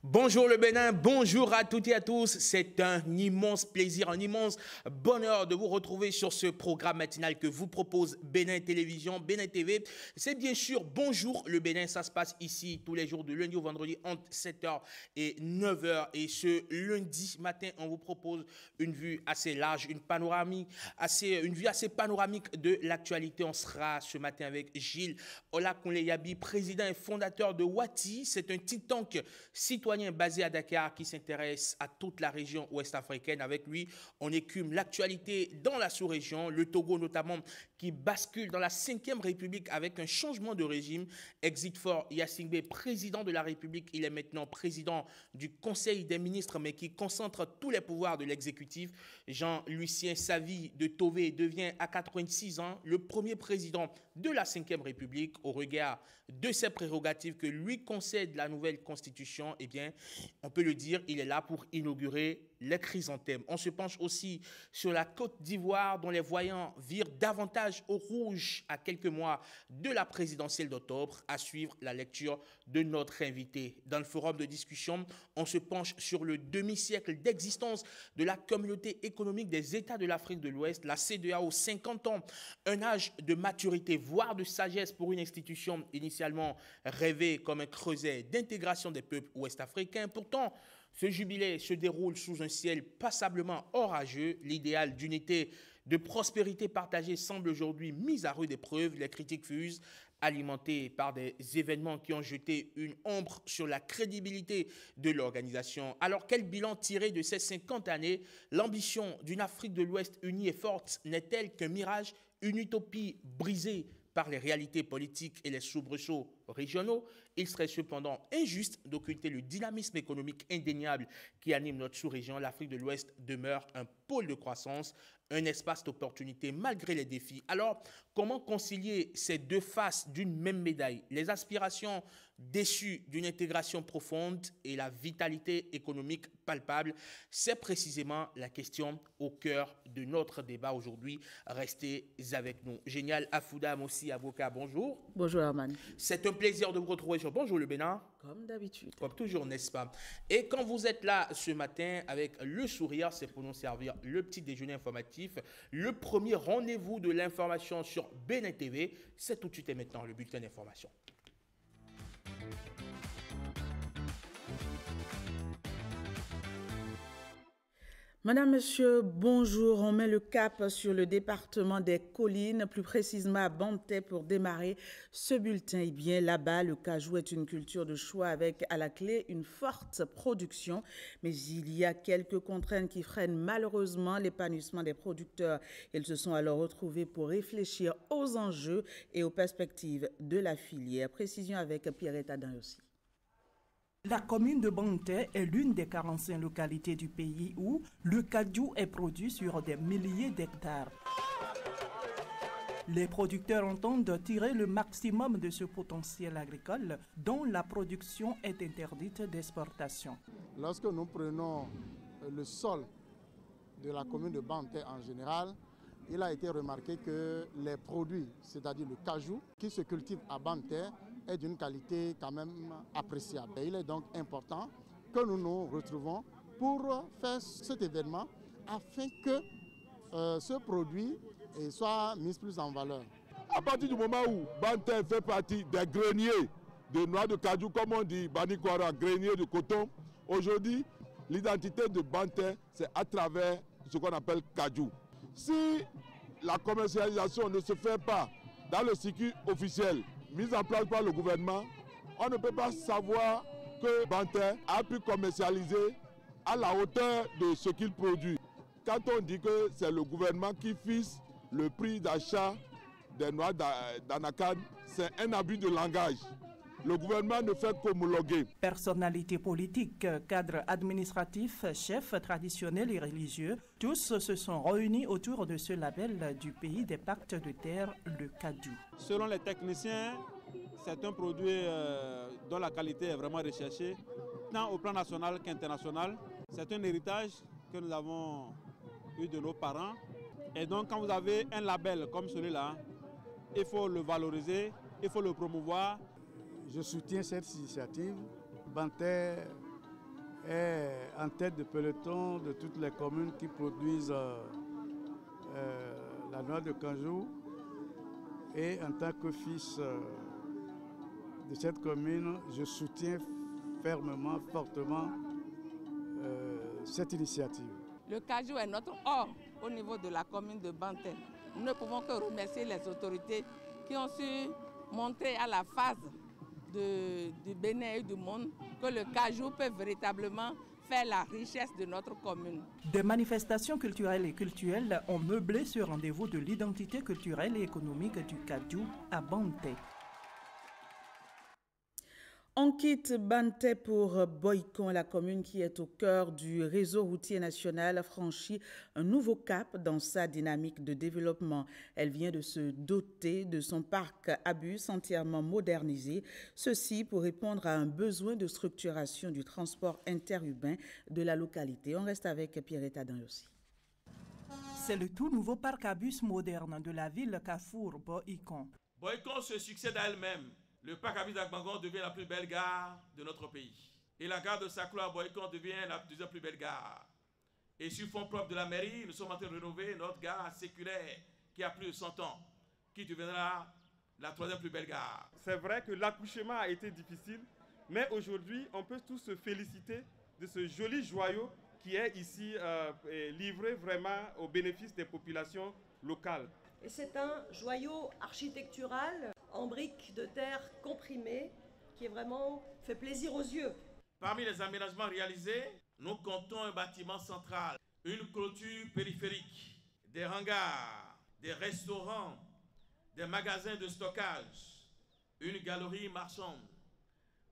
Bonjour le Bénin, bonjour à toutes et à tous. C'est un immense plaisir, un immense bonheur de vous retrouver sur ce programme matinal que vous propose Bénin Télévision, Bénin TV. C'est bien sûr Bonjour le Bénin, ça se passe ici tous les jours de lundi au vendredi entre 7h et 9h. Et ce lundi matin, on vous propose une vue assez large, une vue assez panoramique de l'actualité. On sera ce matin avec Gilles Olakunle-Yabi, président et fondateur de Wati. C'est un think tank citoyen basé à Dakar qui s'intéresse à toute la région ouest-africaine. Avec lui, on écume l'actualité dans la sous-région, le Togo notamment, qui bascule dans la 5e République avec un changement de régime. Exit for Yassingbe, président de la République, il est maintenant président du Conseil des ministres, mais qui concentre tous les pouvoirs de l'exécutif. Jean-Lucien Savy de Tové devient à 86 ans le premier président de la 5e République. Au regard de ses prérogatives que lui concède la nouvelle constitution, eh bien, on peut le dire, il est là pour inaugurer les chrysanthèmes. On se penche aussi sur la Côte d'Ivoire, dont les voyants virent davantage au rouge à quelques mois de la présidentielle d'octobre. À suivre la lecture de notre invité. Dans le forum de discussion, on se penche sur le demi-siècle d'existence de la communauté économique des États de l'Afrique de l'Ouest, la CEDEAO, 50 ans, un âge de maturité, voire de sagesse pour une institution initialement rêvée comme un creuset d'intégration des peuples ouest-africains. Pourtant, ce jubilé se déroule sous un ciel passablement orageux. L'idéal d'unité, de prospérité partagée semble aujourd'hui mis à rude épreuve. Les critiques fusent, alimentées par des événements qui ont jeté une ombre sur la crédibilité de l'organisation. Alors, quel bilan tirer de ces 50 années? L'ambition d'une Afrique de l'Ouest unie et forte n'est-elle qu'un mirage, une utopie brisée par les réalités politiques et les soubresauts régionaux? Il serait cependant injuste d'occulter le dynamisme économique indéniable qui anime notre sous-région. L'Afrique de l'Ouest demeure un pôle de croissance, un espace d'opportunité malgré les défis. Alors, comment concilier ces deux faces d'une même médaille? Les aspirations déçues d'une intégration profonde et la vitalité économique palpable, c'est précisément la question au cœur de notre débat aujourd'hui. Restez avec nous. Génial Afouda Mossi, avocat, bonjour. Bonjour Arman. C'est un plaisir de vous retrouver sur Bonjour le Bénin. Comme d'habitude. Comme toujours, n'est-ce pas? Et quand vous êtes là ce matin avec le sourire, c'est pour nous servir le petit déjeuner informatif, le premier rendez-vous de l'information sur Bénin TV. C'est tout de suite et maintenant le bulletin d'information. Madame, Monsieur, bonjour. On met le cap sur le département des Collines, plus précisément à Banté pour démarrer ce bulletin. Eh bien, là-bas, le cajou est une culture de choix avec à la clé une forte production. Mais il y a quelques contraintes qui freinent malheureusement l'épanouissement des producteurs. Ils se sont alors retrouvés pour réfléchir aux enjeux et aux perspectives de la filière. Précision avec Pierrette Adam aussi. La commune de Banté est l'une des 45 localités du pays où le cajou est produit sur des milliers d'hectares. Les producteurs entendent tirer le maximum de ce potentiel agricole dont la production est interdite d'exportation. Lorsque nous prenons le sol de la commune de Banté en général, il a été remarqué que les produits, c'est-à-dire le cajou, qui se cultive à Banté, est d'une qualité quand même appréciable. Et il est donc important que nous nous retrouvons pour faire cet événement afin que ce produit soit mis plus en valeur. À partir du moment où Banté fait partie des greniers de noix de cajou, comme on dit, Banikwara, grenier de coton, aujourd'hui, l'identité de Banté, c'est à travers ce qu'on appelle cajou. Si la commercialisation ne se fait pas dans le circuit officiel mis en place par le gouvernement, on ne peut pas savoir que Banté a pu commercialiser à la hauteur de ce qu'il produit. Quand on dit que c'est le gouvernement qui fixe le prix d'achat des noix d'anacarde, c'est un abus de langage. Le gouvernement ne fait qu'homologuer. Personnalités politiques, cadres administratifs, chefs traditionnels et religieux, tous se sont réunis autour de ce label du pays des pactes de terre, le cajou. Selon les techniciens, c'est un produit dont la qualité est vraiment recherchée, tant au plan national qu'international. C'est un héritage que nous avons eu de nos parents. Et donc quand vous avez un label comme celui-là, il faut le valoriser, il faut le promouvoir. Je soutiens cette initiative. Banté est en tête de peloton de toutes les communes qui produisent la noix de cajou. Et en tant que fils de cette commune, je soutiens fermement, fortement cette initiative. Le cajou est notre or au niveau de la commune de Bantel. Nous ne pouvons que remercier les autorités qui ont su montrer à la phase du Bénin et du monde que le cajou peut véritablement faire la richesse de notre commune. Des manifestations culturelles et cultuelles ont meublé ce rendez-vous de l'identité culturelle et économique du cajou à Bantel. On quitte Bantel pour Boycon. La commune qui est au cœur du réseau routier national franchit un nouveau cap dans sa dynamique de développement. Elle vient de se doter de son parc à bus entièrement modernisé, ceci pour répondre à un besoin de structuration du transport interurbain de la localité. On reste avec Pierretta Danlossi. C'est le tout nouveau parc à bus moderne de la ville Carrefour Boycon. Boycon se succède à elle-même. Le parc à bus d'Agbangon devient la plus belle gare de notre pays. Et la gare de Saklo à Boycon devient la deuxième plus belle gare. Et sur fonds propres de la mairie, nous sommes en train de rénover notre gare séculaire qui a plus de 100 ans, qui deviendra la troisième plus belle gare. C'est vrai que l'accouchement a été difficile, mais aujourd'hui, on peut tous se féliciter de ce joli joyau qui est ici livré vraiment au bénéfice des populations locales. Et c'est un joyau architectural en briques de terre comprimées qui est vraiment fait plaisir aux yeux. Parmi les aménagements réalisés, nous comptons un bâtiment central, une clôture périphérique, des hangars, des restaurants, des magasins de stockage, une galerie marchande,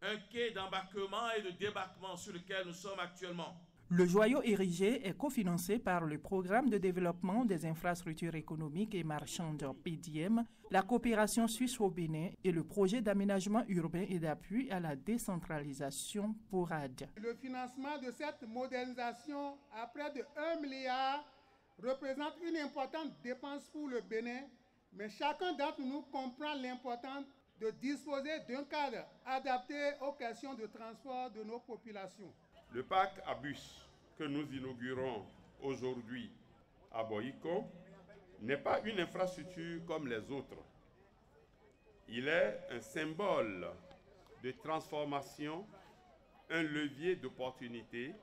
un quai d'embarquement et de débarquement sur lequel nous sommes actuellement. Le joyau érigé est cofinancé par le Programme de développement des infrastructures économiques et marchandes PDM, la coopération suisse au Bénin et le projet d'aménagement urbain et d'appui à la décentralisation PORAD. Le financement de cette modernisation à près de 1 milliard représente une importante dépense pour le Bénin, mais chacun d'entre nous comprend l'importance de disposer d'un cadre adapté aux questions de transport de nos populations. Le parc à bus que nous inaugurons aujourd'hui à Boycon n'est pas une infrastructure comme les autres. Il est un symbole de transformation, un levier d'opportunité,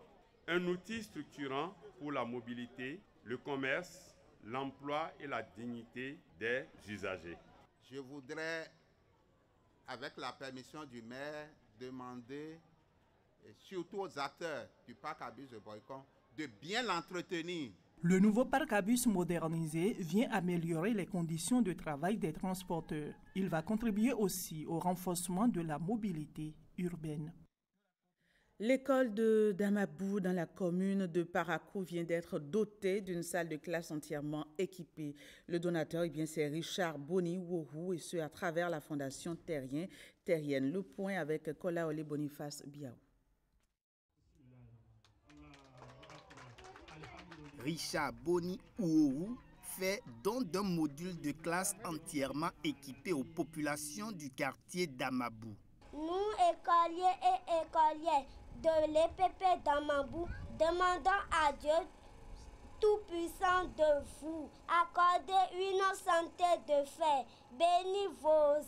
un outil structurant pour la mobilité, le commerce, l'emploi et la dignité des usagers. Je voudrais, avec la permission du maire, demander et surtout aux acteurs du parc à bus de Boycon de bien l'entretenir. Le nouveau parc à bus modernisé vient améliorer les conditions de travail des transporteurs. Il va contribuer aussi au renforcement de la mobilité urbaine. L'école de Damabou dans la commune de Parakou vient d'être dotée d'une salle de classe entièrement équipée. Le donateur, c'est Richard Boni-Wourou et ce à travers la fondation Terrienne. Le point avec Kolaole Boniface Biaou. Richard Boni-Ouourou fait don d'un module de classe entièrement équipé aux populations du quartier d'Amabou. Nous, écoliers et écolières de l'EPP d'Amabou, demandons à Dieu Tout-Puissant de vous accorder une santé de fer, bénis vos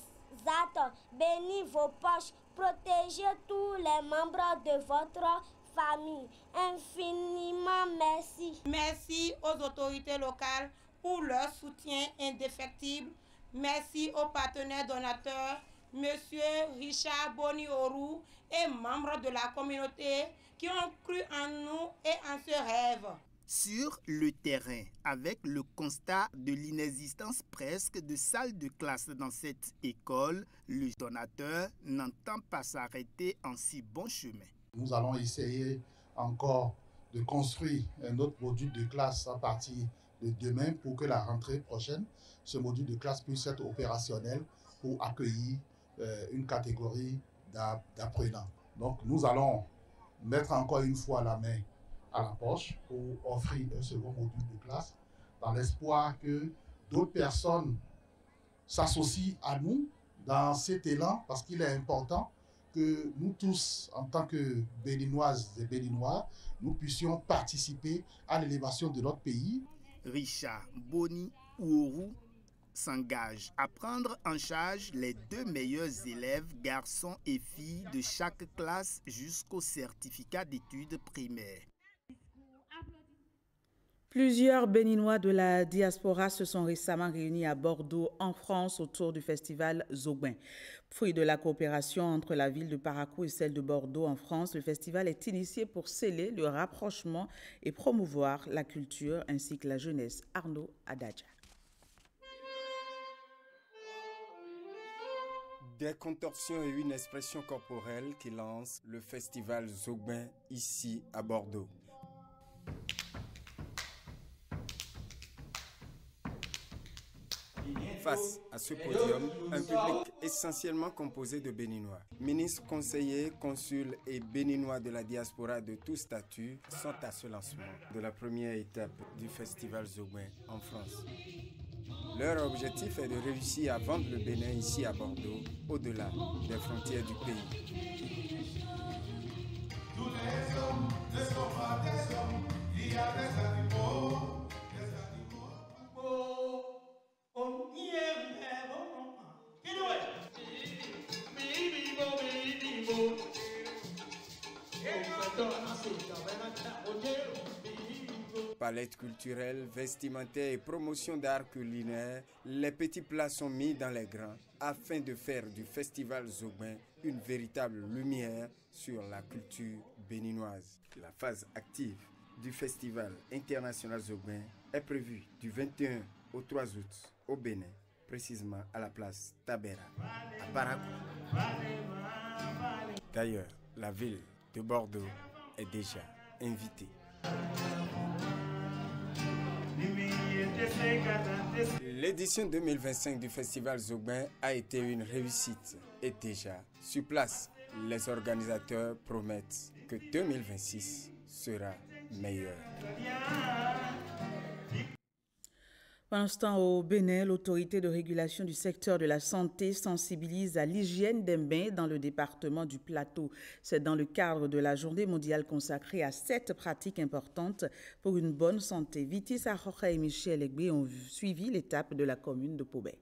actes, bénis vos poches, protégez tous les membres de votre famille. Infiniment merci. Merci aux autorités locales pour leur soutien indéfectible. Merci aux partenaires donateurs, Monsieur Richard Boni-Wourou et membres de la communauté qui ont cru en nous et en ce rêve. Sur le terrain, avec le constat de l'inexistence presque de salles de classe dans cette école, le donateur n'entend pas s'arrêter en si bon chemin. Nous allons essayer encore de construire un autre module de classe à partir de demain pour que la rentrée prochaine, ce module de classe puisse être opérationnel pour accueillir une catégorie d'apprenants. Donc nous allons mettre encore une fois la main à la poche pour offrir un second module de classe dans l'espoir que d'autres personnes s'associent à nous dans cet élan parce qu'il est important que nous tous, en tant que Béninoises et Béninois, nous puissions participer à l'élévation de notre pays. Richard Boni Ouourou s'engage à prendre en charge les 2 meilleurs élèves, garçons et filles de chaque classe jusqu'au certificat d'études primaires. Plusieurs Béninois de la diaspora se sont récemment réunis à Bordeaux, en France, autour du festival Zogbin. Fruit de la coopération entre la ville de Parakou et celle de Bordeaux en France, le festival est initié pour sceller le rapprochement et promouvoir la culture ainsi que la jeunesse. Arnaud Adadja. Des contorsions et une expression corporelle qui lance le festival Zogbin ici à Bordeaux. Face à ce podium, un public essentiellement composé de Béninois. Ministres, conseillers, consuls et Béninois de la diaspora de tous statuts sont à ce lancement de la première étape du festival Zogbin en France. Leur objectif est de réussir à vendre le Bénin ici à Bordeaux, au-delà des frontières du pays. Tous les hommes ne sont pas des hommes, il y a des animaux. Palette culturelle, vestimentaire et promotion d'art culinaire, les petits plats sont mis dans les grands afin de faire du festival Zogbin une véritable lumière sur la culture béninoise. La phase active du festival international Zogbin est prévue du 21 au 3 août au Bénin, précisément à la place Tabera, à Parakou. D'ailleurs, la ville de Bordeaux est déjà invitée. L'édition 2025 du festival Zogbin a été une réussite et déjà, sur place, les organisateurs promettent que 2026 sera meilleur. Pendant ce temps, au Bénin, l'autorité de régulation du secteur de la santé sensibilise à l'hygiène des mains dans le département du Plateau. C'est dans le cadre de la journée mondiale consacrée à 7 pratiques importantes pour une bonne santé. Vitis Arrocha et Michel Egbe ont suivi l'étape de la commune de Pobé.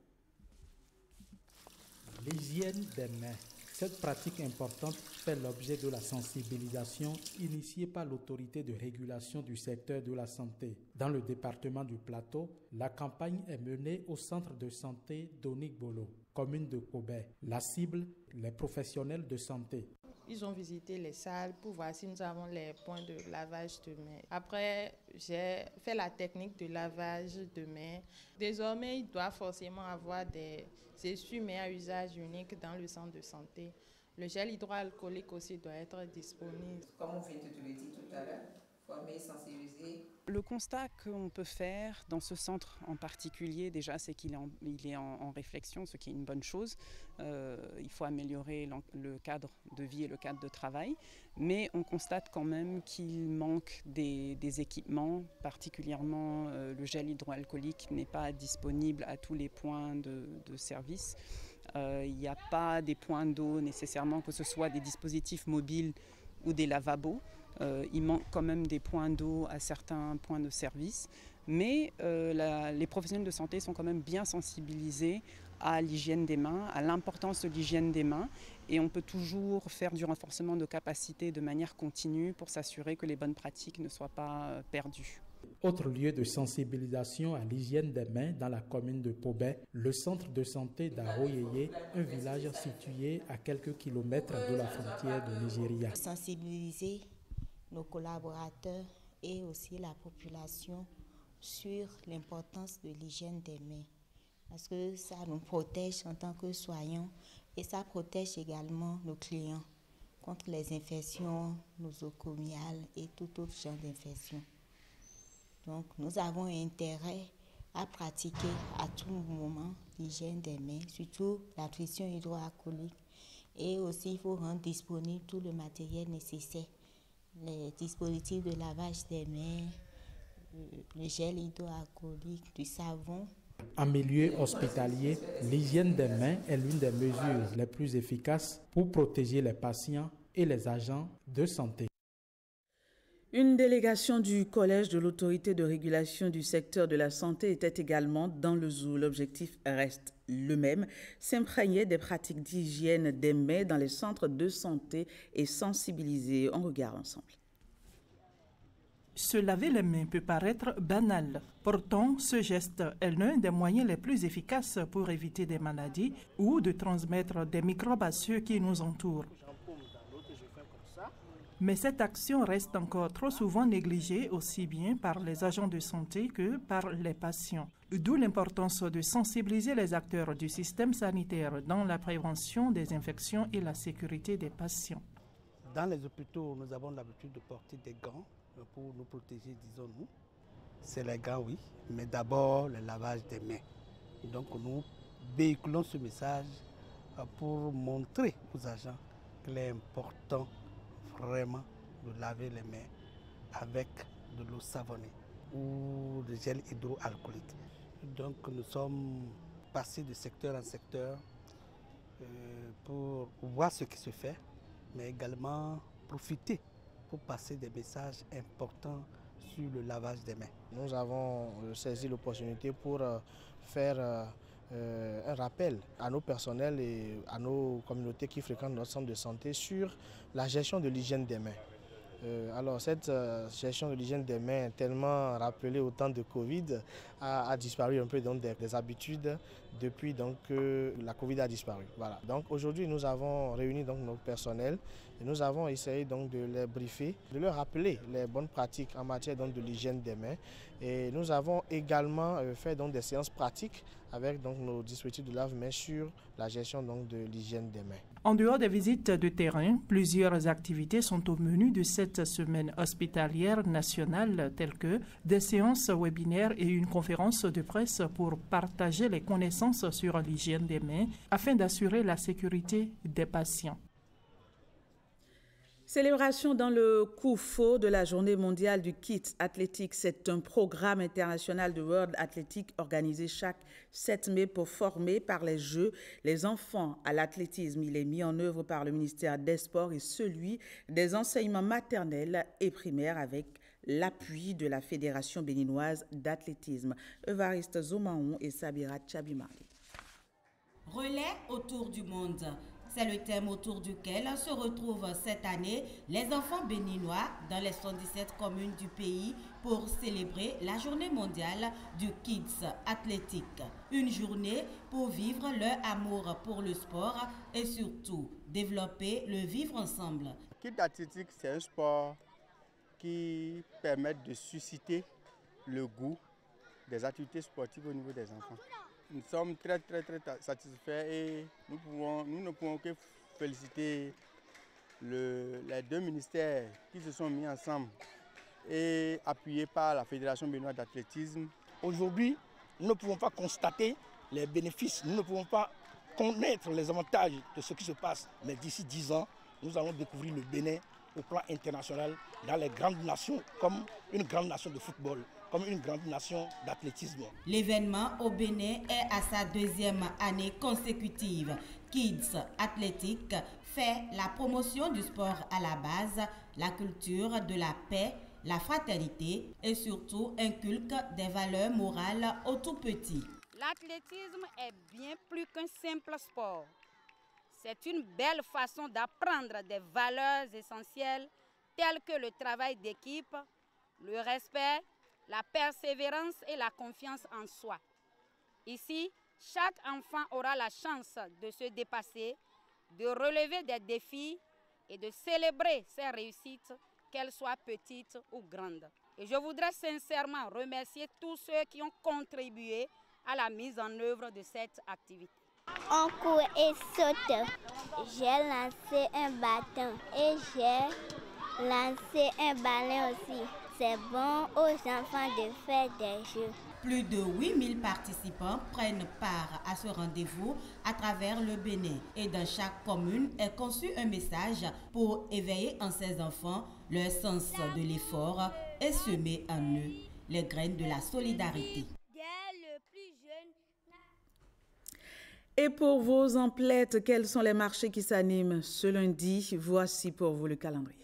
L'hygiène des mains. Cette pratique importante fait l'objet de la sensibilisation initiée par l'autorité de régulation du secteur de la santé. Dans le département du Plateau, la campagne est menée au centre de santé d'Onigbolo, commune de Pobé. La cible, les professionnels de santé. Ils ont visité les salles pour voir si nous avons les points de lavage de mains. Après, j'ai fait la technique de lavage de mains. Désormais, il doit forcément avoir des essuie-mains à usage unique dans le centre de santé. Le gel hydroalcoolique aussi doit être disponible. Comme on vient de te le dire tout à l'heure, former, sensibiliser. Le constat qu'on peut faire dans ce centre en particulier, déjà, c'est qu'il est en réflexion, ce qui est une bonne chose. Il faut améliorer le cadre de vie et le cadre de travail, mais on constate quand même qu'il manque des équipements, particulièrement le gel hydroalcoolique n'est pas disponible à tous les points de service. Il n'y a pas des points d'eau nécessairement, que ce soit des dispositifs mobiles ou des lavabos. Il manque quand même des points d'eau à certains points de service, mais les professionnels de santé sont quand même bien sensibilisés à l'hygiène des mains, à l'importance de l'hygiène des mains, et on peut toujours faire du renforcement de capacités de manière continue pour s'assurer que les bonnes pratiques ne soient pas perdues. Autre lieu de sensibilisation à l'hygiène des mains dans la commune de Pobé, le centre de santé d'Aroyeye, un village situé à quelques kilomètres de la frontière du Nigeria. Sensibiliser nos collaborateurs et aussi la population sur l'importance de l'hygiène des mains. Parce que ça nous protège en tant que soignants et ça protège également nos clients contre les infections nosocomiales et tout autre genre d'infections. Donc nous avons intérêt à pratiquer à tout moment l'hygiène des mains, surtout la pression hydroalcoolique. Et aussi il faut rendre disponible tout le matériel nécessaire. Les dispositifs de lavage des mains, le gel hydroalcoolique, du savon En milieu hospitalier, l'hygiène des mains est l'une des mesures les plus efficaces pour protéger les patients et les agents de santé. Une délégation du Collège de l'autorité de régulation du secteur de la santé était également dans le zoo. L'objectif reste le même, s'imprégner des pratiques d'hygiène des mains dans les centres de santé et sensibiliser. On regarde ensemble. Se laver les mains peut paraître banal. Pourtant, ce geste est l'un des moyens les plus efficaces pour éviter des maladies ou de transmettre des microbes à ceux qui nous entourent. Mais cette action reste encore trop souvent négligée aussi bien par les agents de santé que par les patients. D'où l'importance de sensibiliser les acteurs du système sanitaire dans la prévention des infections et la sécurité des patients. Dans les hôpitaux, nous avons l'habitude de porter des gants pour nous protéger, disons-nous. C'est les gants, oui, mais d'abord le lavage des mains. Donc nous véhiculons ce message pour montrer aux agents qu'il est important vraiment de laver les mains avec de l'eau savonnée ou de gel hydroalcoolique. Donc nous sommes passés de secteur en secteur pour voir ce qui se fait, mais également profiter pour passer des messages importants sur le lavage des mains. Nous avons saisi l'opportunité pour faire un rappel à nos personnels et à nos communautés qui fréquentent notre centre de santé sur la gestion de l'hygiène des mains. Alors cette gestion de l'hygiène des mains, tellement rappelée au temps de Covid, a disparu un peu donc, des habitudes depuis donc, que la Covid a disparu. Voilà. Donc aujourd'hui nous avons réuni donc, nos personnels et nous avons essayé donc, de les briefer, de leur rappeler les bonnes pratiques en matière donc, de l'hygiène des mains. Et nous avons également fait donc, des séances pratiques avec donc, nos dispositifs de lave-mains sur la gestion donc, de l'hygiène des mains. En dehors des visites de terrain, plusieurs activités sont au menu de cette semaine hospitalière nationale, telles que des séances webinaires et une conférence de presse pour partager les connaissances sur l'hygiène des mains afin d'assurer la sécurité des patients. Célébration dans le Koufo de la Journée mondiale du Kids Athletic. C'est un programme international de World Athletic organisé chaque 7 mai pour former par les Jeux les enfants à l'athlétisme. Il est mis en œuvre par le ministère des Sports et celui des enseignements maternels et primaires avec l'appui de la Fédération béninoise d'athlétisme. Evariste Zomaon et Sabira Tchabimari. Relais autour du monde. C'est le thème autour duquel se retrouvent cette année les enfants béninois dans les 77 communes du pays pour célébrer la journée mondiale du Kids Athletic. Une journée pour vivre leur amour pour le sport et surtout développer le vivre ensemble. Kids Athletic, c'est un sport qui permet de susciter le goût des activités sportives au niveau des enfants. Nous sommes très satisfaits et nous ne pouvons que féliciter les deux ministères qui se sont mis ensemble et appuyés par la Fédération béninoise d'athlétisme. Aujourd'hui, nous ne pouvons pas constater les bénéfices, nous ne pouvons pas connaître les avantages de ce qui se passe. Mais d'ici 10 ans, nous allons découvrir le Bénin au plan international dans les grandes nations, comme une grande nation de football, comme une grande nation d'athlétisme. L'événement au Bénin est à sa 2e année consécutive. Kids Athletic fait la promotion du sport à la base, la culture de la paix, la fraternité et surtout inculque des valeurs morales aux tout-petits. L'athlétisme est bien plus qu'un simple sport. C'est une belle façon d'apprendre des valeurs essentielles telles que le travail d'équipe, le respect, la persévérance et la confiance en soi. Ici, chaque enfant aura la chance de se dépasser, de relever des défis et de célébrer ses réussites, qu'elles soient petites ou grandes. Et je voudrais sincèrement remercier tous ceux qui ont contribué à la mise en œuvre de cette activité. On court et saute. J'ai lancé un bâton et j'ai lancé un ballon aussi. C'est bon aux enfants de faire des jeux. Plus de 8000 participants prennent part à ce rendez-vous à travers le Bénin. Et dans chaque commune est conçu un message pour éveiller en ces enfants leur sens de l'effort et semer en eux les graines de la solidarité. Dès le plus jeune Et pour vos emplettes, quels sont les marchés qui s'animent ce lundi? Voici pour vous le calendrier.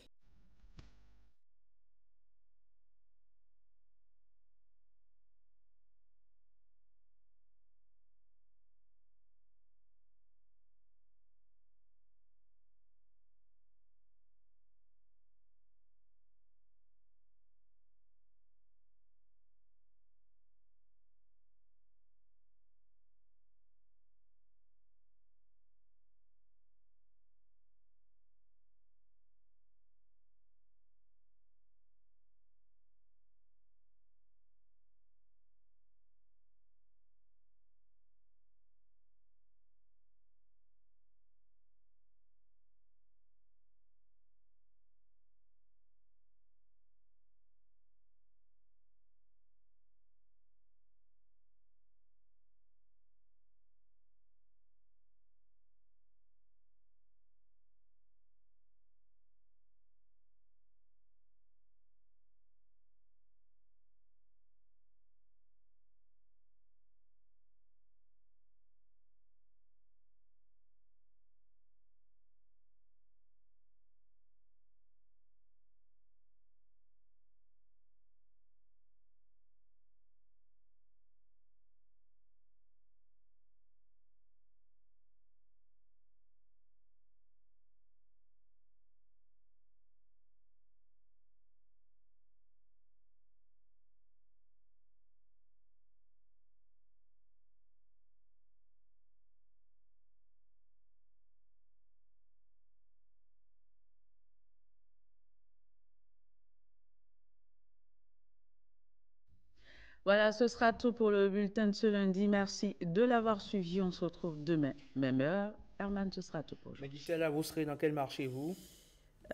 Voilà, ce sera tout pour le bulletin de ce lundi. Merci de l'avoir suivi. On se retrouve demain, même heure. Herman, ce sera tout pour aujourd'hui. Mais dites-là, vous serez dans quel marché, vous?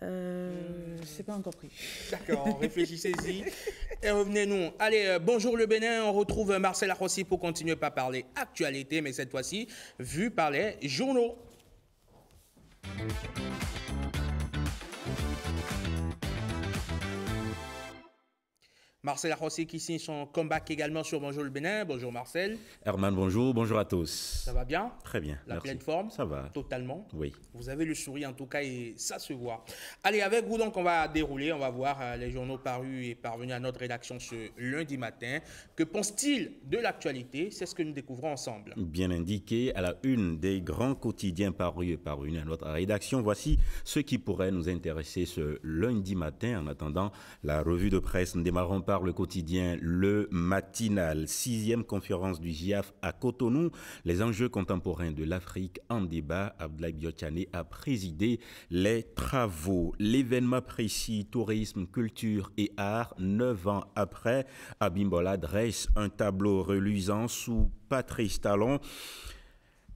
Je sais pas encore pris. D'accord, réfléchissez-y et revenez-nous. Allez, bonjour le Bénin, on retrouve Marcel Arrossi pour continuer par parler actualité, mais cette fois-ci, vu par les journaux. Marcel Arrossi qui signe son comeback également sur Bonjour le Bénin. Bonjour Marcel. Herman, bonjour, bonjour à tous. Ça va bien? Très bien, La merci. pleine forme? Ça va. Totalement? Oui. Vous avez le sourire en tout cas et ça se voit. Allez, avec vous donc on va dérouler, on va voir les journaux parus et parvenus à notre rédaction ce lundi matin. Que pense-t-il de l'actualité? C'est ce que nous découvrons ensemble. Bien indiqué à la une des grands quotidiens parus et parvenus à notre rédaction. Voici ce qui pourrait nous intéresser ce lundi matin. En attendant la revue de presse, nous démarrons par le quotidien Le Matinal. 6e conférence du GIAF à Cotonou. Les enjeux contemporains de l'Afrique en débat. Abdoulaye Biotchane a présidé les travaux. L'événement précis, tourisme, culture et art, 9 ans après, Abimbola dresse un tableau reluisant sous Patrice Talon.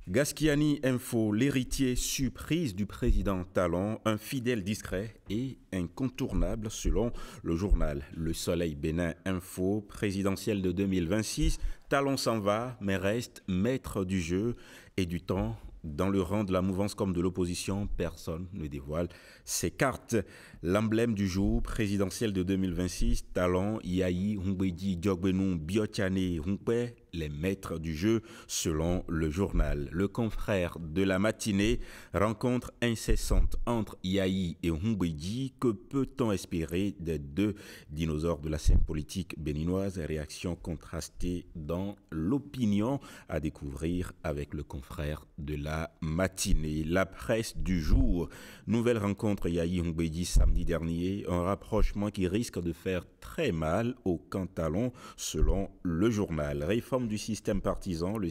Gasquiani Info, l'héritier surprise du président Talon, un fidèle discret et incontournable selon le journal Le Soleil Bénin Info, présidentielle de 2026. Talon s'en va, mais reste maître du jeu et du temps. Dans le rang de la mouvance comme de l'opposition, personne ne dévoile ses cartes. L'emblème du jour, présidentielle de 2026, Talon, Yayi, Humbedi, Diogbenou, Biotchane, Humpe, les maîtres du jeu, selon le journal. Le confrère de la matinée, rencontre incessante entre Yayi et Humbedi. Que peut-on espérer des deux dinosaures de la scène politique béninoise? Réaction contrastée dans l'opinion à découvrir avec le confrère de la matinée. La presse du jour, nouvelle rencontre Yayi Humbedi samedi dernier, un rapprochement qui risque de faire très mal au camp Talon selon le journal. Réforme du système partisan, le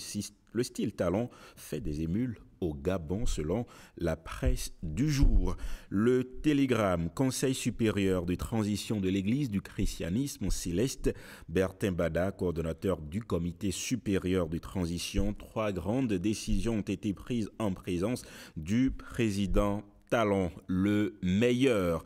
style Talon fait des émules au Gabon selon la presse du jour. Le Télégramme, Conseil supérieur de transition de l'Église du christianisme céleste, Bertin Bada, coordonnateur du comité supérieur de transition. 3 grandes décisions ont été prises en présence du président Talon, le meilleur.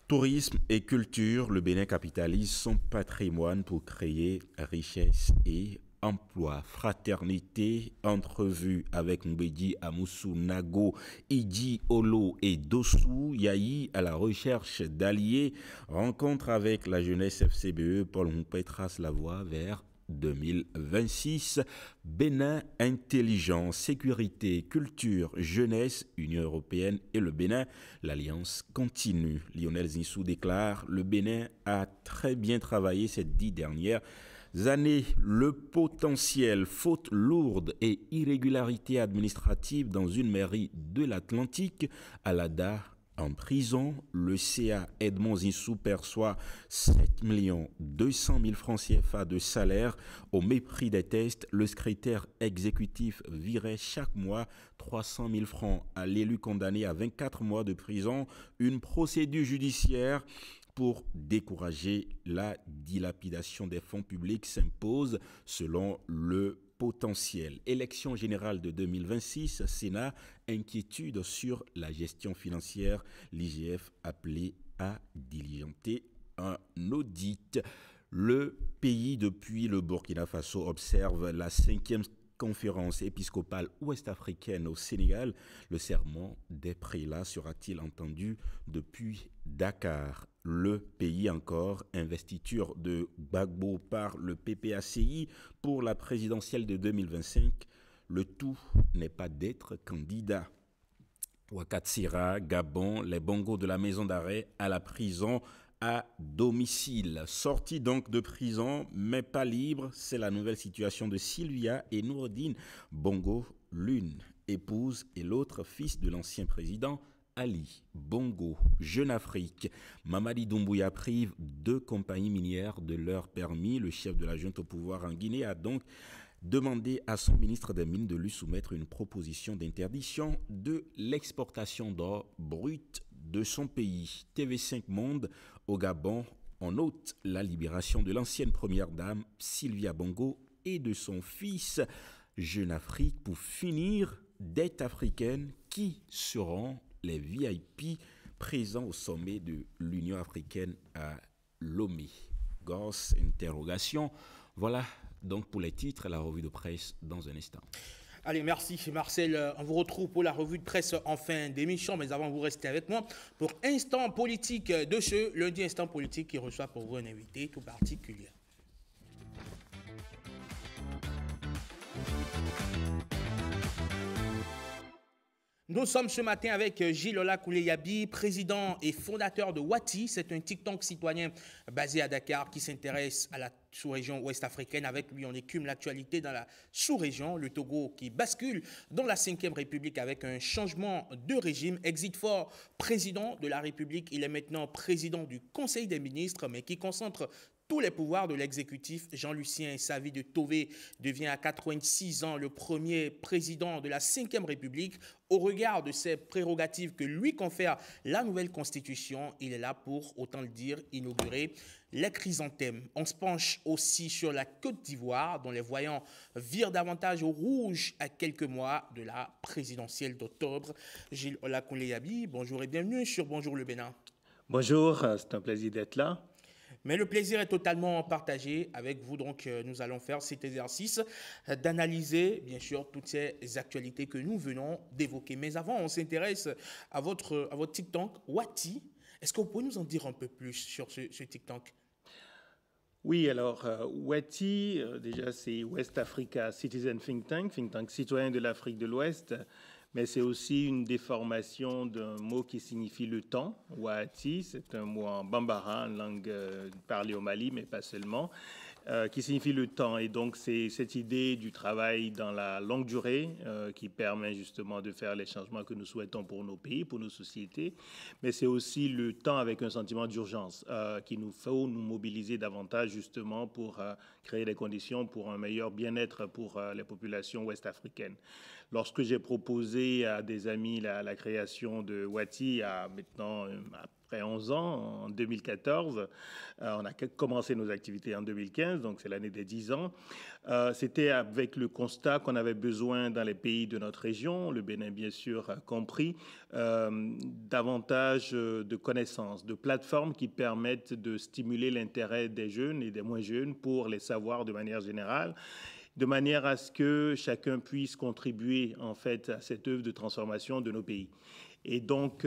Tourisme et culture, le Bénin capitalise son patrimoine pour créer richesse et emploi. Fraternité, entrevue avec Mbedi, Amoussou, Nago, Idi, Olo et Dossou. Yayi à la recherche d'alliés. Rencontre avec la jeunesse FCBE, Paul Moupe trace la voie vers 2026. Bénin intelligent, sécurité, culture, jeunesse, Union européenne et le Bénin. L'alliance continue. Lionel Zinsou déclare: le Bénin a très bien travaillé ces 10 dernières années. Le potentiel, faute lourde et irrégularité administrative dans une mairie de l'Atlantique, Alada en prison. Le CA Edmond Zinsou perçoit 7 200 000 francs CFA de salaire. Au mépris des tests, le secrétaire exécutif virait chaque mois 300 000 francs à l'élu condamné à 24 mois de prison. Une procédure judiciaire pour décourager la dilapidation des fonds publics s'impose selon le potentiel. Élection générale de 2026, Sénat, inquiétude sur la gestion financière, l'IGF appelé à diligenter un audit. Le pays, depuis le Burkina Faso, observe la 5e conférence épiscopale ouest-africaine au Sénégal. Le serment des prélats sera-t-il entendu depuis Dakar? Le pays encore, investiture de Gbagbo par le PPACI pour la présidentielle de 2025. Le tout n'est pas d'être candidat. Ouakatsira, Gabon, les bongos de la maison d'arrêt à la prison à domicile. Sorti donc de prison, mais pas libre, c'est la nouvelle situation de Sylvia et Noureddine Bongo, l'une épouse et l'autre fils de l'ancien président Ali Bongo. Jeune Afrique, Mamadi Doumbouya prive 2 compagnies minières de leur permis. Le chef de la junte au pouvoir en Guinée a donc demandé à son ministre des Mines de lui soumettre une proposition d'interdiction de l'exportation d'or brut de son pays. TV5 Monde au Gabon, on note la libération de l'ancienne première dame Sylvia Bongo et de son fils. Jeune Afrique, pour finir, dette africaine, qui seront les VIP présents au sommet de l'Union africaine à Lomé? Grosse interrogation. Voilà donc pour les titres, la revue de presse dans un instant. Allez, merci Marcel. On vous retrouve pour la revue de presse en fin d'émission. Mais avant, vous restez avec moi pour Instant Politique de ce lundi. Instant Politique qui reçoit pour vous un invité tout particulier. Nous sommes ce matin avec Gilles Olakoulé-Yabi, président et fondateur de Wati. C'est un TikTok citoyen basé à Dakar qui s'intéresse à la sous-région ouest-africaine. Avec lui, on écume l'actualité dans la sous-région. Le Togo qui bascule dans la 5e République avec un changement de régime. Exit fort, président de la République. Il est maintenant président du Conseil des ministres, mais qui concentre tous les pouvoirs de l'exécutif. Jean-Lucien Savy de Tové devient à 86 ans le premier président de la 5e République. Au regard de ses prérogatives que lui confère la nouvelle constitution, il est là pour, autant le dire, inaugurer les chrysanthèmes. On se penche aussi sur la Côte d'Ivoire, dont les voyants virent davantage au rouge à quelques mois de la présidentielle d'octobre. Gilles Olakoulé-Yabi, bonjour et bienvenue sur Bonjour le Bénin. Bonjour, c'est un plaisir d'être là. Mais le plaisir est totalement partagé avec vous. Donc, nous allons faire cet exercice d'analyser, bien sûr, toutes ces actualités que nous venons d'évoquer. Mais avant, on s'intéresse à votre TikTok, Wati. Est-ce que vous pouvez nous en dire un peu plus sur ce TikTok? Oui, alors, Wati, déjà, c'est West Africa Citizen Think Tank citoyen de l'Afrique de l'Ouest. Mais c'est aussi une déformation d'un mot qui signifie le temps. Wati, c'est un mot en bambara, en langue parlée au Mali, mais pas seulement, qui signifie le temps. Et donc, c'est cette idée du travail dans la longue durée qui permet justement de faire les changements que nous souhaitons pour nos pays, pour nos sociétés. Mais c'est aussi le temps avec un sentiment d'urgence qui nous faut nous mobiliser davantage justement pour créer les conditions pour un meilleur bien-être pour les populations ouest-africaines. Lorsque j'ai proposé à des amis la création de Wati, maintenant après 11 ans, en 2014, on a commencé nos activités en 2015, donc c'est l'année des 10 ans, c'était avec le constat qu'on avait besoin dans les pays de notre région, le Bénin bien sûr compris, davantage de connaissances, de plateformes qui permettent de stimuler l'intérêt des jeunes et des moins jeunes pour les savoirs de manière générale, de manière à ce que chacun puisse contribuer en fait à cette œuvre de transformation de nos pays. Et donc,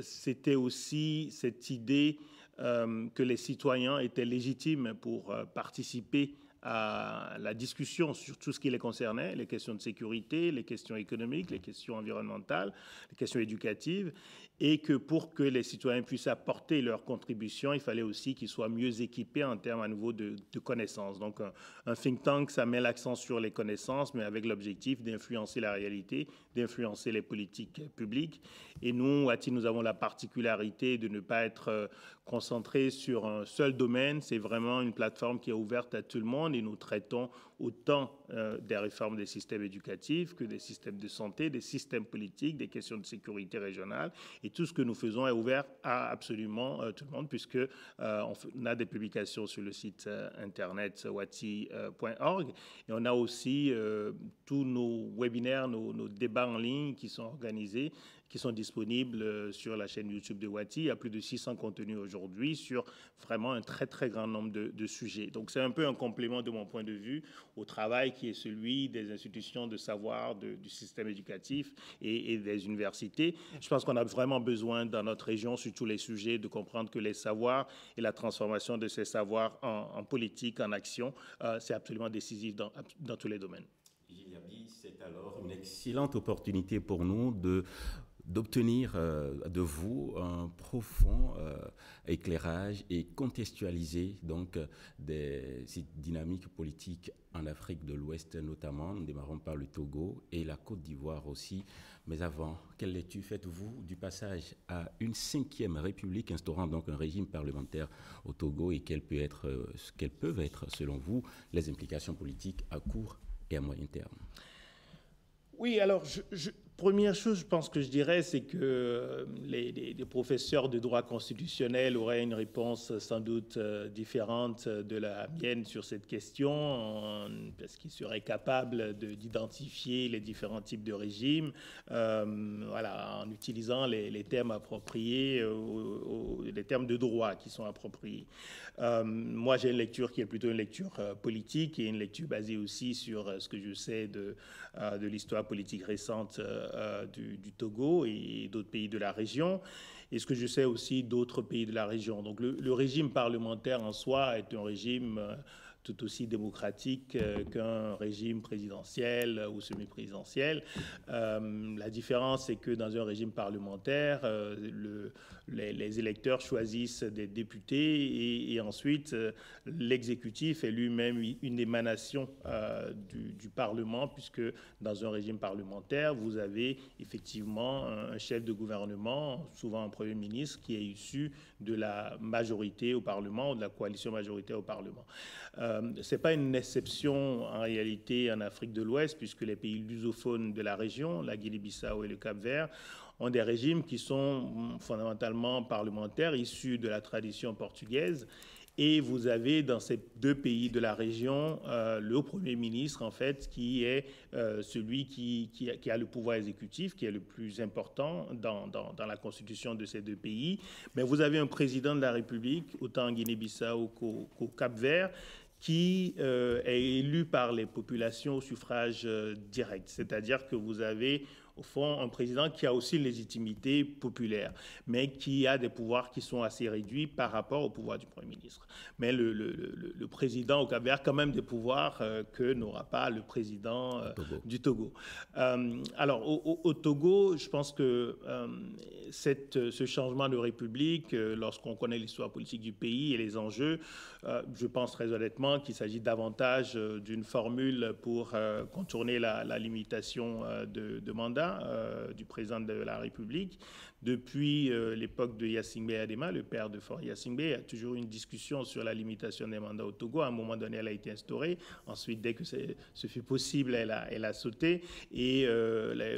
c'était aussi cette idée que les citoyens étaient légitimes pour participer à la discussion sur tout ce qui les concernait, les questions de sécurité, les questions économiques, les questions environnementales, les questions éducatives, et que pour que les citoyens puissent apporter leur contribution, il fallait aussi qu'ils soient mieux équipés en termes à nouveau de connaissances. Donc un think tank, ça met l'accent sur les connaissances, mais avec l'objectif d'influencer la réalité, d'influencer les politiques publiques. Et nous, Wati, nous avons la particularité de ne pas être concentrés sur un seul domaine. C'est vraiment une plateforme qui est ouverte à tout le monde et nous traitons autant des réformes des systèmes éducatifs que des systèmes de santé, des systèmes politiques, des questions de sécurité régionale. Et tout ce que nous faisons est ouvert à absolument tout le monde, puisque on a des publications sur le site internet wati.org et on a aussi tous nos webinaires, nos débats en ligne qui sont organisés, qui sont disponibles sur la chaîne YouTube de Wati. Il y a plus de 600 contenus aujourd'hui sur vraiment un très, très grand nombre de sujets. Donc, c'est un peu un complément, de mon point de vue, au travail qui est celui des institutions de savoir, du système éducatif et des universités. Je pense qu'on a vraiment besoin, dans notre région, sur tous les sujets, de comprendre que les savoirs et la transformation de ces savoirs en politique, en action, c'est absolument décisif dans tous les domaines. C'est alors une excellente opportunité pour nous d'obtenir de vous un profond éclairage et contextualiser donc ces dynamiques politiques en Afrique de l'Ouest notamment. Nous démarrons par le Togo et la Côte d'Ivoire aussi. Mais avant, quelle lecture faites-vous du passage à une 5e république instaurant donc un régime parlementaire au Togo et quelles peuvent être selon vous les implications politiques à court et à moyen terme? Oui, alors, première chose, je pense que je dirais, c'est que les professeurs de droit constitutionnel auraient une réponse sans doute différente de la mienne sur cette question, parce qu'ils seraient capables d'identifier les différents types de régimes, voilà, en utilisant les termes appropriés, les termes de droit qui sont appropriés. Moi, j'ai une lecture qui est plutôt une lecture politique et une lecture basée aussi sur ce que je sais de l'histoire politique récente du Togo et d'autres pays de la région, et ce que je sais aussi d'autres pays de la région. Donc le régime parlementaire en soi est un régime tout aussi démocratique qu'un régime présidentiel ou semi-présidentiel. La différence, c'est que dans un régime parlementaire, les électeurs choisissent des députés et ensuite l'exécutif est lui-même une émanation du Parlement, puisque dans un régime parlementaire, vous avez effectivement un chef de gouvernement, souvent un Premier ministre, qui est issu de la majorité au Parlement ou de la coalition majoritaire au Parlement. Ce n'est pas une exception en réalité en Afrique de l'Ouest, puisque les pays lusophones de la région, la Guinée-Bissau et le Cap-Vert, ont des régimes qui sont fondamentalement parlementaires, issus de la tradition portugaise. Et vous avez dans ces deux pays de la région le Premier ministre, en fait, qui est celui qui a le pouvoir exécutif, qui est le plus important dans la constitution de ces deux pays. Mais vous avez un président de la République, autant en Guinée-Bissau qu'au Cap-Vert, qui est élu par les populations au suffrage direct. C'est-à-dire que vous avez au fond, un président qui a aussi une légitimité populaire, mais qui a des pouvoirs qui sont assez réduits par rapport au pouvoir du Premier ministre. Mais le président au Cap-Vert a quand même des pouvoirs que n'aura pas le président du Togo. Alors, au Togo, je pense que ce changement de république, lorsqu'on connaît l'histoire politique du pays et les enjeux, je pense très honnêtement qu'il s'agit davantage d'une formule pour contourner la limitation de mandat du président de la République. Depuis l'époque de Yassingbe Adema, le père de Faure Yassingbe, il y a toujours une discussion sur la limitation des mandats au Togo. À un moment donné, elle a été instaurée. Ensuite, dès que ce fut possible, elle a sauté. Et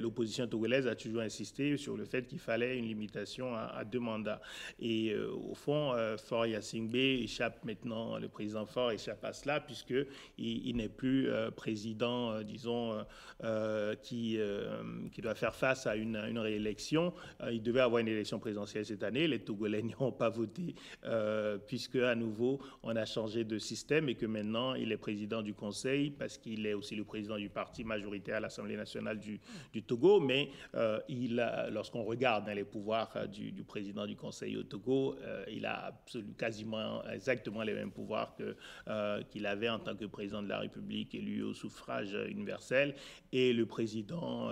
l'opposition togolaise a toujours insisté sur le fait qu'il fallait une limitation à 2 mandats. Et au fond, Faure Yassingbe échappe maintenant, le président Faure échappe à cela, puisqu'il n'est plus président, disons, qui doit faire face à une réélection. Il devait devait avoir une élection présidentielle cette année. Les Togolais n'y ont pas voté puisque, à nouveau, on a changé de système et que maintenant, il est président du Conseil parce qu'il est aussi le président du parti majoritaire à l'Assemblée nationale du Togo. Mais lorsqu'on regarde dans les pouvoirs du président du Conseil au Togo, il a quasiment exactement les mêmes pouvoirs qu'il avait en tant que président de la République élu au suffrage universel. Et le président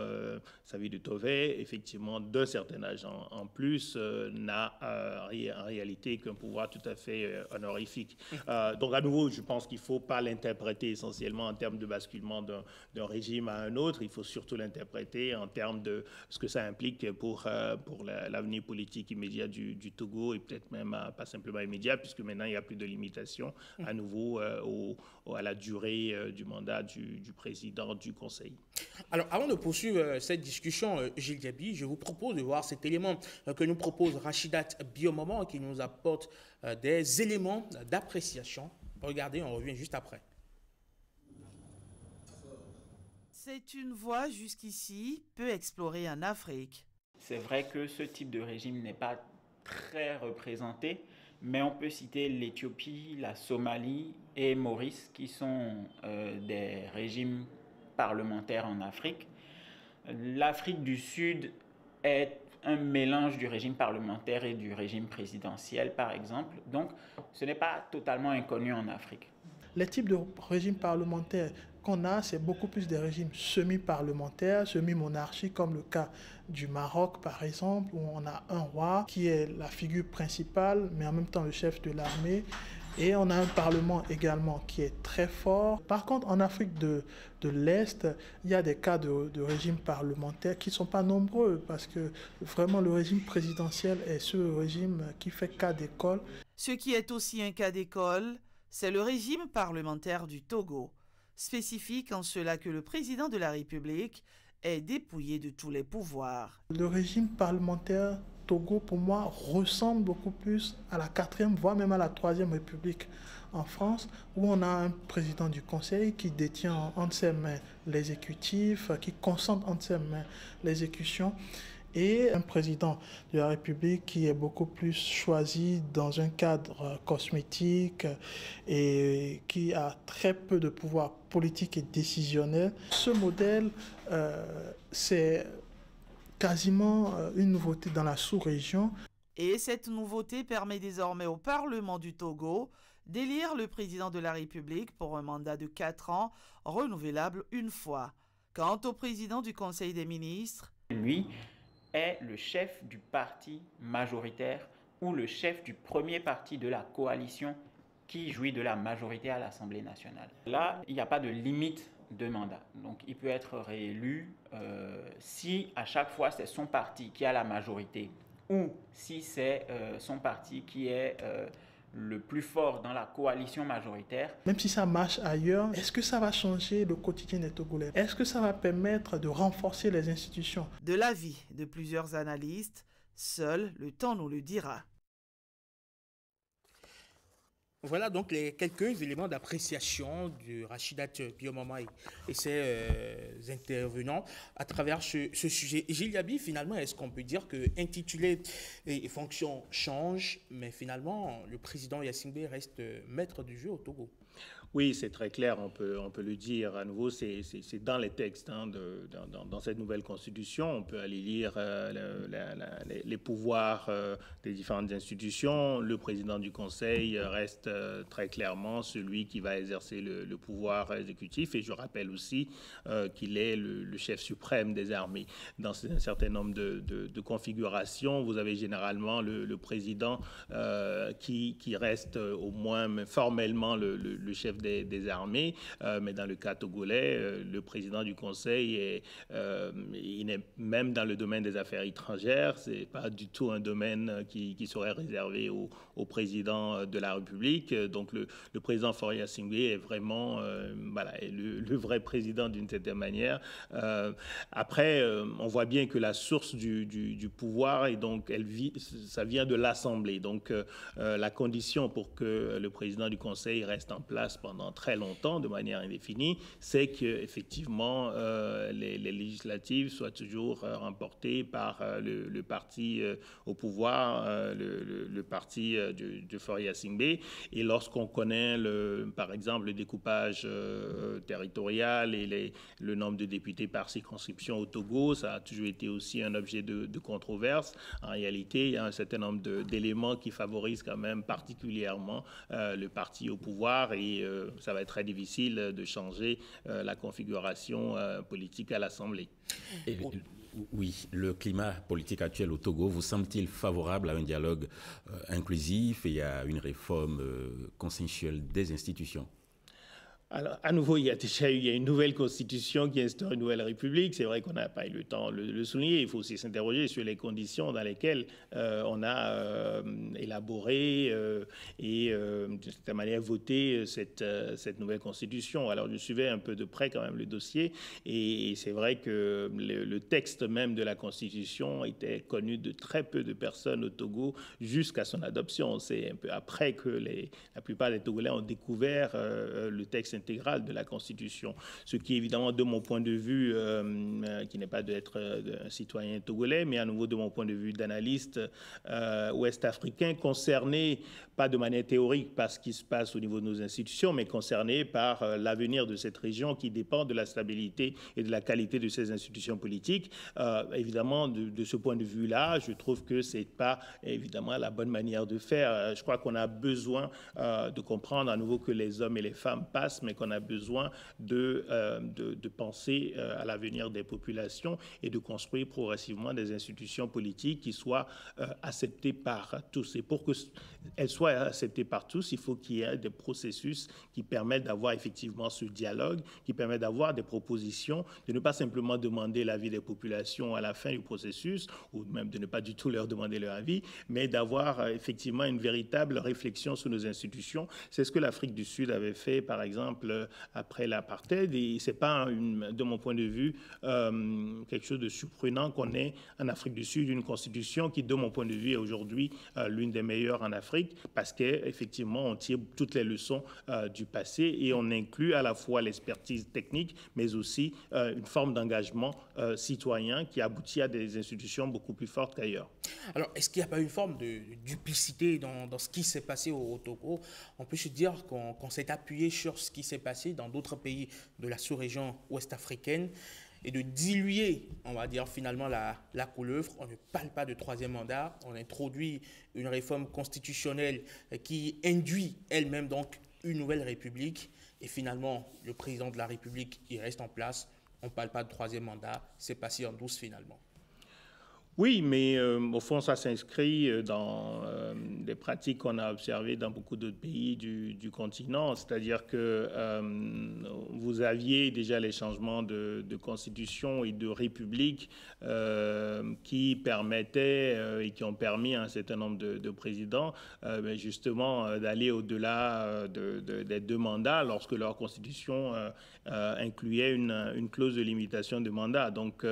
Savido Tové, effectivement, d'un certain âge en plus, n'a en réalité qu'un pouvoir tout à fait honorifique. Donc, à nouveau, je pense qu'il ne faut pas l'interpréter essentiellement en termes de basculement d'un régime à un autre. Il faut surtout l'interpréter en termes de ce que ça implique pour l'avenir politique immédiat du Togo et peut-être même pas simplement immédiat, puisque maintenant, il n'y a plus de limitation à nouveau à la durée du mandat du président du Conseil. Alors, avant de poursuivre cette discussion, Gilles Diaby, je vous propose de voir cet élément que nous propose Rachidat Biomomo, qui nous apporte des éléments d'appréciation. Regardez, on revient juste après. C'est une voie jusqu'ici peu explorée en Afrique. C'est vrai que ce type de régime n'est pas très représenté, mais on peut citer l'Éthiopie, la Somalie et Maurice, qui sont des régimes parlementaires en Afrique. L'Afrique du Sud est un mélange du régime parlementaire et du régime présidentiel, par exemple. Donc, ce n'est pas totalement inconnu en Afrique. Les types de régimes parlementaires qu'on a, c'est beaucoup plus des régimes semi-parlementaires, semi-monarchiques, comme le cas du Maroc, par exemple, où on a un roi qui est la figure principale, mais en même temps le chef de l'armée. Et on a un parlement également qui est très fort. Par contre, en Afrique de l'Est, il y a des cas de régime parlementaire qui ne sont pas nombreux parce que vraiment le régime présidentiel est ce régime qui fait cas d'école. Ce qui est aussi un cas d'école, c'est le régime parlementaire du Togo, spécifique en cela que le président de la République est dépouillé de tous les pouvoirs. Le régime parlementaire Togo, pour moi, ressemble beaucoup plus à la 4e, voire même à la 3e République en France, où on a un président du Conseil qui détient entre ses mains l'exécutif, qui concentre entre ses mains l'exécution, et un président de la République qui est beaucoup plus choisi dans un cadre cosmétique et qui a très peu de pouvoir politique et décisionnel. Ce modèle, c'est quasiment une nouveauté dans la sous-région. Et cette nouveauté permet désormais au Parlement du Togo d'élire le président de la République pour un mandat de 4 ans, renouvelable une fois. Quant au président du Conseil des ministres, lui est le chef du parti majoritaire ou le chef du premier parti de la coalition qui jouit de la majorité à l'Assemblée nationale. Là, il n'y a pas de limite de mandat. Donc, il peut être réélu si à chaque fois c'est son parti qui a la majorité ou si c'est son parti qui est le plus fort dans la coalition majoritaire. Même si ça marche ailleurs, est-ce que ça va changer le quotidien des Togolais? Est-ce que ça va permettre de renforcer les institutions? De l'avis de plusieurs analystes, seul le temps nous le dira. Voilà donc quelques éléments d'appréciation de Rachidat Biomomo et ses intervenants à travers ce sujet. Gilles Diaby, finalement, est-ce qu'on peut dire que intitulé et fonction change, mais finalement, le président Yassingbe reste maître du jeu au Togo? Oui, c'est très clair, on peut le dire. À nouveau, c'est dans les textes, hein, dans cette nouvelle constitution. On peut aller lire les pouvoirs des différentes institutions. Le président du Conseil reste très clairement celui qui va exercer le pouvoir exécutif. Et je rappelle aussi qu'il est le chef suprême des armées. Dans un certain nombre de configurations, vous avez généralement le président qui reste au moins formellement le chef des armées, mais dans le cas togolais, le président du Conseil il est même dans le domaine des affaires étrangères. C'est pas du tout un domaine qui serait réservé au président de la République. République. Donc le président Faure Singbe est vraiment le vrai président d'une certaine manière. Après, on voit bien que la source du pouvoir, et donc ça vient de l'Assemblée. Donc la condition pour que le président du Conseil reste en place pendant très longtemps, de manière indéfinie, c'est qu'effectivement les législatives soient toujours remportées par le parti au pouvoir, le parti de Faure Singbe. Et lorsqu'on connaît, par exemple, le découpage territorial et le nombre de députés par circonscription au Togo, ça a toujours été aussi un objet de controverse. En réalité, il y a un certain nombre d'éléments qui favorisent quand même particulièrement le parti au pouvoir, et ça va être très difficile de changer la configuration politique à l'Assemblée. Oui, le climat politique actuel au Togo vous semble-t-il favorable à un dialogue inclusif et à une réforme consensuelle des institutions? Alors, à nouveau, il y a une nouvelle constitution qui instaure une nouvelle république. C'est vrai qu'on n'a pas eu le temps de le souligner. Il faut aussi s'interroger sur les conditions dans lesquelles on a élaboré et, d'une certaine manière, voté cette nouvelle constitution. Alors, je suivais un peu de près quand même le dossier, et c'est vrai que le texte même de la constitution était connu de très peu de personnes au Togo jusqu'à son adoption. C'est un peu après que la plupart des Togolais ont découvert le texte intégrale de la Constitution, ce qui évidemment, de mon point de vue, qui n'est pas d'être un citoyen togolais, mais à nouveau de mon point de vue d'analyste ouest-africain, concerné pas de manière théorique par ce qui se passe au niveau de nos institutions, mais concerné par l'avenir de cette région qui dépend de la stabilité et de la qualité de ces institutions politiques. Évidemment, de ce point de vue-là, je trouve que ce n'est pas évidemment la bonne manière de faire. Je crois qu'on a besoin de comprendre à nouveau que les hommes et les femmes passent, mais qu'on a besoin de penser à l'avenir des populations et de construire progressivement des institutions politiques qui soient acceptées par tous. Et pour qu'elles soient acceptées par tous, il faut qu'il y ait des processus qui permettent d'avoir effectivement ce dialogue, qui permettent d'avoir des propositions, de ne pas simplement demander l'avis des populations à la fin du processus, ou même de ne pas du tout leur demander leur avis, mais d'avoir effectivement une véritable réflexion sur nos institutions. C'est ce que l'Afrique du Sud avait fait, par exemple, après l'apartheid, et c'est pas, de mon point de vue, quelque chose de surprenant qu'on ait en Afrique du Sud une constitution qui, de mon point de vue, est aujourd'hui l'une des meilleures en Afrique, parce qu'effectivement, on tire toutes les leçons du passé et on inclut à la fois l'expertise technique, mais aussi une forme d'engagement citoyen qui aboutit à des institutions beaucoup plus fortes qu'ailleurs. Alors, est-ce qu'il n'y a pas une forme de duplicité dans ce qui s'est passé au Togo? On peut se dire qu'on s'est appuyé sur ce qui s'est passé dans d'autres pays de la sous-région ouest-africaine et de diluer, on va dire, finalement la couleuvre. On ne parle pas de troisième mandat, on introduit une réforme constitutionnelle qui induit elle-même donc une nouvelle république, et finalement, le président de la République, il reste en place. On ne parle pas de troisième mandat, c'est passé en douce finalement. Oui, mais au fond, ça s'inscrit dans des pratiques qu'on a observées dans beaucoup d'autres pays du continent. C'est-à-dire que vous aviez déjà les changements de constitution et de république qui permettaient et qui ont permis à un certain nombre de présidents justement d'aller au-delà des 2 mandats lorsque leur constitution incluait une clause de limitation de mandat. Donc,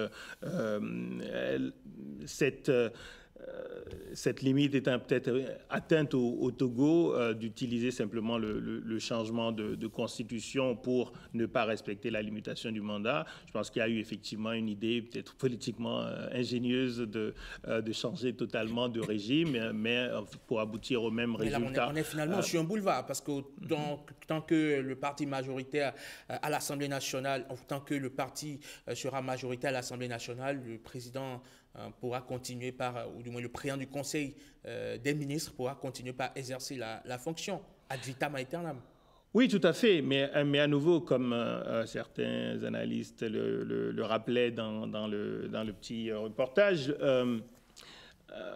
cette limite étant peut-être atteinte au Togo, d'utiliser simplement le changement de constitution pour ne pas respecter la limitation du mandat. Je pense qu'il y a eu effectivement une idée peut-être politiquement ingénieuse de changer totalement de régime, mais pour aboutir au même résultat. Là, on est finalement sur un boulevard, parce que tant que le parti majoritaire à l'Assemblée nationale, tant que le parti sera majoritaire à l'Assemblée nationale, le président pourra continuer ou du moins le président du Conseil des ministres pourra continuer par exercer la fonction ad vitam aeternam. Oui, tout à fait, mais à nouveau, comme certains analystes le rappelaient dans le petit reportage,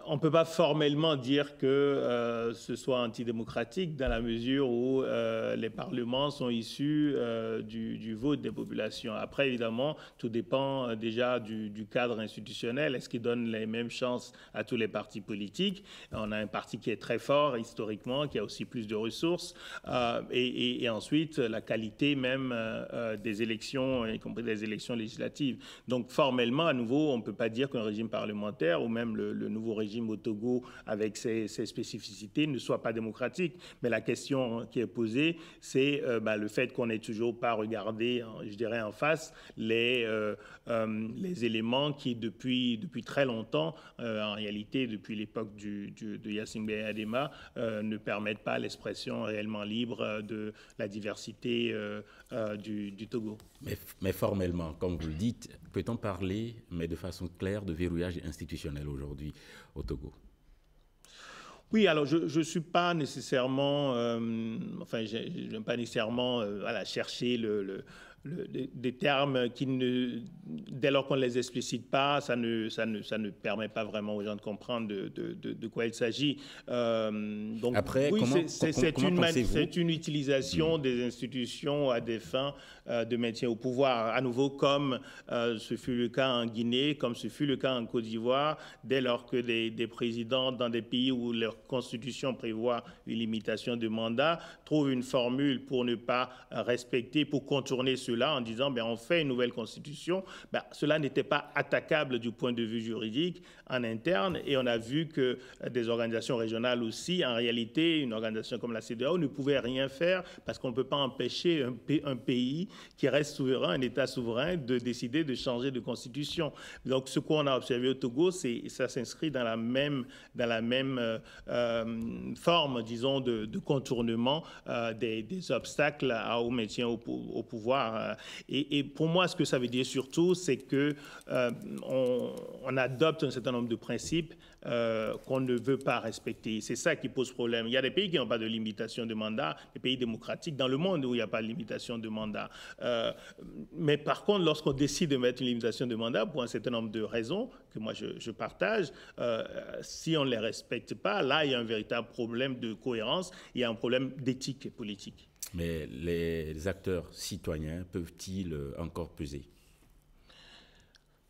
on ne peut pas formellement dire que ce soit antidémocratique dans la mesure où les parlements sont issus du vote des populations. Après, évidemment, tout dépend déjà du cadre institutionnel. Est-ce qu'il donne les mêmes chances à tous les partis politiques? On a un parti qui est très fort historiquement, qui a aussi plus de ressources. Et ensuite, la qualité même des élections, y compris des élections législatives. Donc, formellement, à nouveau, on ne peut pas dire qu'un régime parlementaire ou même le nouveau régime au Togo avec ses spécificités ne soit pas démocratique. Mais la question qui est posée, c'est le fait qu'on n'ait toujours pas regardé, je dirais, en face les éléments qui, depuis très longtemps, en réalité, depuis l'époque de Yassine Ben Adema, ne permettent pas l'expression réellement libre de la diversité du Togo. Mais formellement, comme vous le dites, peut-on parler, mais de façon claire, de verrouillage institutionnel aujourd'hui au Togo? Oui, alors je ne suis pas nécessairement, je n'aime pas nécessairement chercher des termes qui dès lors qu'on ne les explicite pas, ça ne permet pas vraiment aux gens de comprendre de quoi il s'agit. Donc, après, oui, c'est une utilisation des institutions à des fins de maintien au pouvoir. À nouveau, comme ce fut le cas en Guinée, comme ce fut le cas en Côte d'Ivoire, dès lors que des présidents dans des pays où leur constitution prévoit une limitation de mandat trouvent une formule pour ne pas respecter, pour contourner cela en disant on fait une nouvelle constitution, cela n'était pas attaquable du point de vue juridique en interne, et on a vu que des organisations régionales aussi, en réalité, une organisation comme la CEDEAO ne pouvait rien faire parce qu'on ne peut pas empêcher un pays qui reste souverain, un État souverain, de décider de changer de constitution. Donc ce qu'on a observé au Togo, ça s'inscrit dans la même forme, disons, de contournement des obstacles au maintien au pouvoir. Et pour moi, ce que ça veut dire surtout, c'est que on adopte un certain nombre de principes qu'on ne veut pas respecter. C'est ça qui pose problème. Il y a des pays qui n'ont pas de limitation de mandat, des pays démocratiques dans le monde où il n'y a pas de limitation de mandat. Mais par contre, lorsqu'on décide de mettre une limitation de mandat pour un certain nombre de raisons que moi je partage, si on ne les respecte pas, là, il y a un véritable problème de cohérence, il y a un problème d'éthique et politique. Mais les acteurs citoyens peuvent-ils encore peser?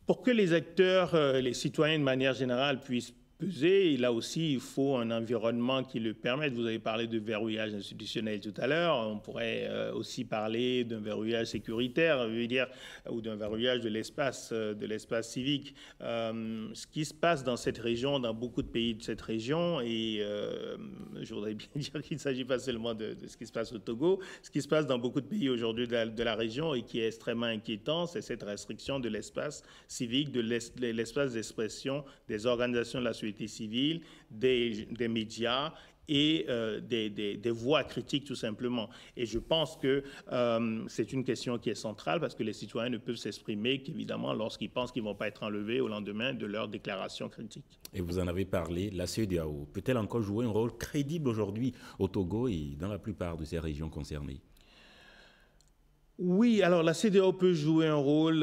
Pour que les acteurs, les citoyens de manière générale puissent peser, là aussi, il faut un environnement qui le permette. Vous avez parlé de verrouillage institutionnel tout à l'heure. On pourrait aussi parler d'un verrouillage sécuritaire, je veux dire, ou d'un verrouillage de l'espace civique. Ce qui se passe dans cette région, dans beaucoup de pays de cette région, et je voudrais bien dire qu'il ne s'agit pas seulement de ce qui se passe au Togo, ce qui se passe dans beaucoup de pays aujourd'hui de la région et qui est extrêmement inquiétant, c'est cette restriction de l'espace civique, de l'espace d'expression des organisations de la société civile, des médias et des voix critiques tout simplement. Et je pense que c'est une question qui est centrale parce que les citoyens ne peuvent s'exprimer qu'évidemment lorsqu'ils pensent qu'ils ne vont pas être enlevés au lendemain de leur déclaration critique. Et vous en avez parlé, la CEDEAO peut-elle encore jouer un rôle crédible aujourd'hui au Togo et dans la plupart de ces régions concernées? Oui, alors la CEDEAO peut jouer un rôle,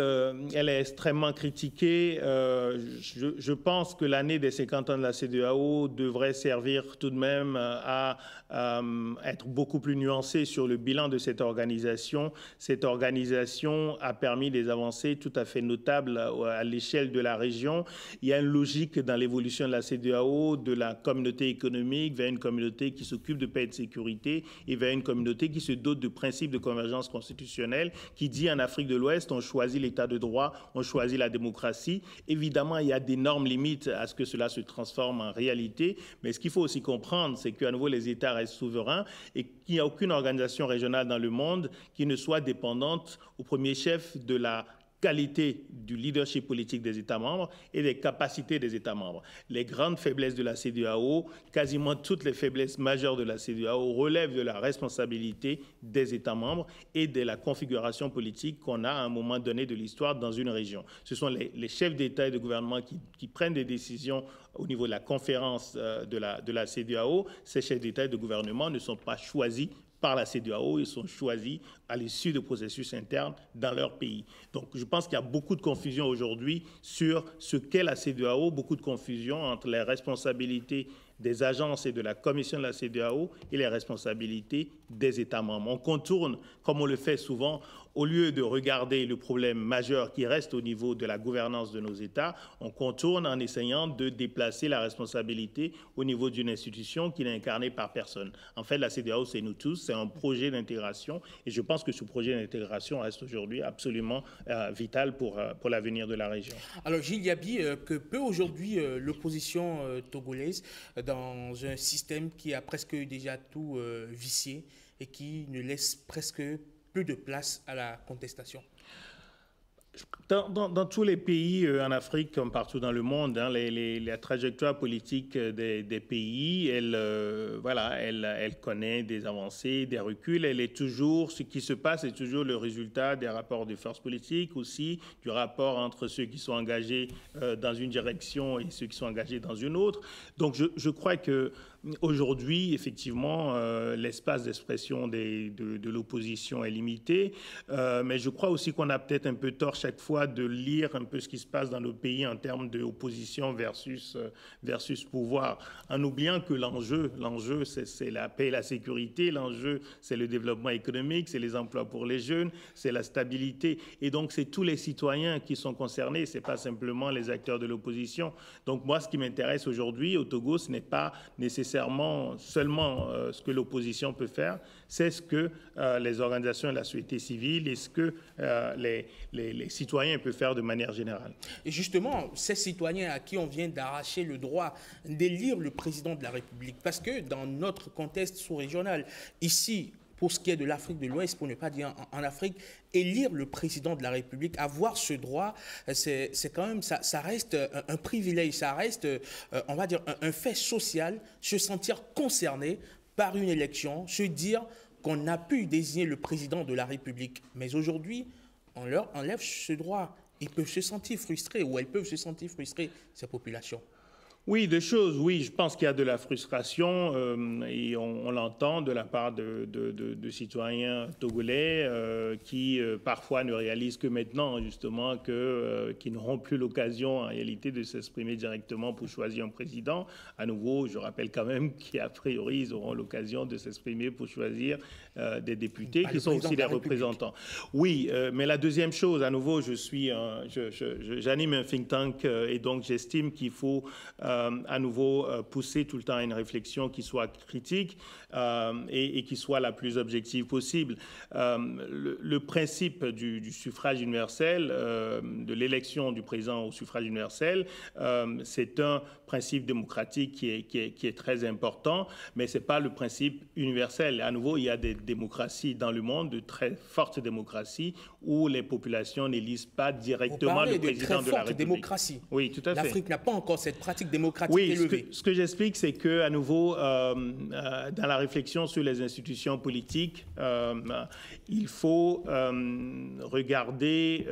elle est extrêmement critiquée. Je pense que l'année des 50 ans de la CEDEAO devrait servir tout de même à être beaucoup plus nuancée sur le bilan de cette organisation. Cette organisation a permis des avancées tout à fait notables à l'échelle de la région. Il y a une logique dans l'évolution de la CEDEAO, de la communauté économique vers une communauté qui s'occupe de paix et de sécurité et vers une communauté qui se dote de principes de convergence constitutionnelle, qui dit en Afrique de l'Ouest, on choisit l'état de droit, on choisit la démocratie. Évidemment, il y a d'énormes limites à ce que cela se transforme en réalité, mais ce qu'il faut aussi comprendre, c'est qu'à nouveau, les États restent souverains et qu'il n'y a aucune organisation régionale dans le monde qui ne soit dépendante au premier chef de la qualité du leadership politique des États membres et des capacités des États membres. Les grandes faiblesses de la CEDEAO, quasiment toutes les faiblesses majeures de la CEDEAO relèvent de la responsabilité des États membres et de la configuration politique qu'on a à un moment donné de l'histoire dans une région. Ce sont les chefs d'État et de gouvernement qui prennent des décisions au niveau de la conférence de la CEDEAO. Ces chefs d'État et de gouvernement ne sont pas choisis par la CEDEAO, ils sont choisis à l'issue de processus internes dans leur pays. Donc je pense qu'il y a beaucoup de confusion aujourd'hui sur ce qu'est la CEDEAO, beaucoup de confusion entre les responsabilités des agences et de la commission de la CEDEAO et les responsabilités des États membres. On contourne, comme on le fait souvent, au lieu de regarder le problème majeur qui reste au niveau de la gouvernance de nos États, on contourne en essayant de déplacer la responsabilité au niveau d'une institution qui n'est incarnée par personne. En fait, la CEDEAO, c'est nous tous, c'est un projet d'intégration et je pense que ce projet d'intégration reste aujourd'hui absolument vital pour l'avenir de la région. Alors Gilles Yabi, que peut aujourd'hui l'opposition togolaise dans un système qui a presque déjà tout vicié et qui ne laisse presque peu de place à la contestation? Dans tous les pays en Afrique, comme partout dans le monde, hein, la trajectoire politique des pays, elle connaît des avancées, des reculs. Elle est toujours, ce qui se passe est toujours le résultat des rapports de force politique, aussi du rapport entre ceux qui sont engagés dans une direction et ceux qui sont engagés dans une autre. Donc je crois que aujourd'hui, effectivement, l'espace d'expression de l'opposition est limité, mais je crois aussi qu'on a peut-être un peu tort chaque fois de lire un peu ce qui se passe dans nos pays en termes d'opposition versus pouvoir, en oubliant que l'enjeu, c'est la paix et la sécurité, l'enjeu, c'est le développement économique, c'est les emplois pour les jeunes, c'est la stabilité, et donc c'est tous les citoyens qui sont concernés, c'est pas simplement les acteurs de l'opposition. Donc moi, ce qui m'intéresse aujourd'hui au Togo, ce n'est pas nécessairement seulement ce que l'opposition peut faire, c'est ce que les organisations de la société civile et ce que les citoyens peuvent faire de manière générale. Et justement, ces citoyens à qui on vient d'arracher le droit d'élire le président de la République, parce que dans notre contexte sous-régional, ici, pour ce qui est de l'Afrique de l'Ouest, pour ne pas dire en Afrique, élire le président de la République, avoir ce droit, c'est quand même, ça reste un privilège, ça reste, on va dire, un fait social, se sentir concerné par une élection, se dire qu'on a pu désigner le président de la République. Mais aujourd'hui, on leur enlève ce droit. Ils peuvent se sentir frustrés ou elles peuvent se sentir frustrées, ces populations. Oui, deux choses. Oui, je pense qu'il y a de la frustration et on l'entend de la part de citoyens togolais qui parfois ne réalisent que maintenant, justement, qu'ils n'auront plus l'occasion en réalité de s'exprimer directement pour choisir un président. À nouveau, je rappelle quand même qu'a priori, ils auront l'occasion de s'exprimer pour choisir des députés qui sont aussi des représentants. Oui, mais la deuxième chose, à nouveau, j'anime un think tank et donc j'estime qu'il faut à nouveau pousser tout le temps à une réflexion qui soit critique et qui soit la plus objective possible. Le principe du suffrage universel, de l'élection du président au suffrage universel, c'est un principe démocratique qui est très important, mais ce n'est pas le principe universel. À nouveau, il y a des démocraties dans le monde, de très fortes démocraties, où les populations n'élisent pas directement le président de la République. Démocratie. Oui, tout à fait. L'Afrique n'a pas encore cette pratique démocratique élevée. Ce que j'explique, c'est qu'à nouveau, dans la réflexion sur les institutions politiques, il faut regarder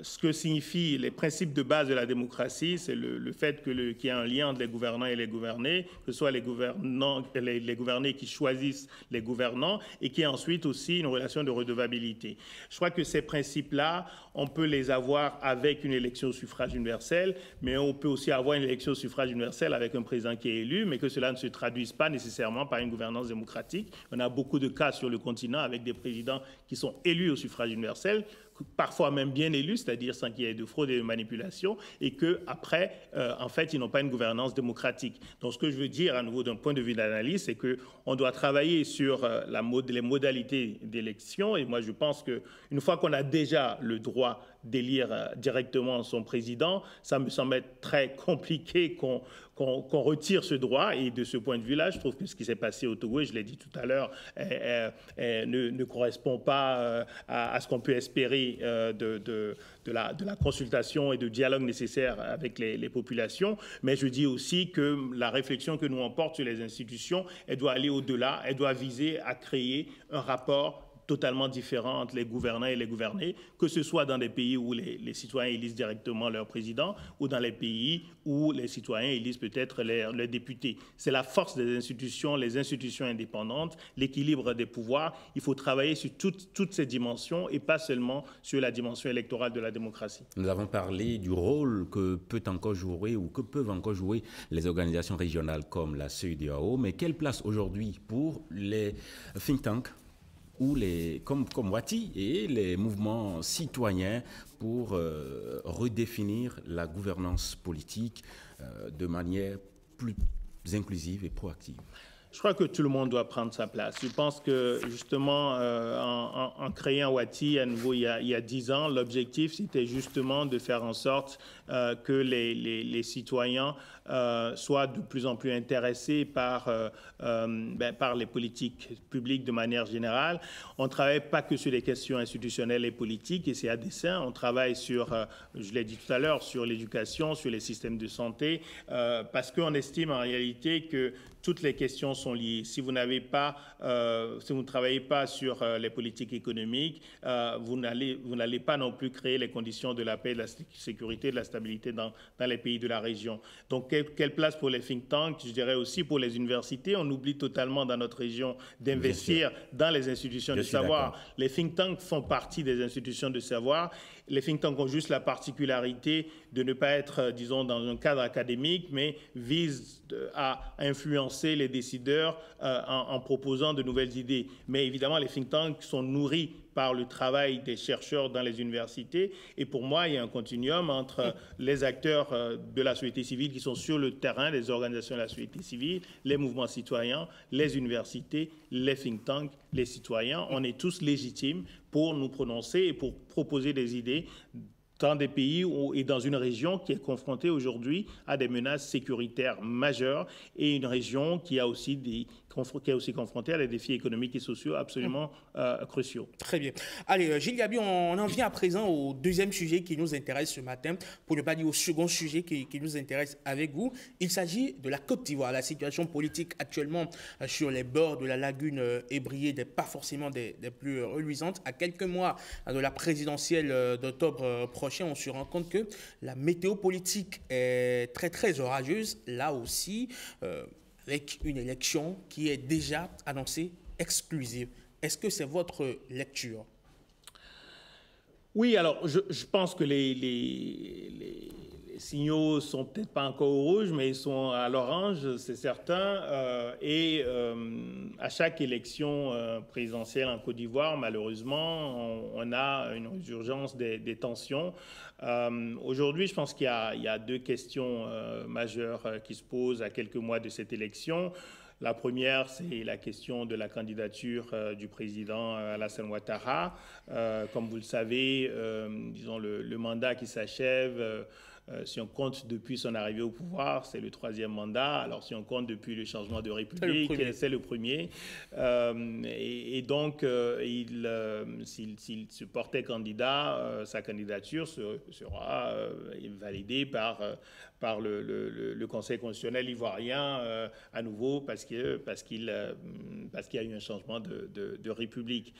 ce que signifient les principes de base de la démocratie, c'est le fait qu'il y a un lien entre les gouvernants et les gouvernés, que ce soit les gouvernés qui choisissent les gouvernants et qu'il y ait ensuite aussi une relation de redevabilité. Je crois que ces principes-là, on peut les avoir avec une élection au suffrage universel, mais on peut aussi avoir une élection au suffrage universel avec un président qui est élu, mais que cela ne se traduise pas nécessairement par une gouvernance démocratique. On a beaucoup de cas sur le continent avec des présidents qui sont élus au suffrage universel, parfois même bien élus, c'est-à-dire sans qu'il y ait de fraude et de manipulation, et qu'après, en fait, ils n'ont pas une gouvernance démocratique. Donc, ce que je veux dire, à nouveau, d'un point de vue d'analyse, c'est qu'on doit travailler sur les modalités d'élection, et moi, je pense qu'une fois qu'on a déjà le droit d'élire directement son président, ça me semble être très compliqué qu'on retire ce droit. Et de ce point de vue-là, je trouve que ce qui s'est passé au Togo, et je l'ai dit tout à l'heure, ne correspond pas à ce qu'on peut espérer de la consultation et de dialogue nécessaire avec les populations. Mais je dis aussi que la réflexion que nous on porte sur les institutions, elle doit aller au-delà, elle doit viser à créer un rapport totalement différents entre les gouvernants et les gouvernés, que ce soit dans des pays où les citoyens élisent directement leur président ou dans les pays où les citoyens élisent peut-être leurs députés. C'est la force des institutions, les institutions indépendantes, l'équilibre des pouvoirs. Il faut travailler sur toutes ces dimensions et pas seulement sur la dimension électorale de la démocratie. Nous avons parlé du rôle que peuvent encore jouer les organisations régionales comme la CEDEAO, mais quelle place aujourd'hui pour les think tanks ou comme Wati et les mouvements citoyens pour redéfinir la gouvernance politique de manière plus inclusive et proactive? Je crois que tout le monde doit prendre sa place. Je pense que justement, en créant Wati à nouveau il y a 10 ans, l'objectif c'était justement de faire en sorte que les citoyens soient de plus en plus intéressés par les politiques publiques de manière générale. On ne travaille pas que sur les questions institutionnelles et politiques, et c'est à dessein. On travaille sur, je l'ai dit tout à l'heure, sur l'éducation, sur les systèmes de santé, parce qu'on estime en réalité que toutes les questions sont liées. Si vous ne travaillez pas sur les politiques économiques, vous n'allez pas non plus créer les conditions de la paix, de la sécurité, de la stabilité dans les pays de la région. Donc, quelle place pour les think tanks? Je dirais aussi pour les universités. On oublie totalement dans notre région d'investir dans les institutions de savoir. Les think tanks font partie des institutions de savoir. Les think tanks ont juste la particularité de ne pas être, disons, dans un cadre académique, mais visent à influencer les décideurs en proposant de nouvelles idées. Mais évidemment, les think tanks sont nourris par le travail des chercheurs dans les universités. Et pour moi, il y a un continuum entre les acteurs de la société civile qui sont sur le terrain, les organisations de la société civile, les mouvements citoyens, les universités, les think tanks, les citoyens. On est tous légitimes pour nous prononcer et pour proposer des idées dans des pays et dans une région qui est confrontée aujourd'hui à des menaces sécuritaires majeures et une région qui est aussi confrontée à des défis économiques et sociaux absolument cruciaux. Très bien. Allez, Gilles Gabi, on en vient à présent au deuxième sujet qui nous intéresse ce matin, pour ne pas dire au second sujet qui nous intéresse avec vous. Il s'agit de la Côte d'Ivoire. La situation politique actuellement sur les bords de la lagune ébriée n'est pas forcément des plus reluisantes. À quelques mois de la présidentielle d'octobre prochain, on se rend compte que la météo politique est très très orageuse, là aussi, avec une élection qui est déjà annoncée exclusive. Est-ce que c'est votre lecture? Oui, alors je pense que les signaux sont peut-être pas encore au rouge, mais ils sont à l'orange, c'est certain. À chaque élection présidentielle en Côte d'Ivoire, malheureusement, on a une résurgence des tensions. Aujourd'hui, je pense qu'il y a deux questions majeures qui se posent à quelques mois de cette élection. La première, c'est la question de la candidature du président Alassane Ouattara. Comme vous le savez, disons le mandat qui s'achève, si on compte depuis son arrivée au pouvoir, c'est le 3e mandat. Alors si on compte depuis le changement de République, c'est le premier. Et donc, s'il se portait candidat, sa candidature sera validée par le Conseil constitutionnel ivoirien à nouveau parce qu'il y a eu un changement de République.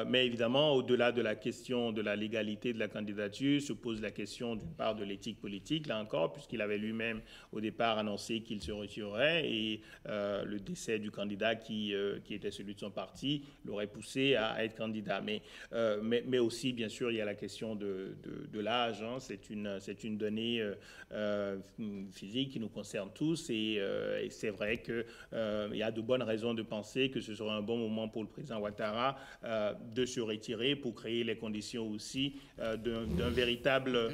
Mais évidemment, au-delà de la question de la légalité de la candidature, se pose la question d'une part de l'éthique politique, là encore, puisqu'il avait lui-même au départ annoncé qu'il se retirerait et le décès du candidat qui était celui de son parti l'aurait poussé à être candidat. Mais aussi, bien sûr, il y a la question de l'âge. Hein. C'est une donnée physique qui nous concerne tous et c'est vrai qu'il y a de bonnes raisons de penser que ce sera un bon moment pour le président Ouattara de se retirer pour créer les conditions aussi d'une véritable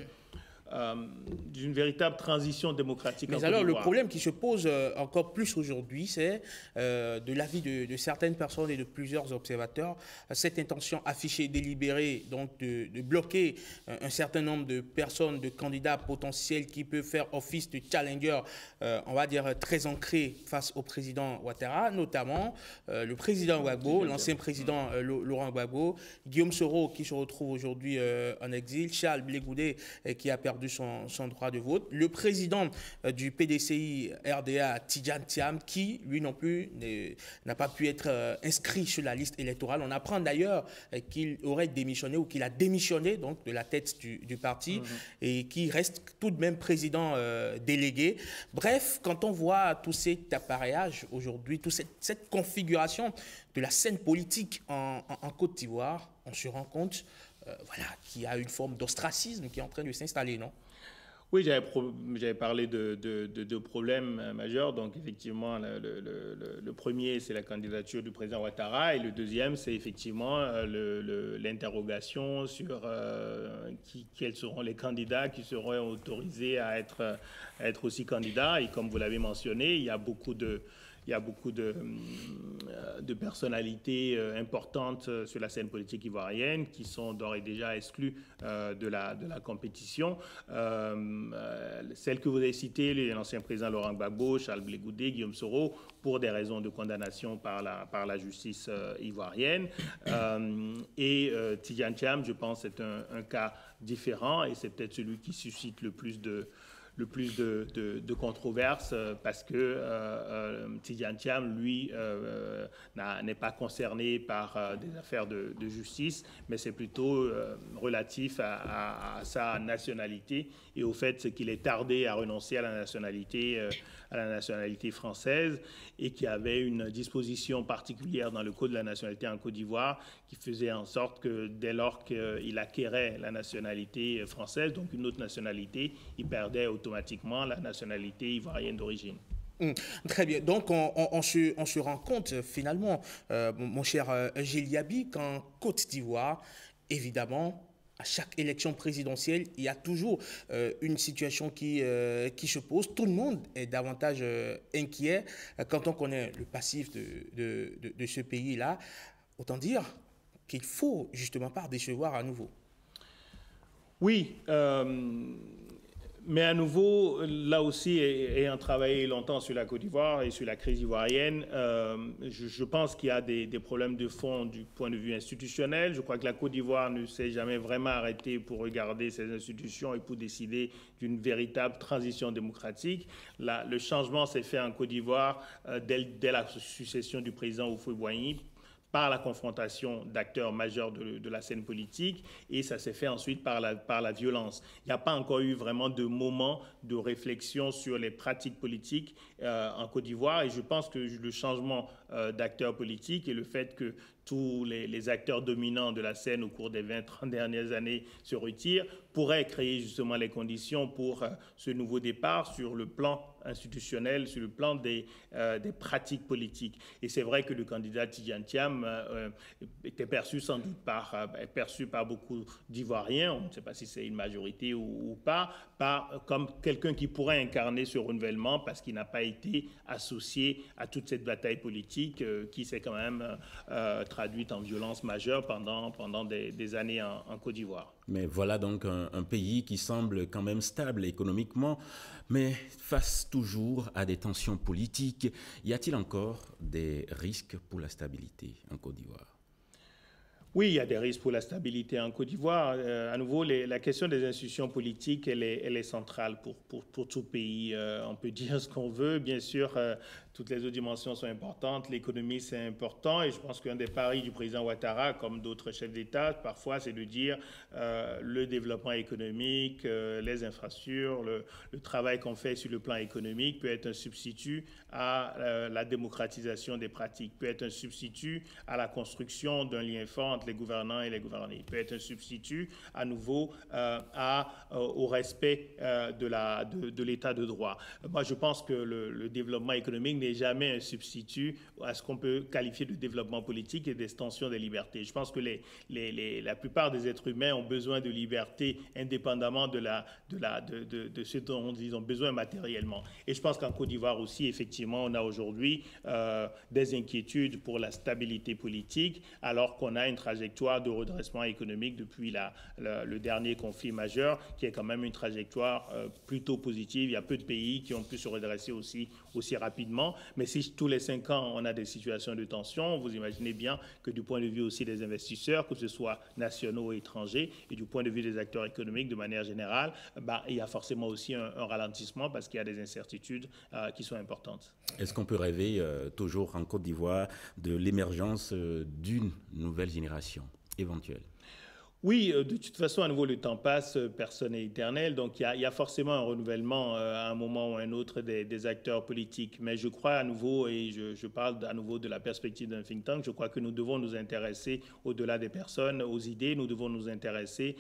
transition démocratique. Mais alors, le problème qui se pose encore plus aujourd'hui, c'est de l'avis de certaines personnes et de plusieurs observateurs, cette intention affichée, délibérée, donc de bloquer un certain nombre de personnes, de candidats potentiels qui peuvent faire office de challenger, on va dire très ancré face au président Ouattara, notamment le président Gbagbo, l'ancien président Laurent Gbagbo, Guillaume Soro qui se retrouve aujourd'hui en exil, Charles Blé Goudé qui a perdu perdu son droit de vote. Le président du PDCI RDA, Tidjane Thiam, qui, lui non plus, n'a pas pu être inscrit sur la liste électorale. On apprend d'ailleurs qu'il aurait démissionné ou qu'il a démissionné donc, de la tête du parti et qui reste tout de même président délégué. Bref, quand on voit tout cet appareillage aujourd'hui, toute cette configuration de la scène politique en Côte d'Ivoire, on se rend compte voilà, qu'il y a une forme d'ostracisme qui est en train de s'installer, non? Oui, j'avais parlé de problèmes majeurs. Donc, effectivement, le premier, c'est la candidature du président Ouattara. Et le deuxième, c'est effectivement l'interrogation sur quels seront les candidats qui seront autorisés à être aussi candidats. Et comme vous l'avez mentionné, il y a beaucoup de personnalités importantes sur la scène politique ivoirienne qui sont d'ores et déjà exclues de la compétition. Celles que vous avez citées, l'ancien président Laurent Gbagbo, Charles Blé Goudé, Guillaume Soro, pour des raisons de condamnation par la justice ivoirienne. Et Tidjane Thiam, je pense, c'est un cas différent et c'est peut-être celui qui suscite le plus de controverses parce que Tidjane Thiam, lui, n'est pas concerné par des affaires de justice, mais c'est plutôt relatif à sa nationalité et au fait qu'il est tardé à renoncer à la nationalité française et qu'il y avait une disposition particulière dans le Code de la nationalité en Côte d'Ivoire qui faisait en sorte que dès lors qu'il acquérait la nationalité française, donc une autre nationalité, il perdait automatiquement la nationalité ivoirienne d'origine. Très bien. Donc, on se rend compte, finalement, mon cher Gilles Yabi, qu'en Côte d'Ivoire, évidemment, à chaque élection présidentielle, il y a toujours une situation qui se pose. Tout le monde est davantage inquiet quand on connaît le passif de ce pays-là. Autant dire qu'il faut justement pas décevoir à nouveau. Oui, mais à nouveau, là aussi, ayant travaillé longtemps sur la Côte d'Ivoire et sur la crise ivoirienne, je pense qu'il y a des problèmes de fond du point de vue institutionnel. Je crois que la Côte d'Ivoire ne s'est jamais vraiment arrêtée pour regarder ses institutions et pour décider d'une véritable transition démocratique. Le changement s'est fait en Côte d'Ivoire dès la succession du président Houphouët-Boigny, par la confrontation d'acteurs majeurs de la scène politique, et ça s'est fait ensuite par la violence. Il n'y a pas encore eu vraiment de moment de réflexion sur les pratiques politiques en Côte d'Ivoire, et je pense que le changement d'acteurs politiques et le fait que tous les acteurs dominants de la scène au cours des 20-30 dernières années se retirent pourrait créer justement les conditions pour ce nouveau départ sur le plan institutionnel, sur le plan des pratiques politiques. Et c'est vrai que le candidat Tidjane Thiam était perçu sans doute par beaucoup d'Ivoiriens, on ne sait pas si c'est une majorité ou pas, comme quelqu'un qui pourrait incarner ce renouvellement parce qu'il n'a pas été associé à toute cette bataille politique qui s'est quand même traduite en violence majeure pendant des années en Côte d'Ivoire. Mais voilà donc un pays qui semble quand même stable économiquement, mais face toujours à des tensions politiques. Y a-t-il encore des risques pour la stabilité en Côte d'Ivoire ? Oui, il y a des risques pour la stabilité en Côte d'Ivoire. À nouveau, la question des institutions politiques, elle est centrale pour tout pays. On peut dire ce qu'on veut, bien sûr. Toutes les autres dimensions sont importantes. L'économie, c'est important. Et je pense qu'un des paris du président Ouattara, comme d'autres chefs d'État, parfois, c'est de dire le développement économique, les infrastructures, le travail qu'on fait sur le plan économique peut être un substitut à la démocratisation des pratiques, peut être un substitut à la construction d'un lien fort entre les gouvernants et les gouvernés, peut être un substitut à nouveau au respect de l'état de droit. Moi, je pense que le développement économique n'est jamais un substitut à ce qu'on peut qualifier de développement politique et d'extension des libertés. Je pense que la plupart des êtres humains ont besoin de liberté indépendamment de ce dont ils ont besoin matériellement. Et je pense qu'en Côte d'Ivoire aussi, effectivement, on a aujourd'hui des inquiétudes pour la stabilité politique, alors qu'on a une trajectoire de redressement économique depuis le dernier conflit majeur, qui est quand même une trajectoire plutôt positive. Il y a peu de pays qui ont pu se redresser aussi rapidement. Mais si tous les 5 ans, on a des situations de tension, vous imaginez bien que du point de vue aussi des investisseurs, que ce soit nationaux ou étrangers, et du point de vue des acteurs économiques de manière générale, il y a forcément aussi un ralentissement parce qu'il y a des incertitudes qui sont importantes. Est-ce qu'on peut rêver toujours en Côte d'Ivoire de l'émergence d'une nouvelle génération éventuelle? Oui, de toute façon, à nouveau, le temps passe, personne n'est éternel, donc il y a forcément un renouvellement à un moment ou à un autre des acteurs politiques. Mais je crois à nouveau, et je parle à nouveau de la perspective d'un think tank, je crois que nous devons nous intéresser au-delà des personnes, aux idées, nous devons nous intéresser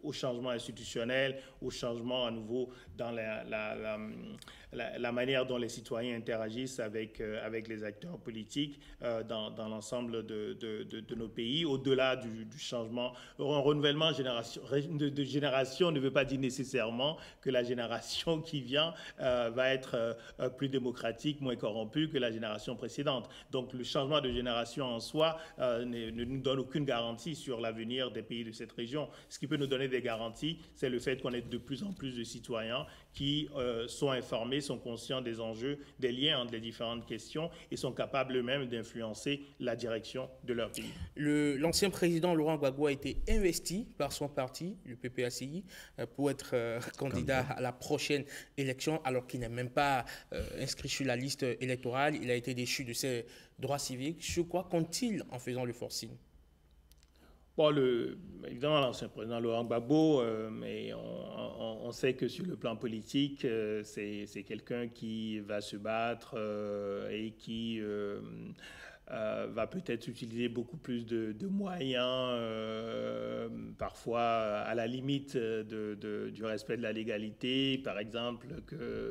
au changement institutionnel, au changement à nouveau dans la manière dont les citoyens interagissent avec les acteurs politiques dans l'ensemble de nos pays, au-delà du changement. Un renouvellement de génération ne veut pas dire nécessairement que la génération qui vient va être plus démocratique, moins corrompue que la génération précédente. Donc le changement de génération en soi ne nous donne aucune garantie sur l'avenir des pays de cette région. Ce qui peut nous donner des garanties, c'est le fait qu'on ait de plus en plus de citoyens qui sont informés, sont conscients des enjeux, des liens entre les différentes questions et sont capables eux-mêmes d'influencer la direction de leur pays. L'ancien président Laurent Gbagbo a été investi par son parti, le PPACI, pour être candidat à la prochaine élection, alors qu'il n'est même pas inscrit sur la liste électorale. Il a été déchu de ses droits civiques. Sur quoi compte-t-il en faisant le forcing? Bon, évidemment, l'ancien président Laurent Gbagbo, mais on sait que sur le plan politique, c'est quelqu'un qui va se battre et qui va peut-être utiliser beaucoup plus de moyens, parfois à la limite du respect de la légalité, par exemple,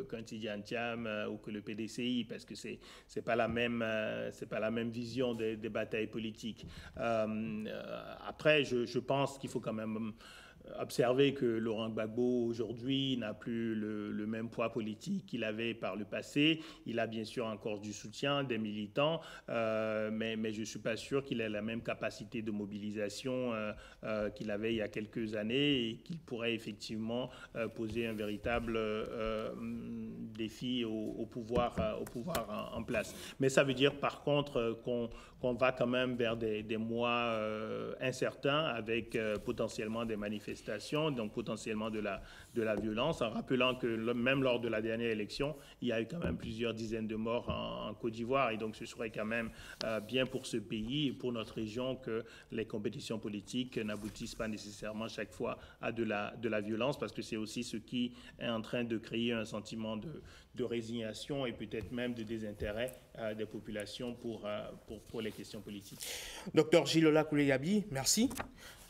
qu'un Tidjane Thiam ou que le PDCI, parce que c'est pas la même vision des batailles politiques. Après, je pense qu'il faut quand même observer que Laurent Gbagbo aujourd'hui n'a plus le même poids politique qu'il avait par le passé. Il a bien sûr encore du soutien des militants, mais je ne suis pas sûr qu'il ait la même capacité de mobilisation qu'il avait il y a quelques années et qu'il pourrait effectivement poser un véritable défi au pouvoir en place. Mais ça veut dire par contre qu'on va quand même vers des mois incertains avec potentiellement des manifestations, donc potentiellement de la violence, en rappelant que même lors de la dernière élection, il y a eu quand même plusieurs dizaines de morts en Côte d'Ivoire, et donc ce serait quand même bien pour ce pays et pour notre région que les compétitions politiques n'aboutissent pas nécessairement chaque fois à de la violence, parce que c'est aussi ce qui est en train de créer un sentiment de résignation et peut-être même de désintérêt des populations pour les questions politiques. Docteur Gilola Kouleyabi, merci.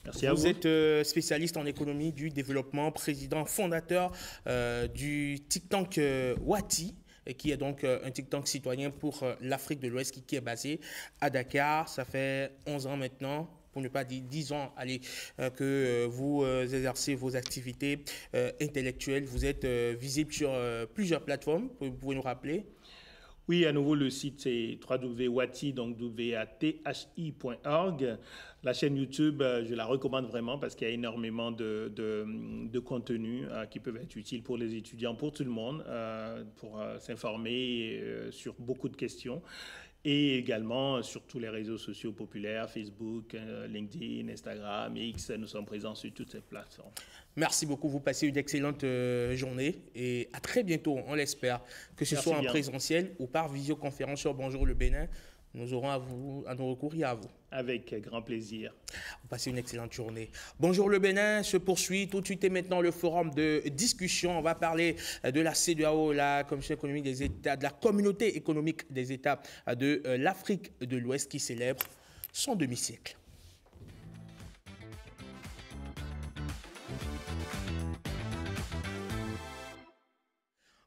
Merci à vous. Vous êtes spécialiste en économie du développement, président fondateur du think tank Wati, qui est donc un think tank citoyen pour l'Afrique de l'Ouest qui est basé à Dakar. Ça fait 11 ans maintenant, pour ne pas dire 10 ans, que vous exercez vos activités intellectuelles. Vous êtes visible sur plusieurs plateformes. Vous pouvez nous rappeler? Oui, à nouveau, le site c'est www.wati, donc wathi.org. La chaîne YouTube, je la recommande vraiment parce qu'il y a énormément de contenus qui peuvent être utiles pour les étudiants, pour tout le monde, pour s'informer sur beaucoup de questions. Et également sur tous les réseaux sociaux populaires, Facebook, LinkedIn, Instagram, X, nous sommes présents sur toutes ces plateformes. Merci beaucoup, vous passez une excellente journée et à très bientôt, on l'espère, que ce soit en présentiel ou par visioconférence sur Bonjour le Bénin. Nous aurons à nous recourir à vous. Avec grand plaisir. Vous passez une excellente journée. Bonjour le Bénin se poursuit tout de suite et maintenant le forum de discussion. On va parler de la CEDEAO, la Commission économique des États, de la Communauté économique des États de l'Afrique de l'Ouest qui célèbre son demi-siècle.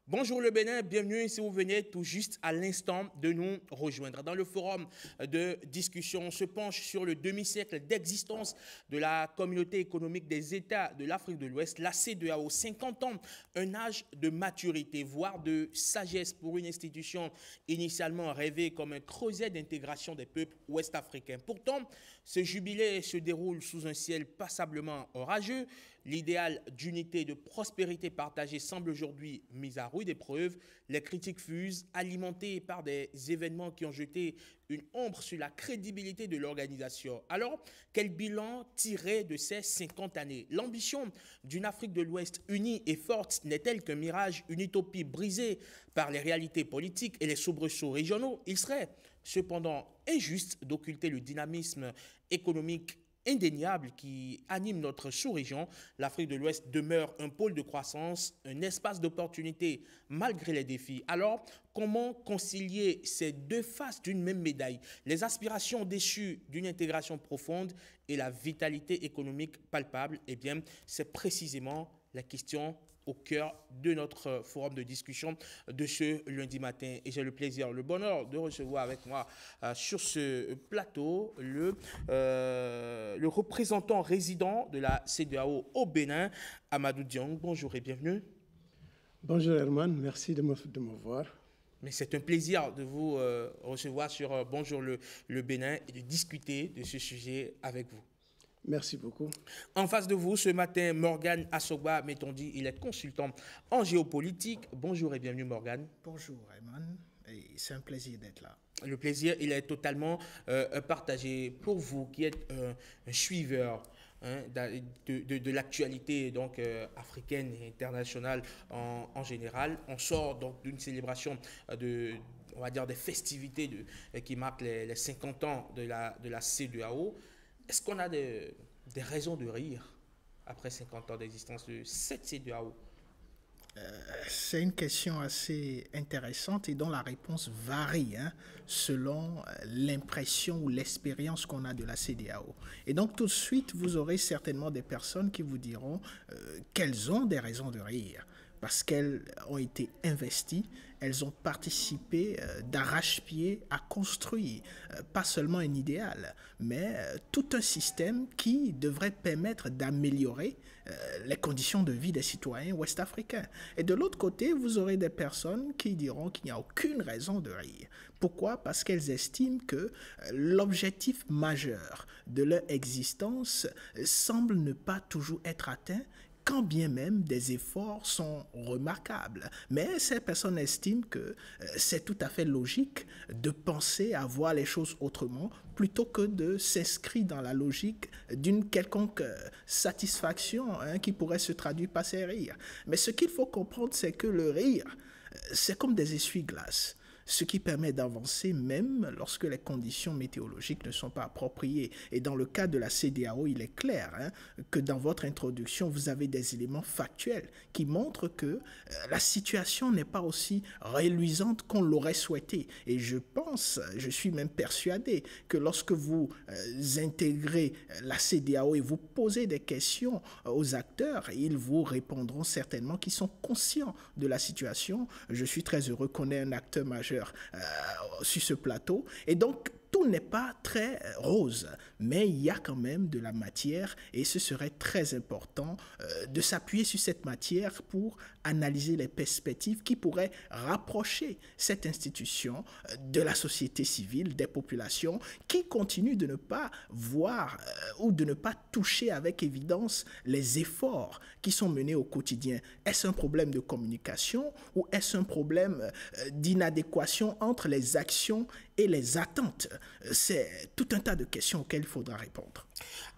Bonjour le Bénin, bienvenue si vous venez tout juste à l'instant de nous rejoindre. Dans le forum de discussion, on se penche sur le demi-siècle d'existence de la Communauté économique des États de l'Afrique de l'Ouest, la CEDEAO. 50 ans, un âge de maturité, voire de sagesse pour une institution initialement rêvée comme un creuset d'intégration des peuples ouest-africains. Pourtant, ce jubilé se déroule sous un ciel passablement orageux. l'idéal d'unité et de prospérité partagée semble aujourd'hui mis à rude épreuve. Les critiques fusent, alimentées par des événements qui ont jeté une ombre sur la crédibilité de l'organisation. Alors, quel bilan tirer de ces 50 années? L'ambition d'une Afrique de l'Ouest unie et forte n'est-elle qu'un mirage, une utopie brisée par les réalités politiques et les soubresauts régionaux? Il serait cependant injuste d'occulter le dynamisme économique indéniable qui anime notre sous-région. L'Afrique de l'Ouest demeure un pôle de croissance, un espace d'opportunité malgré les défis. Alors, comment concilier ces deux faces d'une même médaille, les aspirations déchues d'une intégration profonde et la vitalité économique palpable? Eh bien, c'est précisément la question au cœur de notre forum de discussion de ce lundi matin. Et j'ai le plaisir, le bonheur de recevoir avec moi sur ce plateau le représentant résident de la CEDEAO au Bénin, Amadou Diong. Bonjour et bienvenue. Bonjour Herman, merci de me voir. Mais c'est un plaisir de vous recevoir sur Bonjour le Bénin et de discuter de ce sujet avec vous. Merci beaucoup. En face de vous, ce matin, Morgan Assogba Metondi, il est consultant en géopolitique. Bonjour et bienvenue Morgan. Bonjour Herman, et c'est un plaisir d'être là. Le plaisir, il est totalement partagé pour vous qui êtes un suiveur de l'actualité donc africaine et internationale en général. On sort donc d'une célébration on va dire des festivités qui marquent les 50 ans de la CEDEAO. Est-ce qu'on a des raisons de rire après 50 ans d'existence de cette CEDEAO? C'est une question assez intéressante et dont la réponse varie selon l'impression ou l'expérience qu'on a de la CEDEAO. Et donc tout de suite, vous aurez certainement des personnes qui vous diront qu'elles ont des raisons de rire parce qu'elles ont été investies, elles ont participé d'arrache-pied à construire pas seulement un idéal, mais tout un système qui devrait permettre d'améliorer les conditions de vie des citoyens ouest-africains. Et de l'autre côté, vous aurez des personnes qui diront qu'il n'y a aucune raison de rire. Pourquoi? Parce qu'elles estiment que l'objectif majeur de leur existence semble ne pas toujours être atteint, quand bien même des efforts sont remarquables. Mais ces personnes estiment que c'est tout à fait logique de penser à voir les choses autrement plutôt que de s'inscrire dans la logique d'une quelconque satisfaction qui pourrait se traduire par ces rires. Mais ce qu'il faut comprendre, c'est que le rire, c'est comme des essuie-glaces, ce qui permet d'avancer même lorsque les conditions météorologiques ne sont pas appropriées. Et dans le cas de la CEDEAO, il est clair que dans votre introduction, vous avez des éléments factuels qui montrent que la situation n'est pas aussi reluisante qu'on l'aurait souhaité. Et je suis même persuadé que lorsque vous intégrez la CEDEAO et vous posez des questions aux acteurs, ils vous répondront certainement qu'ils sont conscients de la situation. Je suis très heureux qu'on ait un acteur majeur sur ce plateau. Et donc, tout n'est pas très rose, mais il y a quand même de la matière et ce serait très important de s'appuyer sur cette matière pour analyser les perspectives qui pourraient rapprocher cette institution de la société civile, des populations qui continuent de ne pas voir ou de ne pas toucher avec évidence les efforts qui sont menés au quotidien. Est-ce un problème de communication ou est-ce un problème d'inadéquation entre les actions et les attentes? C'est tout un tas de questions auxquelles il faudra répondre.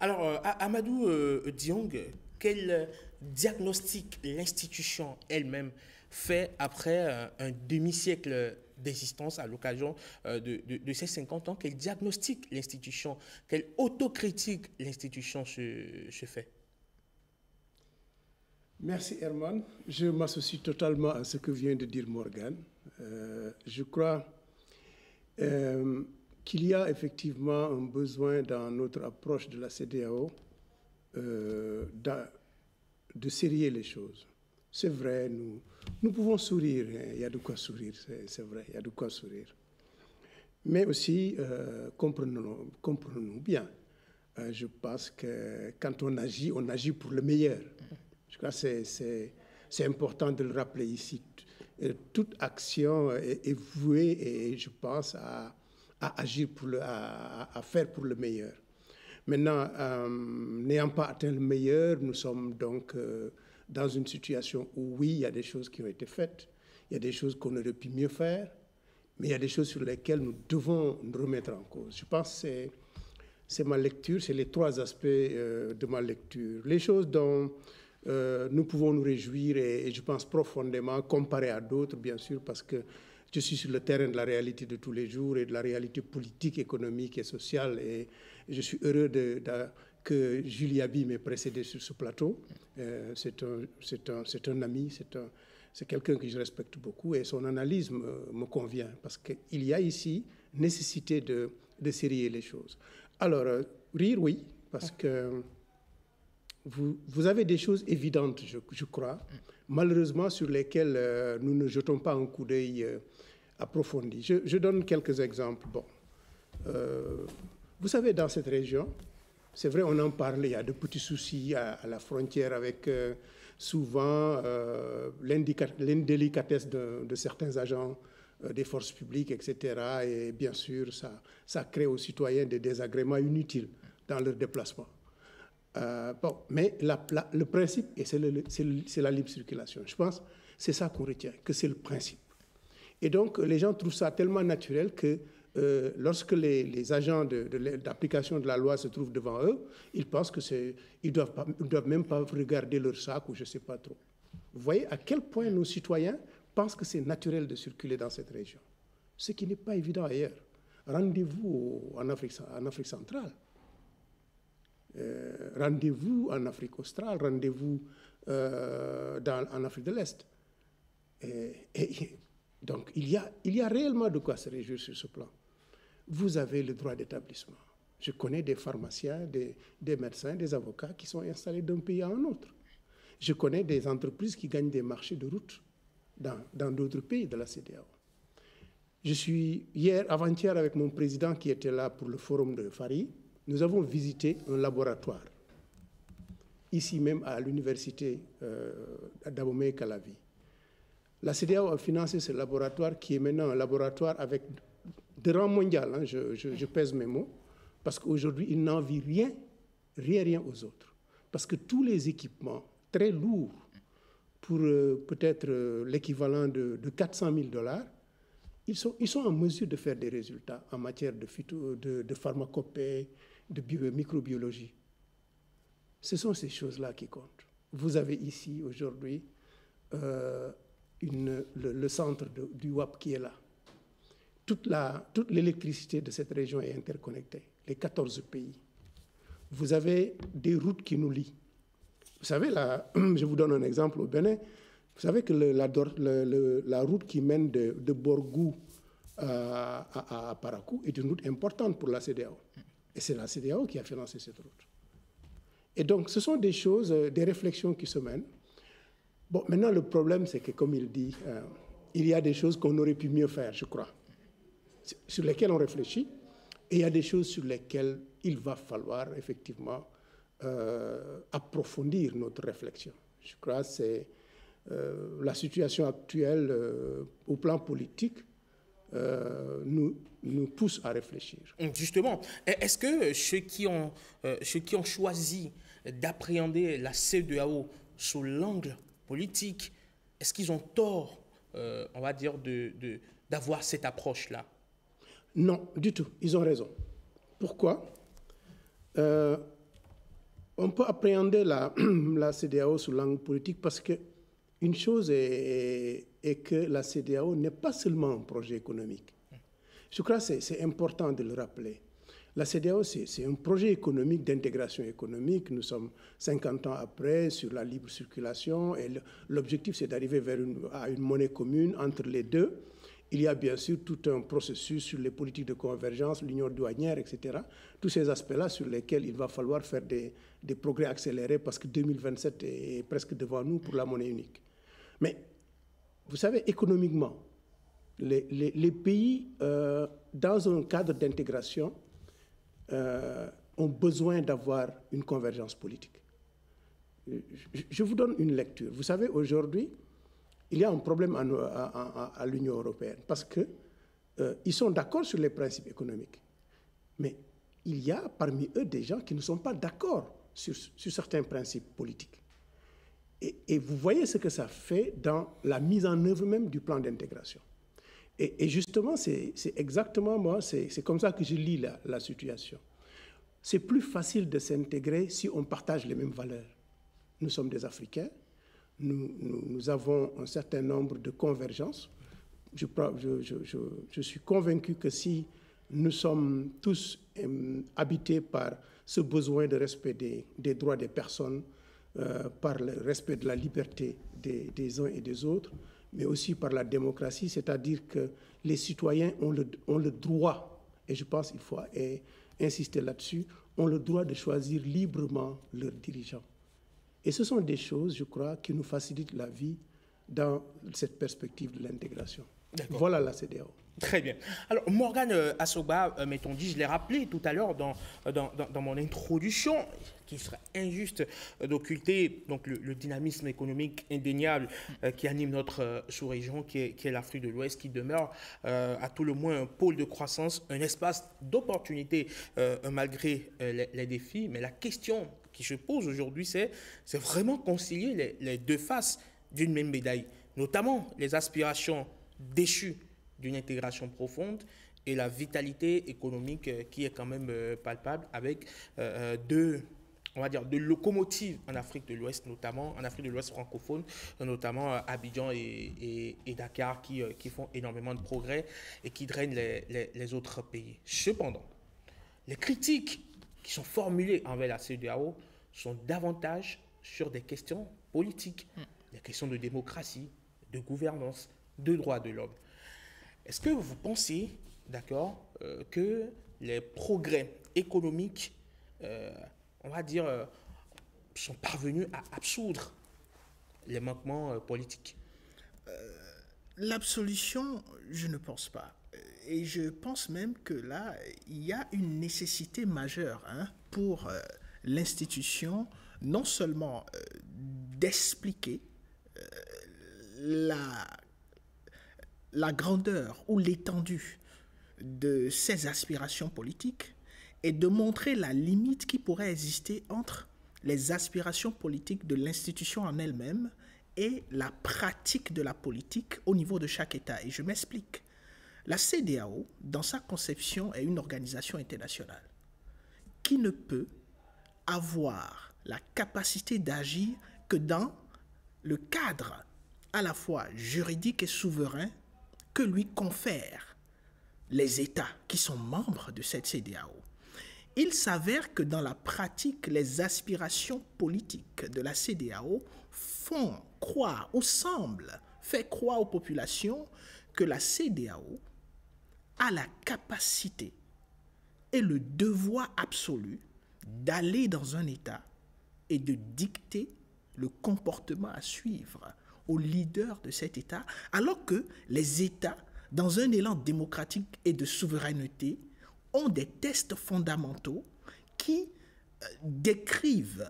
Alors, Amadou Diong, quel diagnostic l'institution elle-même fait après un demi-siècle d'existence à l'occasion de ces 50 ans? Quel diagnostic l'institution, quelle autocritique l'institution se fait? Merci Herman. Je m'associe totalement à ce que vient de dire Morgan. Je crois qu'il y a effectivement un besoin dans notre approche de la CEDEAO de sérier les choses. C'est vrai, nous pouvons sourire, il y a de quoi sourire, c'est vrai, il y a de quoi sourire. Mais aussi, comprenons-nous bien. Je pense que quand on agit pour le meilleur. Je crois que c'est important de le rappeler ici. Toute action est vouée, et je pense, à agir à faire pour le meilleur. Maintenant, n'ayant pas atteint le meilleur, nous sommes donc dans une situation où oui, il y a des choses qui ont été faites, il y a des choses qu'on aurait pu mieux faire, mais il y a des choses sur lesquelles nous devons nous remettre en cause. Je pense que c'est ma lecture, c'est les 3 aspects de ma lecture. Les choses dont nous pouvons nous réjouir et je pense profondément, comparé à d'autres, bien sûr, parce que je suis sur le terrain de la réalité de tous les jours et de la réalité politique, économique et sociale, et je suis heureux que Julie Abi m'ait précédé sur ce plateau. C'est un ami, c'est quelqu'un que je respecte beaucoup et son analyse me convient parce qu'il y a ici nécessité de sérier les choses. Alors, rire, oui, parce que vous avez des choses évidentes, je crois, malheureusement sur lesquelles nous ne jetons pas un coup d'œil approfondi. Je donne quelques exemples. Bon, vous savez, dans cette région, c'est vrai, on en parle, il y a de petits soucis à la frontière avec souvent l'indélicatesse de certains agents des forces publiques, etc. Et bien sûr, ça crée aux citoyens des désagréments inutiles dans leur déplacement. Bon, mais le principe, et c'est la libre circulation, je pense, c'est ça qu'on retient, que c'est le principe. Et donc, les gens trouvent ça tellement naturel que lorsque les agents d'application de la loi se trouvent devant eux, ils pensent qu'ils ne doivent même pas regarder leur sac ou je ne sais pas trop. Vous voyez à quel point nos citoyens pensent que c'est naturel de circuler dans cette région, ce qui n'est pas évident ailleurs. Rendez-vous en Afrique centrale, rendez-vous en Afrique australe, rendez-vous en Afrique de l'Est. Donc, il y a réellement de quoi se réjouir sur ce plan. Vous avez le droit d'établissement. Je connais des pharmaciens, des médecins, des avocats qui sont installés d'un pays à un autre. Je connais des entreprises qui gagnent des marchés de route dans d'autres pays de la CEDEAO. Je suis avant-hier avec mon président qui était là pour le forum de Fari. Nous avons visité un laboratoire, ici même à l'université d'Abomey-Calavi. La CEDEAO a financé ce laboratoire qui est maintenant un laboratoire avec de rang mondial, hein, je pèse mes mots, parce qu'aujourd'hui, il n'envie rien aux autres. Parce que tous les équipements très lourds, pour peut-être l'équivalent de 400 000 $, ils sont en mesure de faire des résultats en matière de pharmacopée, de microbiologie. Ce sont ces choses-là qui comptent. Vous avez ici, aujourd'hui, le centre du WAP qui est là. Toute l'électricité de cette région est interconnectée, les 14 pays. Vous avez des routes qui nous lient. Vous savez, je vous donne un exemple au Bénin. Vous savez que la route qui mène de Borgou à Parakou est une route importante pour la CEDEAO. Et c'est la CEDEAO qui a financé cette route. Et donc, ce sont des choses, des réflexions qui se mènent. Bon, maintenant, le problème, c'est que, comme il dit, il y a des choses qu'on aurait pu mieux faire, je crois, sur lesquelles on réfléchit, et il y a des choses sur lesquelles il va falloir, effectivement, approfondir notre réflexion. Je crois que c'est la situation actuelle, au plan politique, nous pousse à réfléchir. Justement, est-ce que ceux qui ont choisi d'appréhender la CEDEAO sous l'angle politique, est-ce qu'ils ont tort, on va dire, d'avoir cette approche-là? Non, du tout. Ils ont raison. Pourquoi? On peut appréhender la CEDEAO sous l'angle politique parce qu'une chose est que la CEDEAO n'est pas seulement un projet économique. Je crois que c'est important de le rappeler. La CEDEAO, c'est un projet économique, d'intégration économique. Nous sommes 50 ans après sur la libre circulation et l'objectif, c'est d'arriver à une monnaie commune entre les deux. Il y a bien sûr tout un processus sur les politiques de convergence, l'union douanière, etc. Tous ces aspects-là sur lesquels il va falloir faire des progrès accélérés parce que 2027 est presque devant nous pour la monnaie unique. Mais vous savez, économiquement, les pays, dans un cadre d'intégration, ont besoin d'avoir une convergence politique. Je vous donne une lecture. Vous savez, aujourd'hui, il y a un problème à l'Union européenne parce qu'ils sont d'accord sur les principes économiques. Mais il y a parmi eux des gens qui ne sont pas d'accord sur certains principes politiques. Et vous voyez ce que ça fait dans la mise en œuvre même du plan d'intégration. Et justement, c'est exactement moi, c'est comme ça que je lis la situation. C'est plus facile de s'intégrer si on partage les mêmes valeurs. Nous sommes des Africains, nous avons un certain nombre de convergences. Je suis convaincu que si nous sommes tous habités par ce besoin de respect des droits des personnes, par le respect de la liberté des uns et des autres, mais aussi par la démocratie, c'est-à-dire que les citoyens ont le droit, et je pense qu'il faut insister là-dessus, ont le droit de choisir librement leurs dirigeants. Et ce sont des choses, je crois, qui nous facilitent la vie dans cette perspective de l'intégration. Voilà la CEDEAO. Très bien. Alors, Morgane Assoba, mettons dit, je l'ai rappelé tout à l'heure dans mon introduction, qu'il serait injuste d'occulter donc le dynamisme économique indéniable qui anime notre sous-région, qui est l'Afrique de l'Ouest, qui demeure à tout le moins un pôle de croissance, un espace d'opportunité malgré les défis. Mais la question qui se pose aujourd'hui, c'est vraiment concilier les deux faces d'une même médaille, notamment les aspirations déchues d'une intégration profonde et la vitalité économique qui est quand même palpable avec deux locomotives en Afrique de l'Ouest, notamment en Afrique de l'Ouest francophone, notamment Abidjan et Dakar qui font énormément de progrès et qui drainent les autres pays. Cependant, les critiques qui sont formulées envers la CEDEAO sont davantage sur des questions politiques, des questions de démocratie, de gouvernance, de droits de l'homme. Est-ce que vous pensez, d'accord, que les progrès économiques, on va dire, sont parvenus à absoudre les manquements politiques? L'absolution, je ne pense pas. Et je pense même que là, il y a une nécessité majeure pour l'institution, non seulement d'expliquer la grandeur ou l'étendue de ses aspirations politiques et de montrer la limite qui pourrait exister entre les aspirations politiques de l'institution en elle-même et la pratique de la politique au niveau de chaque État. Et je m'explique. La CEDEAO, dans sa conception, est une organisation internationale qui ne peut avoir la capacité d'agir que dans le cadre à la fois juridique et souverain que lui confèrent les États qui sont membres de cette CEDEAO. Il s'avère que dans la pratique, les aspirations politiques de la CEDEAO font croire ou semblent faire croire aux populations que la CEDEAO a la capacité et le devoir absolu d'aller dans un État et de dicter le comportement à suivre aux leaders de cet État, alors que les États, dans un élan démocratique et de souveraineté, ont des tests fondamentaux qui décrivent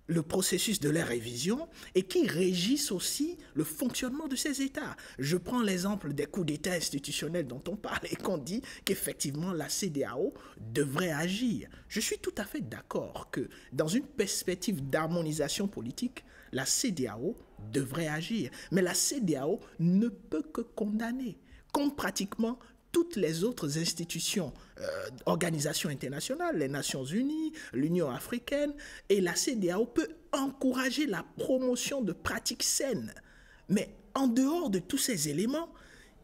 le processus de leur révision et qui régissent aussi le fonctionnement de ces États. Je prends l'exemple des coups d'État institutionnels dont on parle et qu'on dit qu'effectivement la CEDEAO devrait agir. Je suis tout à fait d'accord que dans une perspective d'harmonisation politique, la CEDEAO devrait agir. Mais la CEDEAO ne peut que condamner, comme pratiquement toutes les autres institutions, organisations internationales, les Nations Unies, l'Union africaine, et la CEDEAO peut encourager la promotion de pratiques saines. Mais en dehors de tous ces éléments,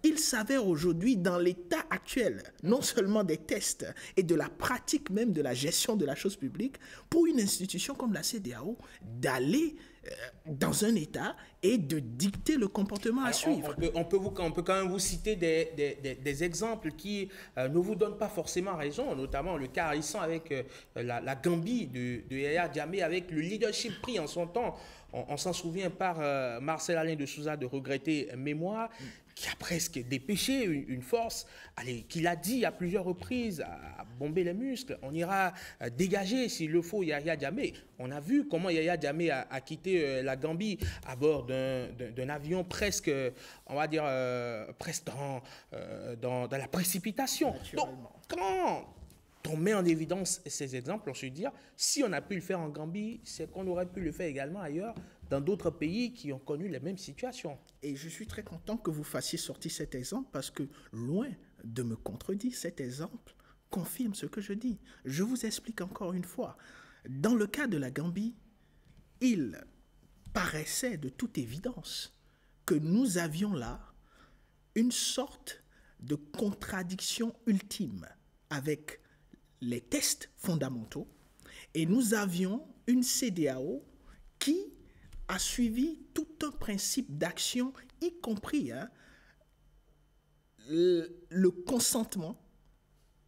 il s'avère aujourd'hui dans l'état actuel, non seulement des tests et de la pratique même de la gestion de la chose publique, pour une institution comme la CEDEAO, d'aller dans un État et de dicter le comportement à suivre. On peut quand même vous citer des exemples qui ne vous donnent pas forcément raison, notamment le cas récent avec la Gambie de Yaya Jammeh, avec le leadership pris en son temps. On s'en souvient par Marcel Alain de Souza de regretter mémoire, qui a presque dépêché une force, qu'il a dit à plusieurs reprises à bomber les muscles. On ira dégager, s'il le faut, Yaya Jammeh. On a vu comment Yaya Jammeh a quitté la Gambie à bord d'un avion presque, on va dire, presque dans la précipitation. Donc, quand on met en évidence ces exemples, on se dit, si on a pu le faire en Gambie, c'est qu'on aurait pu le faire également ailleurs, dans d'autres pays qui ont connu les mêmes situations. Et je suis très content que vous fassiez sortir cet exemple parce que, loin de me contredire, cet exemple confirme ce que je dis. Je vous explique encore une fois. Dans le cas de la Gambie, il paraissait de toute évidence que nous avions là une sorte de contradiction ultime avec les tests fondamentaux et nous avions une CEDEAO qui a suivi tout un principe d'action, y compris le consentement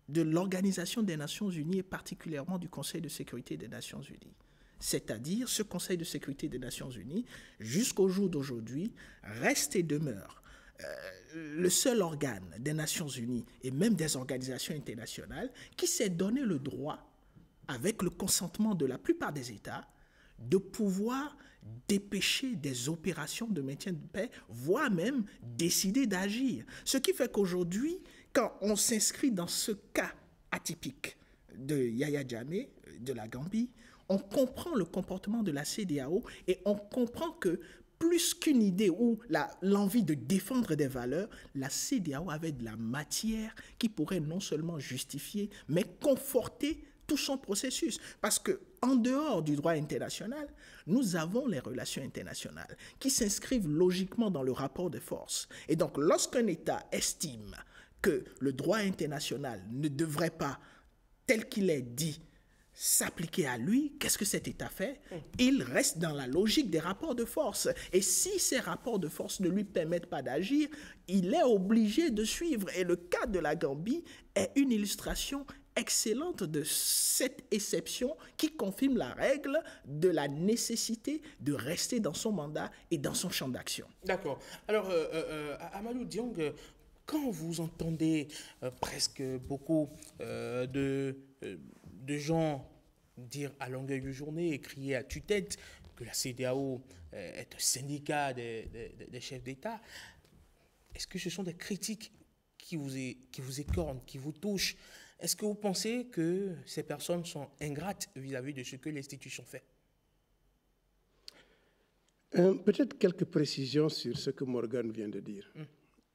de l'Organisation des Nations Unies et particulièrement du Conseil de sécurité des Nations Unies. C'est-à-dire, ce Conseil de sécurité des Nations Unies, jusqu'au jour d'aujourd'hui, reste et demeure le seul organe des Nations Unies et même des organisations internationales qui s'est donné le droit, avec le consentement de la plupart des États, de pouvoir dépêcher des opérations de maintien de paix, voire même décider d'agir. Ce qui fait qu'aujourd'hui, quand on s'inscrit dans ce cas atypique de Yahya Jammeh, de la Gambie, on comprend le comportement de la CEDEAO et on comprend que plus qu'une idée ou l'envie de défendre des valeurs, la CEDEAO avait de la matière qui pourrait non seulement justifier, mais conforter tout son processus. Parce qu'en dehors du droit international, nous avons les relations internationales qui s'inscrivent logiquement dans le rapport de force. Et donc, lorsqu'un État estime que le droit international ne devrait pas, tel qu'il est dit, s'appliquer à lui, qu'est-ce que cet État fait? Il reste dans la logique des rapports de force. Et si ces rapports de force ne lui permettent pas d'agir, il est obligé de suivre. Et le cas de la Gambie est une illustration excellente de cette exception qui confirme la règle de la nécessité de rester dans son mandat et dans son champ d'action. D'accord. Alors, Amadou Diong, quand vous entendez presque beaucoup de gens dire à longueur de journée et crier à tue-tête que la CEDEAO est un syndicat des chefs d'État, est-ce que ce sont des critiques qui vous écornent, qui vous touchent? Est-ce que vous pensez que ces personnes sont ingrates vis-à-vis de ce que l'institution fait? Peut-être quelques précisions sur ce que Morgan vient de dire.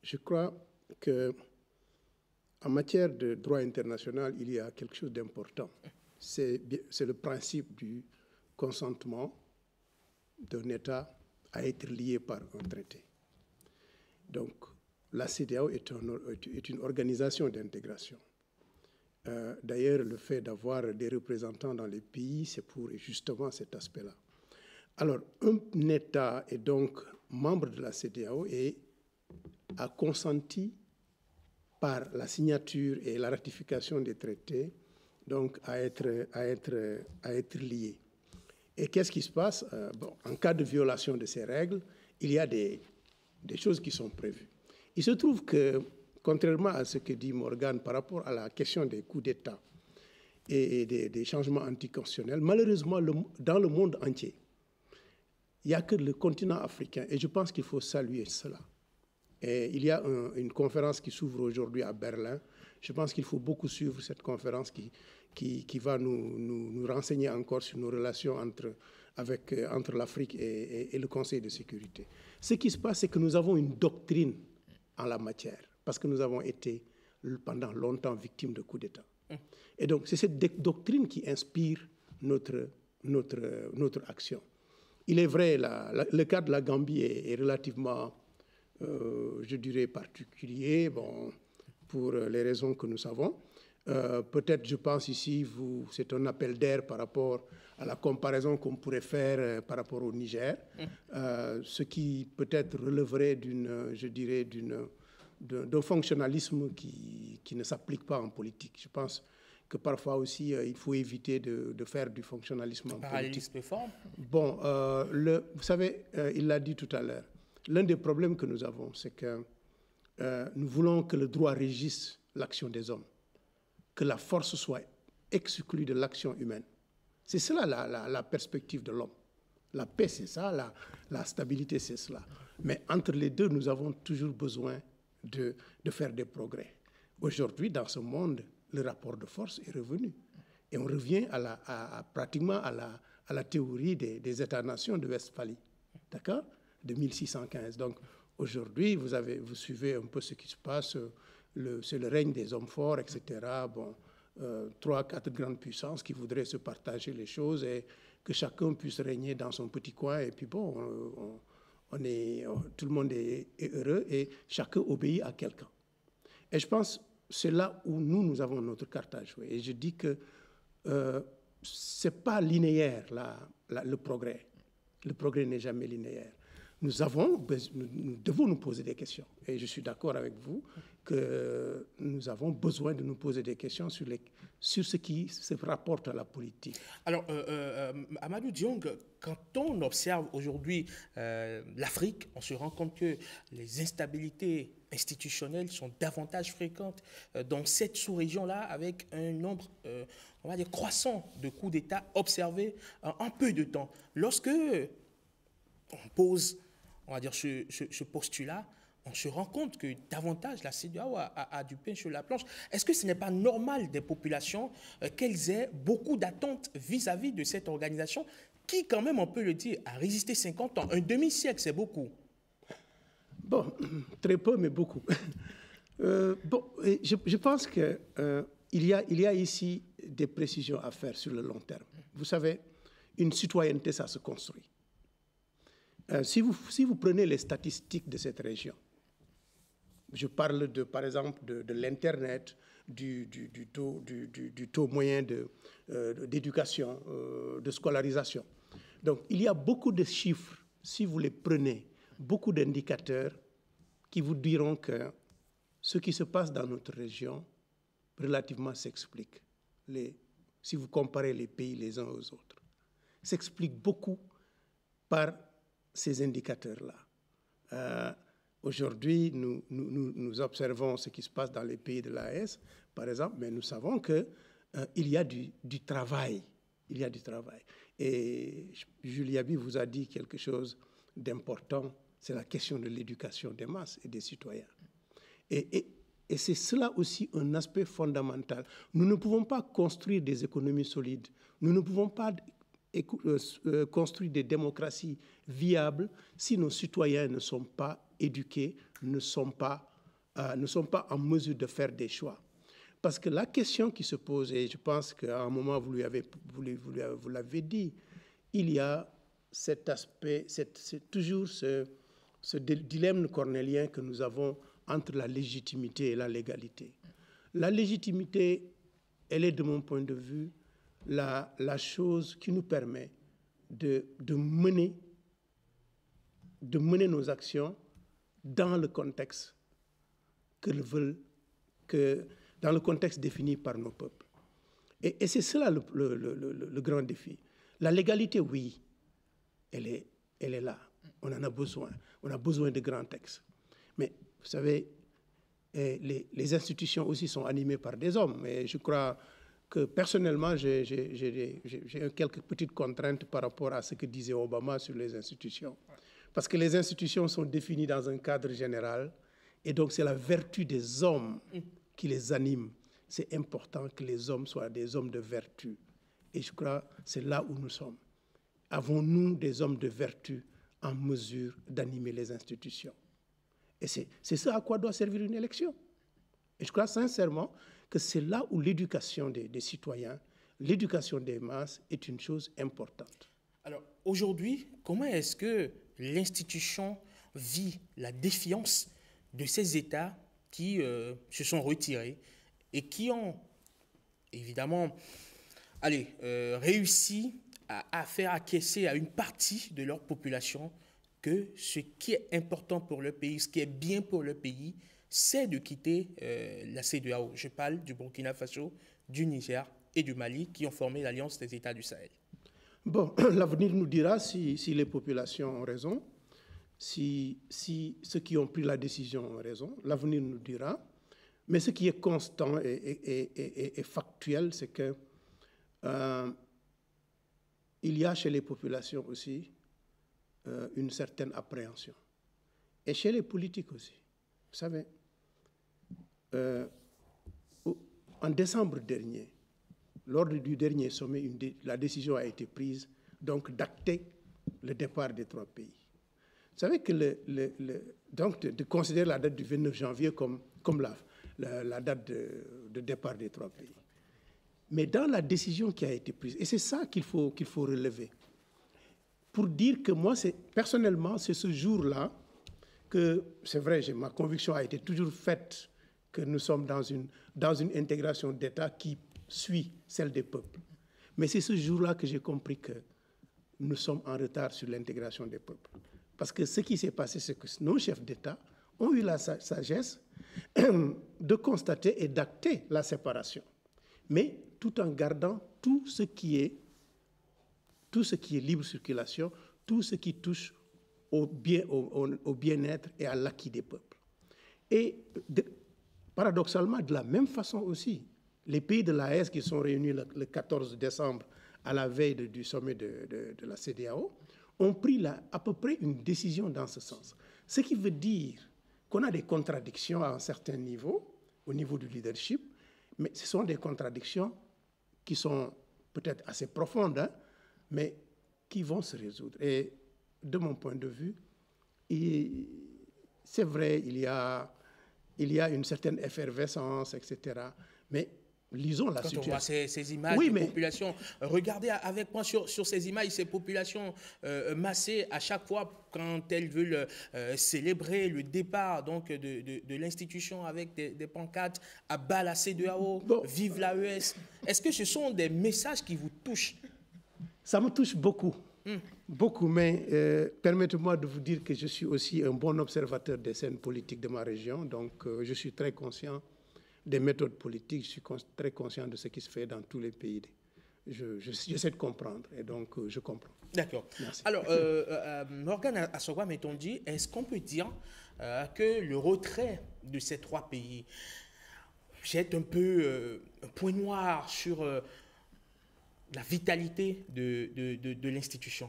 Je crois qu'en matière de droit international, il y a quelque chose d'important. C'est le principe du consentement d'un État à être lié par un traité. Donc, la CEDEAO est une organisation d'intégration. D'ailleurs, le fait d'avoir des représentants dans les pays, c'est pour justement cet aspect-là. Alors, un État est donc membre de la CEDEAO et a consenti par la signature et la ratification des traités donc à être lié. Et qu'est-ce qui se passe? En cas de violation de ces règles, il y a des choses qui sont prévues. Il se trouve que, contrairement à ce que dit Morgan par rapport à la question des coups d'État et des changements anticonstitutionnels, malheureusement, dans le monde entier, il n'y a que le continent africain, et je pense qu'il faut saluer cela. Et il y a une conférence qui s'ouvre aujourd'hui à Berlin. Je pense qu'il faut beaucoup suivre cette conférence qui va nous renseigner encore sur nos relations entre l'Afrique et le Conseil de sécurité. Ce qui se passe, c'est que nous avons une doctrine en la matière, parce que nous avons été pendant longtemps victimes de coups d'État. Et donc, c'est cette doctrine qui inspire notre action. Il est vrai, le cas de la Gambie est relativement, je dirais, particulier, pour les raisons que nous savons. Peut-être, je pense ici, c'est un appel d'air par rapport à la comparaison qu'on pourrait faire par rapport au Niger, ce qui peut-être relèverait d'un fonctionnalisme qui ne s'applique pas en politique. Je pense que parfois aussi, il faut éviter de faire du fonctionnalisme en politique. Parallélisme fort. Bon, vous savez, il l'a dit tout à l'heure, l'un des problèmes que nous avons, c'est que nous voulons que le droit régisse l'action des hommes, que la force soit exclue de l'action humaine. C'est cela la perspective de l'homme. La paix, c'est ça, la stabilité, c'est cela. Mais entre les deux, nous avons toujours besoin de faire des progrès. Aujourd'hui, dans ce monde le rapport de force est revenu. Et on revient pratiquement à la théorie des États-nations de Westphalie, d'accord, de 1615. Donc aujourd'hui, vous suivez un peu ce qui se passe, c'est le règne des hommes forts, etc. Bon, 3, 4 grandes puissances qui voudraient se partager les choses et que chacun puisse régner dans son petit coin. Et puis bon, tout le monde est heureux et chacun obéit à quelqu'un. Et je pense que c'est là où nous avons notre carte à jouer. Et je dis que ce n'est pas linéaire, le progrès. Le progrès n'est jamais linéaire. Nous devons nous poser des questions. Et je suis d'accord avec vous que nous avons besoin de nous poser des questions sur ce qui se rapporte à la politique. Alors, Amadou Diong, quand on observe aujourd'hui l'Afrique, on se rend compte que les instabilités institutionnelles sont davantage fréquentes dans cette sous-région-là, avec un nombre, on va dire, croissant de coups d'État observés en peu de temps. Lorsque on pose, on va dire, ce postulat, on se rend compte que davantage la CEDEAO a du pain sur la planche. Est-ce que ce n'est pas normal des populations qu'elles aient beaucoup d'attentes vis-à-vis de cette organisation qui, quand même, on peut le dire, a résisté 50 ans. Un demi-siècle, c'est beaucoup. Bon, très peu, mais beaucoup. Je pense qu'il y a ici des précisions à faire sur le long terme. Vous savez, une citoyenneté, ça se construit. Si vous prenez les statistiques de cette région, je parle par exemple de l'Internet, du taux moyen d'éducation, de scolarisation. Donc, il y a beaucoup de chiffres, si vous les prenez, beaucoup d'indicateurs qui vous diront que ce qui se passe dans notre région, relativement s'explique. Si vous comparez les pays les uns aux autres, s'explique beaucoup par ces indicateurs-là. Aujourd'hui, nous observons ce qui se passe dans les pays de l'AES, par exemple, mais nous savons qu'il y a du travail. Il y a du travail. Et Julia B vous a dit quelque chose d'important, c'est la question de l'éducation des masses et des citoyens. Et c'est cela aussi un aspect fondamental. Nous ne pouvons pas construire des économies solides. Nous ne pouvons pas construire des démocraties viables si nos citoyens ne sont pas éduqués, ne sont pas en mesure de faire des choix. Parce que la question qui se pose, et je pense qu'à un moment vous l'avez dit, il y a cet aspect, c'est toujours ce dilemme cornélien que nous avons entre la légitimité et la légalité. La légitimité, elle est de mon point de vue la chose qui nous permet de mener nos actions dans le contexte dans le contexte défini par nos peuples. Et c'est cela le grand défi. La légalité, oui, elle est là. On en a besoin. On a besoin de grands textes. Mais vous savez, les institutions aussi sont animées par des hommes. Et je crois que personnellement, j'ai quelques petites contraintes par rapport à ce que disait Obama sur les institutions. Parce que les institutions sont définies dans un cadre général, et donc c'est la vertu des hommes qui les anime. C'est important que les hommes soient des hommes de vertu. Et je crois que c'est là où nous sommes. Avons-nous des hommes de vertu en mesure d'animer les institutions? Et c'est ça à quoi doit servir une élection. Et je crois sincèrement que c'est là où l'éducation des citoyens, l'éducation des masses est une chose importante. Alors aujourd'hui, comment est-ce que l'institution vit la défiance de ces États qui se sont retirés et qui ont évidemment réussi à faire acquiescer à une partie de leur population que ce qui est important pour le pays, ce qui est bien pour le pays, c'est de quitter la CEDEAO. Je parle du Burkina Faso, du Niger et du Mali qui ont formé l'Alliance des États du Sahel. Bon, l'avenir nous dira si les populations ont raison, si ceux qui ont pris la décision ont raison. L'avenir nous dira. Mais ce qui est constant et factuel, c'est que il y a chez les populations aussi une certaine appréhension. Et chez les politiques aussi. Vous savez, en décembre dernier, lors du dernier sommet, la décision a été prise donc d'acter le départ des 3 pays. Vous savez que donc de considérer la date du 29 janvier comme la date de départ des 3 pays. Mais dans la décision qui a été prise, et c'est ça qu'il faut relever, pour dire que moi, personnellement, c'est ce jour-là que, c'est vrai, ma conviction a été toujours faite que nous sommes dans une intégration d'État qui suit celle des peuples. Mais c'est ce jour-là que j'ai compris que nous sommes en retard sur l'intégration des peuples. Parce que ce qui s'est passé, c'est que nos chefs d'État ont eu la sagesse de constater et d'acter la séparation, mais tout en gardant tout ce qui est libre circulation, tout ce qui touche au bien-être et à l'acquis des peuples. Et paradoxalement, de la même façon aussi, les pays de l'AES qui sont réunis le 14 décembre à la veille du sommet de la CEDEAO ont pris à peu près une décision dans ce sens. Ce qui veut dire qu'on a des contradictions à un certain niveau, au niveau du leadership, mais ce sont des contradictions qui sont peut-être assez profondes, hein, mais qui vont se résoudre. Et de mon point de vue, c'est vrai, il y a une certaine effervescence, etc. Mais lisons la situation. Quand on voit ces images de population, regardez avec moi sur ces images, ces populations massées à chaque fois quand elles veulent célébrer le départ donc, de l'institution avec des pancartes à bas la CEDEAO, vive l'AES. Est-ce que ce sont des messages qui vous touchent? Ça me touche beaucoup. Beaucoup, mais permettez-moi de vous dire que je suis aussi un bon observateur des scènes politiques de ma région, donc je suis très conscient des méthodes politiques, je suis très conscient de ce qui se fait dans tous les pays. J'essaie de comprendre, et donc je comprends. D'accord. Alors, Morgane Assogba Metondi, est-ce qu'on peut dire que le retrait de ces 3 pays jette un peu un point noir sur la vitalité de l'institution?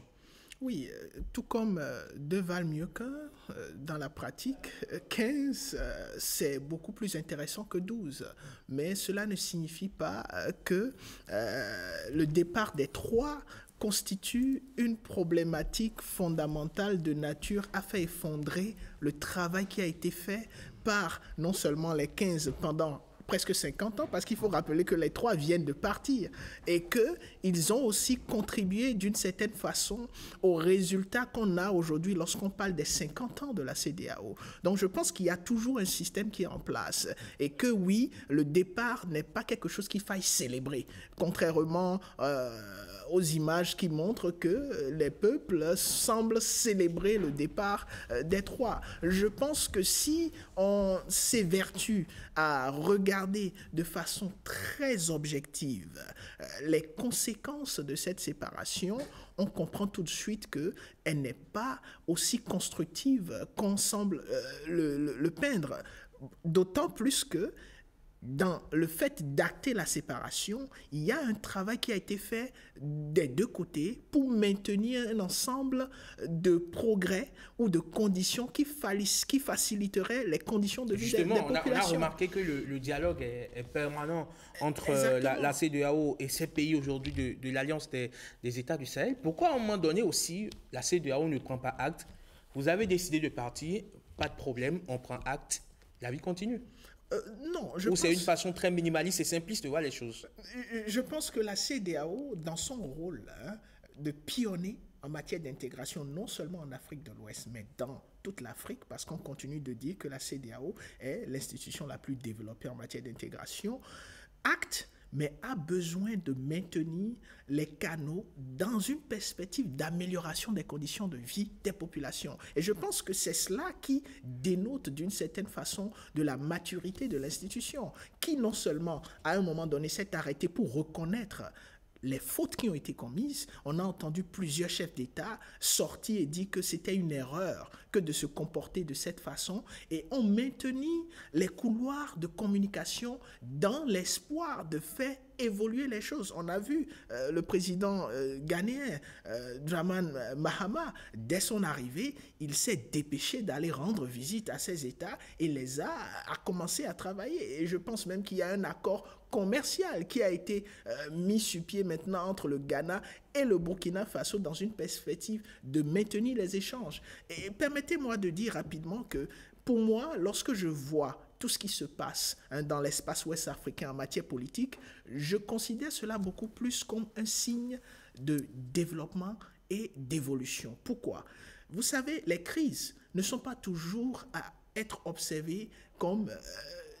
Oui, tout comme 2 valent mieux qu'un, dans la pratique, 15, c'est beaucoup plus intéressant que 12. Mais cela ne signifie pas que le départ des 3 constitue une problématique fondamentale de nature à faire effondrer le travail qui a été fait par non seulement les 15 pendant presque 50 ans, parce qu'il faut rappeler que les 3 viennent de partir et qu'ils ont aussi contribué d'une certaine façon aux résultats qu'on a aujourd'hui lorsqu'on parle des 50 ans de la CEDEAO. Donc je pense qu'il y a toujours un système qui est en place et que oui, le départ n'est pas quelque chose qu'il faille célébrer, contrairement aux images qui montrent que les peuples semblent célébrer le départ des 3. Je pense que si on s'évertue à regarder de façon très objective les conséquences de cette séparation, on comprend tout de suite qu'elle n'est pas aussi constructive qu'on semble le peindre. D'autant plus que dans le fait d'acter la séparation, il y a un travail qui a été fait des 2 côtés pour maintenir un ensemble de progrès ou de conditions qui faciliteraient les conditions de vie des populations. On a remarqué que le dialogue est permanent entre la CEDEAO et ces pays aujourd'hui de l'Alliance des États du Sahel. Pourquoi à un moment donné aussi, la CEDEAO ne prend pas acte? Vous avez décidé de partir, pas de problème, on prend acte, la vie continue. Non, ou c'est une façon très minimaliste et simpliste de voir les choses? Je pense que la CEDEAO, dans son rôle de pionnier en matière d'intégration, non seulement en Afrique de l'Ouest, mais dans toute l'Afrique, parce qu'on continue de dire que la CEDEAO est l'institution la plus développée en matière d'intégration, acte, mais a besoin de maintenir les canaux dans une perspective d'amélioration des conditions de vie des populations. Et je pense que c'est cela qui dénote d'une certaine façon de la maturité de l'institution, qui non seulement à un moment donné s'est arrêté pour reconnaître les fautes qui ont été commises. On a entendu plusieurs chefs d'État sortir et dire que c'était une erreur que de se comporter de cette façon et ont maintenu les couloirs de communication dans l'espoir de faire évoluer les choses. On a vu le président ghanéen, Dramane Mahama, dès son arrivée, il s'est dépêché d'aller rendre visite à ces États et a commencé à travailler. Et je pense même qu'il y a un accord commercial qui a été mis sur pied maintenant entre le Ghana et le Burkina Faso dans une perspective de maintenir les échanges. Et permettez-moi de dire rapidement que pour moi, lorsque je vois tout ce qui se passe dans l'espace ouest africain en matière politique, je considère cela beaucoup plus comme un signe de développement et d'évolution. Pourquoi ? Vous savez, les crises ne sont pas toujours à être observées comme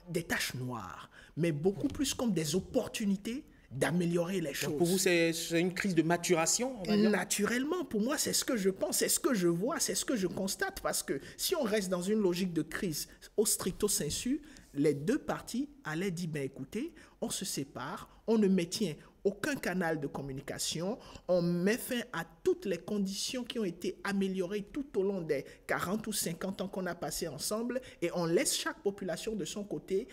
des taches noires, mais beaucoup plus comme des opportunités d'améliorer les choses. Donc pour vous, c'est une crise de maturation, on va dire? Naturellement, pour moi, c'est ce que je pense, c'est ce que je vois, c'est ce que je constate, parce que si on reste dans une logique de crise au stricto sensu, les deux parties allaient dire, ben écoutez, on se sépare, on ne maintient aucun canal de communication, on met fin à toutes les conditions qui ont été améliorées tout au long des 40 ou 50 ans qu'on a passé ensemble et on laisse chaque population de son côté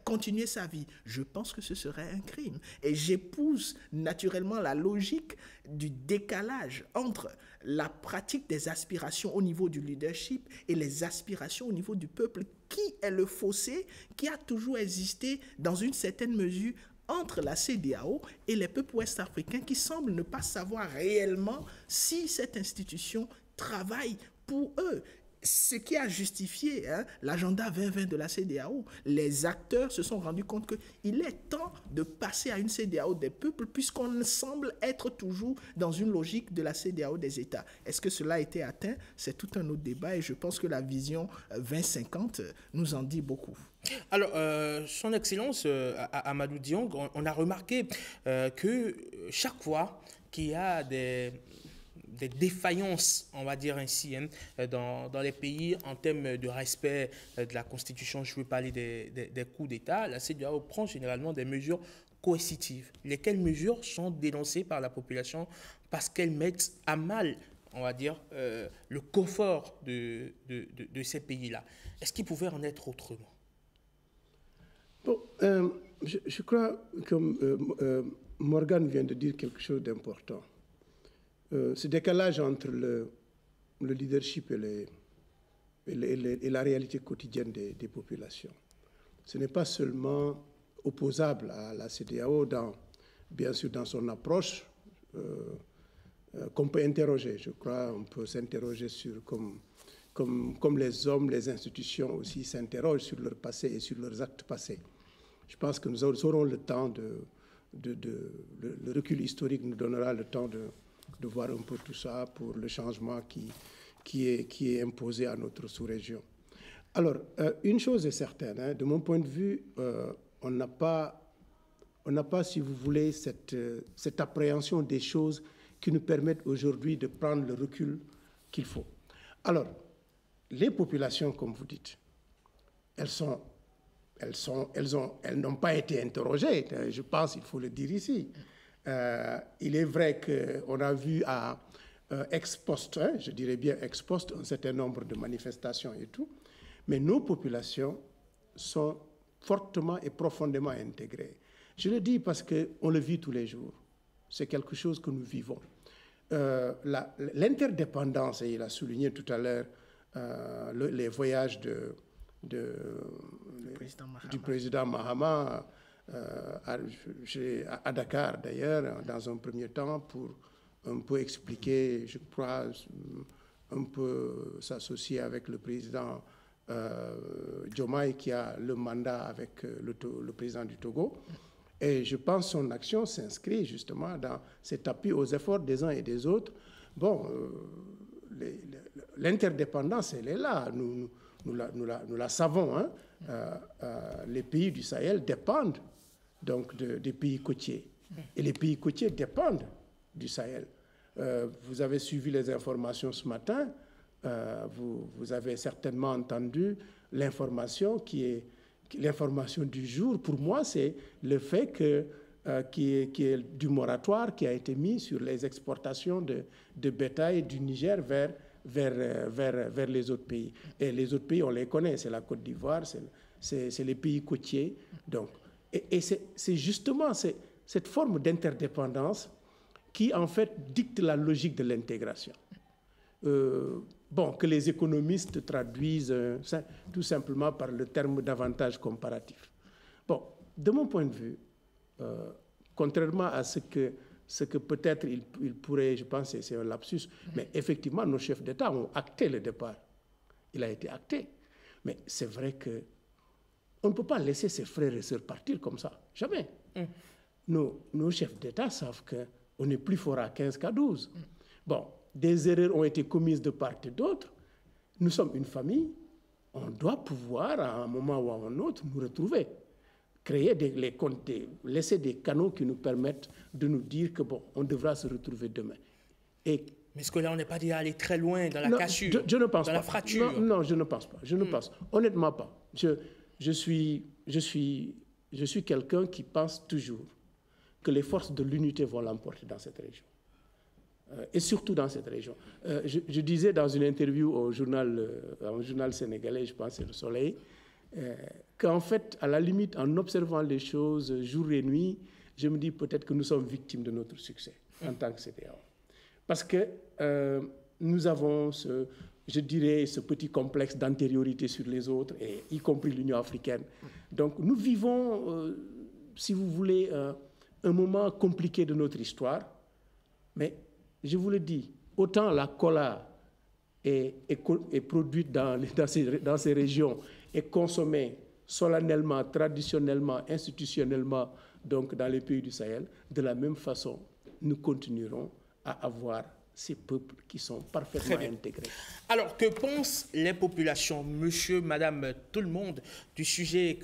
continuer sa vie. Je pense que ce serait un crime. Et j'épouse naturellement la logique du décalage entre la pratique des aspirations au niveau du leadership et les aspirations au niveau du peuple, qui est le fossé qui a toujours existé dans une certaine mesure entre la CEDEAO et les peuples ouest-africains qui semblent ne pas savoir réellement si cette institution travaille pour eux. Ce qui a justifié l'agenda 2020 de la CEDEAO. Les acteurs se sont rendus compte qu'il est temps de passer à une CEDEAO des peuples puisqu'on semble être toujours dans une logique de la CEDEAO des États. Est-ce que cela a été atteint? C'est tout un autre débat et je pense que la vision 2050 nous en dit beaucoup. Alors, Son Excellence Amadou Diong, on a remarqué que chaque fois qu'il y a des défaillances, on va dire ainsi, dans les pays en termes de respect de la Constitution, je veux parler des coups d'État, la CEDEAO prend généralement des mesures coercitives. Lesquelles mesures sont dénoncées par la population parce qu'elles mettent à mal, on va dire, le confort de ces pays-là. Est-ce qu'il pouvait en être autrement? Bon, je crois que Morgan vient de dire quelque chose d'important. Ce décalage entre le leadership et la réalité quotidienne des populations. Ce n'est pas seulement opposable à la CEDEAO, bien sûr dans son approche, qu'on peut interroger. Je crois qu'on peut s'interroger sur, comme les hommes, les institutions aussi s'interrogent sur leur passé et sur leurs actes passés. Je pense que nous aurons le temps le recul historique nous donnera le temps de voir un peu tout ça pour le changement qui est imposé à notre sous-région. Alors, une chose est certaine, de mon point de vue, on n'a pas, si vous voulez, cette appréhension des choses qui nous permettent aujourd'hui de prendre le recul qu'il faut. Alors, les populations, comme vous dites, elles n'ont pas été interrogées, je pense, il faut le dire ici. Il est vrai qu'on a vu à ex post, je dirais bien ex post, un certain nombre de manifestations et tout, mais nos populations sont fortement et profondément intégrées. Je le dis parce qu'on le vit tous les jours. C'est quelque chose que nous vivons. L'interdépendance, et il a souligné tout à l'heure les voyages du président Mahama à Dakar d'ailleurs, dans un premier temps, pour un peu expliquer, je crois, un peu s'associer avec le président Diomaye qui a le mandat avec le président du Togo. Et je pense que son action s'inscrit justement dans cet appui aux efforts des uns et des autres. Bon, l'interdépendance, elle est là, nous la savons. Hein. Les pays du Sahel dépendent donc des pays côtiers. Et les pays côtiers dépendent du Sahel. Vous avez suivi les informations ce matin, vous avez certainement entendu l'information l'information du jour. Pour moi, c'est le fait qui est du moratoire qui a été mis sur les exportations de bétail du Niger vers les autres pays. Et les autres pays, on les connaît, c'est la Côte d'Ivoire, c'est les pays côtiers. Donc, et c'est justement cette forme d'interdépendance qui, en fait, dicte la logique de l'intégration. Bon, que les économistes traduisent tout simplement par le terme d'avantage comparatif. Bon, de mon point de vue, contrairement à ce que peut-être il pourrait, je pense que c'est un lapsus, mais effectivement, nos chefs d'État ont acté le départ. Il a été acté. Mais c'est vrai qu'on ne peut pas laisser ses frères et sœurs partir comme ça. Jamais. Nos chefs d'État savent qu'on est plus fort à 15 qu'à 12. Bon, des erreurs ont été commises de part et d'autre. Nous sommes une famille. On doit pouvoir, à un moment ou à un autre, nous retrouver. Créer laisser des canaux qui nous permettent de nous dire que, bon, on devra se retrouver demain. Mais est-ce que là, on n'est pas déjà allé très loin dans la cassure, je ne pense dans pas. La fracture? Non, je ne pense pas. Je ne pense honnêtement pas. Je suis quelqu'un qui pense toujours que les forces de l'unité vont l'emporter dans cette région. Et surtout dans cette région. Je disais dans une interview au journal sénégalais, je pense c'est Le Soleil, qu'en fait, à la limite, en observant les choses jour et nuit, je me dis peut-être que nous sommes victimes de notre succès en tant que CEDEAO. Parce que nous avons je dirais, ce petit complexe d'antériorité sur les autres, et y compris l'Union africaine. Donc nous vivons, si vous voulez, un moment compliqué de notre histoire, mais je vous le dis, autant la cola est produite dans ces régions et consommée solennellement, traditionnellement, institutionnellement, donc dans les pays du Sahel, de la même façon, nous continuerons à avoir ces peuples qui sont parfaitement intégrés. Alors, que pensent les populations, monsieur, madame, tout le monde, du sujet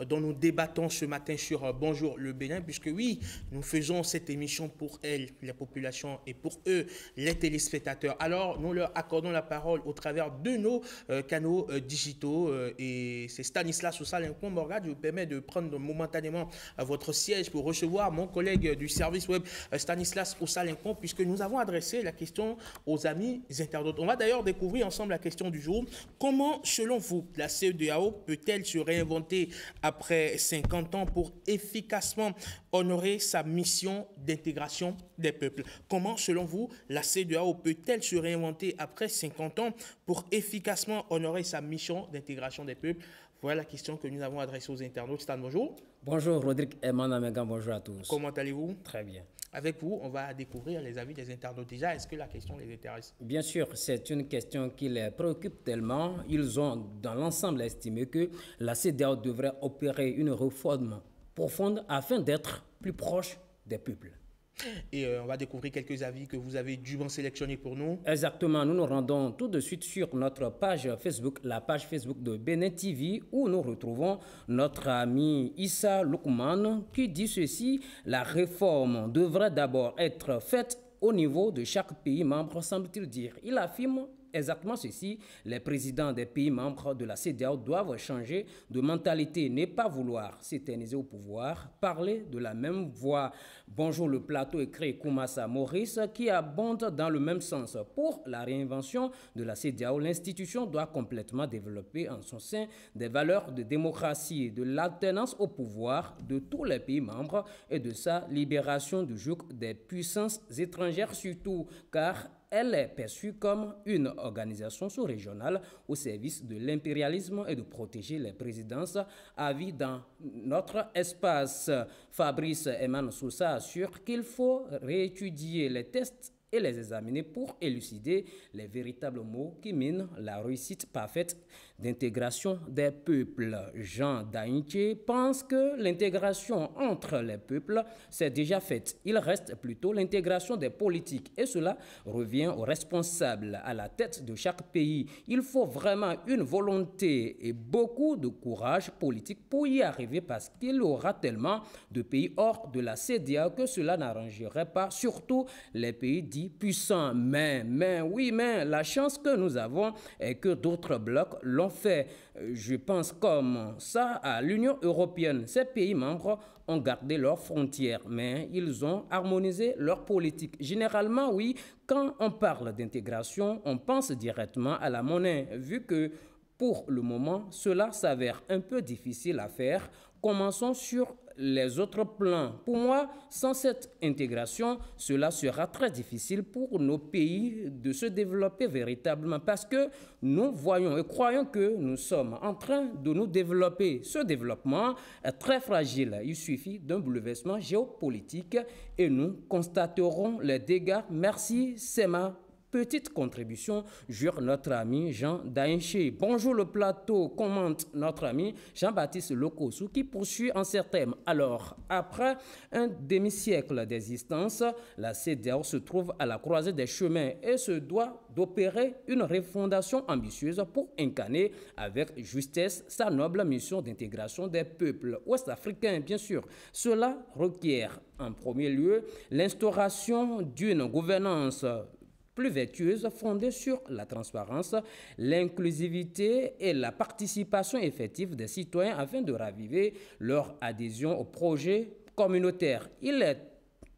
dont nous débattons ce matin sur Bonjour le Bénin, puisque oui, nous faisons cette émission pour elles, les populations, et pour eux, les téléspectateurs. Alors, nous leur accordons la parole au travers de nos canaux digitaux, et c'est Stanislas Oussalinkon Morgade. Je vous permets de prendre momentanément votre siège pour recevoir mon collègue du service web, Stanislas Oussalinkon, puisque nous avons adressé la question aux amis internautes. On va d'ailleurs découvrir ensemble la question du jour. Comment, selon vous, la CEDEAO peut-elle se réinventer après 50 ans pour efficacement honorer sa mission d'intégration des peuples? Comment, selon vous, la CEDEAO peut-elle se réinventer après 50 ans pour efficacement honorer sa mission d'intégration des peuples? Voilà la question que nous avons adressée aux internautes. Stan, bonjour. Bonjour, Rodrigue et Manamegan, bonjour à tous. Comment allez-vous? Très bien. Avec vous, on va découvrir les avis des internautes. Déjà, est-ce que la question les intéresse? Bien sûr, c'est une question qui les préoccupe tellement. Ils ont, dans l'ensemble, estimé que la CEDEAO devrait opérer une réforme profonde afin d'être plus proche des peuples. Et on va découvrir quelques avis que vous avez dûment sélectionnés pour nous. Exactement, nous nous rendons tout de suite sur notre page Facebook, la page Facebook de Bénin TV, où nous retrouvons notre ami Issa Loukman qui dit ceci: la réforme devrait d'abord être faite au niveau de chaque pays membre, semble-t-il dire. Il affirme exactement ceci: les présidents des pays membres de la CEDEAO doivent changer de mentalité, ne pas vouloir s'éterniser au pouvoir, parler de la même voix. Bonjour le plateau, écrit Koumassa Maurice, qui abonde dans le même sens. Pour la réinvention de la CEDEAO, l'institution doit complètement développer en son sein des valeurs de démocratie, de l'alternance au pouvoir de tous les pays membres et de sa libération du joug des puissances étrangères surtout, car elle est perçue comme une organisation sous-régionale au service de l'impérialisme et de protéger les présidences à vie dans notre espace. Fabrice Eman Sousa assure qu'il faut réétudier les tests et les examiner pour élucider les véritables mots qui minent la réussite parfaite d'intégration des peuples. Jean Dainche pense que l'intégration entre les peuples s'est déjà faite. Il reste plutôt l'intégration des politiques et cela revient aux responsables à la tête de chaque pays. Il faut vraiment une volonté et beaucoup de courage politique pour y arriver parce qu'il y aura tellement de pays hors de la CEDEAO que cela n'arrangerait pas, surtout les pays dits puissants. Mais la chance que nous avons est que d'autres blocs l'ont fait. Je pense comme ça à l'Union européenne. Ces pays membres ont gardé leurs frontières, mais ils ont harmonisé leur politique. Généralement, oui, quand on parle d'intégration, on pense directement à la monnaie, vu que pour le moment, cela s'avère un peu difficile à faire commençons sur les autres plans. Pour moi, sans cette intégration, cela sera très difficile pour nos pays de se développer véritablement parce que nous voyons et croyons que nous sommes en train de nous développer. Ce développement est très fragile. Il suffit d'un bouleversement géopolitique et nous constaterons les dégâts. Merci, c'est ma petite contribution, jure notre ami Jean Dainché. Bonjour le plateau, commente notre ami Jean-Baptiste Lokossou qui poursuit en ces termes. Alors, après un demi-siècle d'existence, la CEDEAO se trouve à la croisée des chemins et se doit d'opérer une refondation ambitieuse pour incarner avec justesse sa noble mission d'intégration des peuples ouest-africains, bien sûr. Cela requiert en premier lieu l'instauration d'une gouvernance plus vertueuse, fondée sur la transparence, l'inclusivité et la participation effective des citoyens afin de raviver leur adhésion au projet communautaire. Il est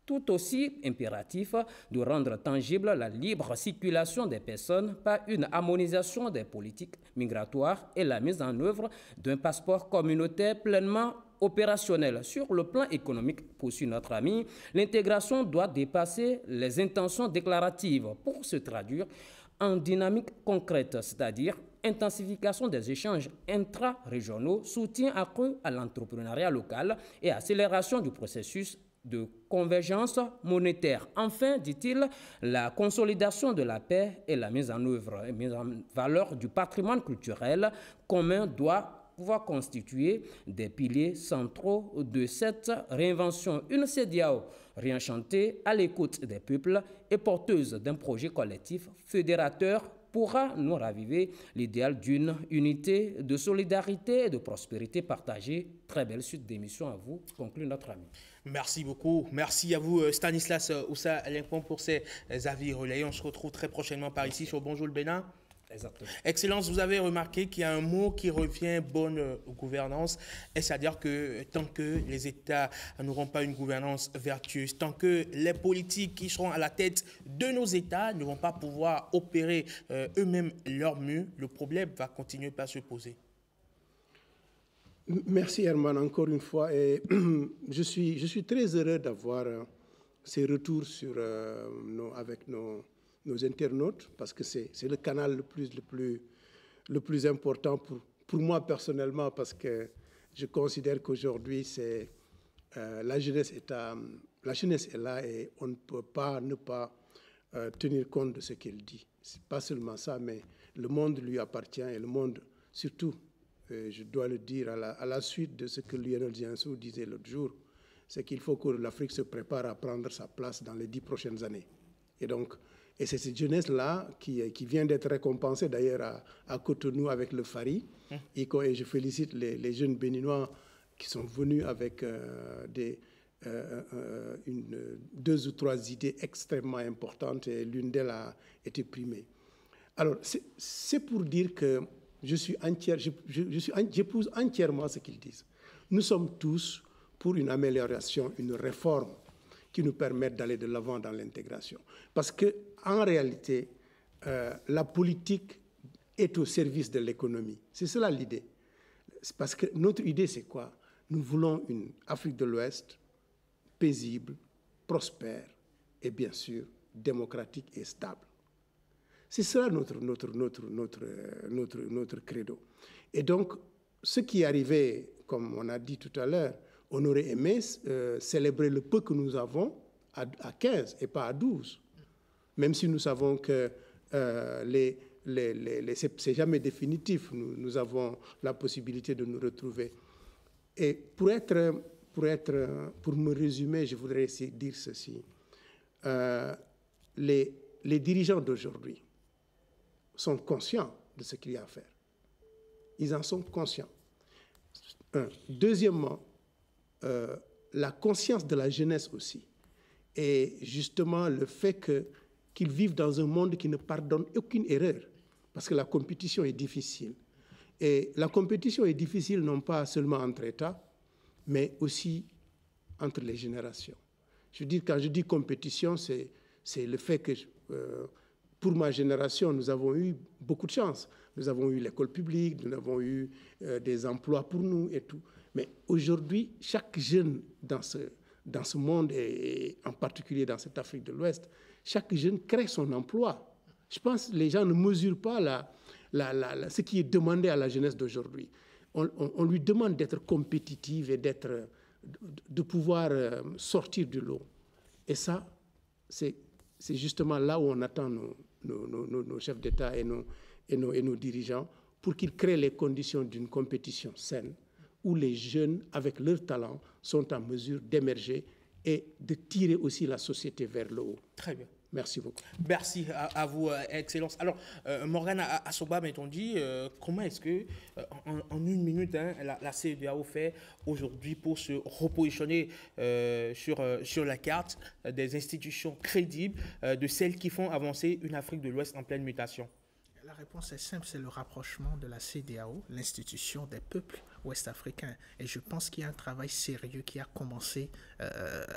tout aussi impératif de rendre tangible la libre circulation des personnes par une harmonisation des politiques migratoires et la mise en œuvre d'un passeport communautaire pleinement opérationnel. Sur le plan économique, poursuit notre ami, l'intégration doit dépasser les intentions déclaratives pour se traduire en dynamique concrète, c'est-à-dire intensification des échanges intra-régionaux, soutien accru à l'entrepreneuriat local et accélération du processus de convergence monétaire. Enfin, dit-il, la consolidation de la paix et la mise en œuvre et mise en valeur du patrimoine culturel commun doit pouvoir constituer des piliers centraux de cette réinvention. Une CEDEAO réenchantée à l'écoute des peuples et porteuse d'un projet collectif fédérateur pourra nous raviver l'idéal d'une unité, de solidarité et de prospérité partagée. Très belle suite d'émissions à vous, conclut notre ami. Merci beaucoup. Merci à vous, Stanislas Oussa Limpon, pour ces avis relayés. On se retrouve très prochainement par ici sur Bonjour le Bénin. Exactement. Excellence, vous avez remarqué qu'il y a un mot qui revient, bonne gouvernance, et c'est-à-dire que tant que les États n'auront pas une gouvernance vertueuse, tant que les politiques qui seront à la tête de nos États ne vont pas pouvoir opérer eux-mêmes leur mieux, le problème va continuer par se poser. Merci Herman encore une fois, et je suis très heureux d'avoir ces retours avec nos internautes, parce que c'est le canal le plus important pour moi personnellement, parce que je considère qu'aujourd'hui, la jeunesse est là et on ne peut pas ne pas tenir compte de ce qu'elle dit. C'est pas seulement ça, mais le monde lui appartient, et le monde, surtout, je dois le dire, à la suite de ce que Lionel Zinsou disait l'autre jour, c'est qu'il faut que l'Afrique se prépare à prendre sa place dans les 10 prochaines années. Et c'est cette jeunesse-là qui vient d'être récompensée d'ailleurs à Cotonou avec le Fari. Et je félicite les jeunes béninois qui sont venus avec 2 ou 3 idées extrêmement importantes, et l'une d'elles a été primée. Alors, c'est pour dire que j'épouse entièrement ce qu'ils disent. Nous sommes tous pour une amélioration, une réforme qui nous permettent d'aller de l'avant dans l'intégration. Parce qu'en réalité, la politique est au service de l'économie. C'est cela l'idée. Parce que notre idée, c'est quoi? Nous voulons une Afrique de l'Ouest paisible, prospère et bien sûr démocratique et stable. C'est cela notre credo. Et donc, ce qui est arrivé, comme on a dit tout à l'heure, on aurait aimé célébrer le peu que nous avons à 15 et pas à 12. Même si nous savons que c'est jamais définitif, nous avons la possibilité de nous retrouver. Et pour me résumer, je voudrais essayer de dire ceci. Les dirigeants d'aujourd'hui sont conscients de ce qu'il y a à faire. Ils en sont conscients. Deuxièmement, la conscience de la jeunesse aussi. Et justement, le fait qu'ils vivent dans un monde qui ne pardonne aucune erreur, parce que la compétition est difficile. Et la compétition est difficile non pas seulement entre États, mais aussi entre les générations. Je veux dire, quand je dis compétition, c'est le fait que, pour ma génération, nous avons eu beaucoup de chance. Nous avons eu l'école publique, nous avons eu des emplois pour nous et tout. Mais aujourd'hui, chaque jeune dans ce monde, et en particulier dans cette Afrique de l'Ouest, chaque jeune crée son emploi. Je pense que les gens ne mesurent pas ce qui est demandé à la jeunesse d'aujourd'hui. On lui demande d'être compétitive et de pouvoir sortir du lot. Et ça, c'est justement là où on attend nos chefs d'État et nos dirigeants pour qu'ils créent les conditions d'une compétition saine où les jeunes, avec leur talent, sont en mesure d'émerger et de tirer aussi la société vers le haut. Très bien. Merci beaucoup. Merci à vous, Excellence. Alors, Morgane Assoba, mettons dit, comment est-ce que, en une minute, la CEDEAO fait aujourd'hui pour se repositionner sur la carte des institutions crédibles, de celles qui font avancer une Afrique de l'Ouest en pleine mutation? La réponse est simple, c'est le rapprochement de la CEDEAO, l'institution des peuples ouest-africains. Et je pense qu'il y a un travail sérieux qui a commencé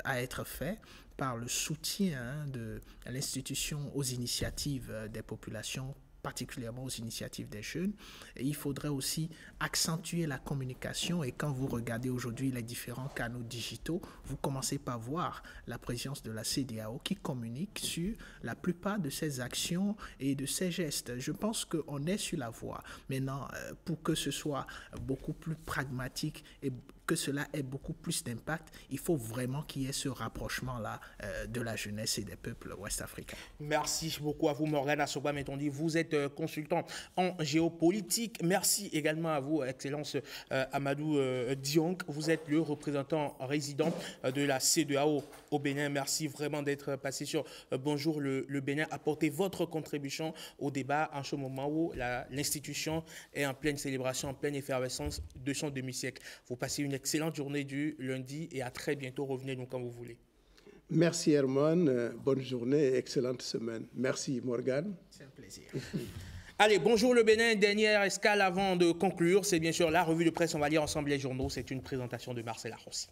à être fait par le soutien de l'institution aux initiatives des populations, particulièrement aux initiatives des jeunes. Et il faudrait aussi accentuer la communication. Et quand vous regardez aujourd'hui les différents canaux digitaux, vous commencez par voir la présence de la CEDEAO qui communique sur la plupart de ses actions et de ses gestes. Je pense qu'on est sur la voie. Maintenant, pour que ce soit beaucoup plus pragmatique et que cela ait beaucoup plus d'impact, il faut vraiment qu'il y ait ce rapprochement-là de la jeunesse et des peuples ouest-africains. Merci beaucoup à vous, Morgane Assoba, mettons-dit. Vous êtes consultant en géopolitique. Merci également à vous, Excellence Amadou Diong. Vous êtes le représentant résident de la CEDEAO au Bénin. Merci vraiment d'être passé sur Bonjour le Bénin, apporter votre contribution au débat en ce moment où l'institution est en pleine célébration, en pleine effervescence de son demi-siècle. Vous passez une excellente journée du lundi et à très bientôt. Revenez-nous quand vous voulez. Merci Herman, bonne journée et excellente semaine. Merci Morgane. C'est un plaisir. Allez, Bonjour le Bénin, dernière escale avant de conclure. C'est bien sûr la revue de presse, on va lire ensemble les journaux. C'est une présentation de Marcel Arrossi.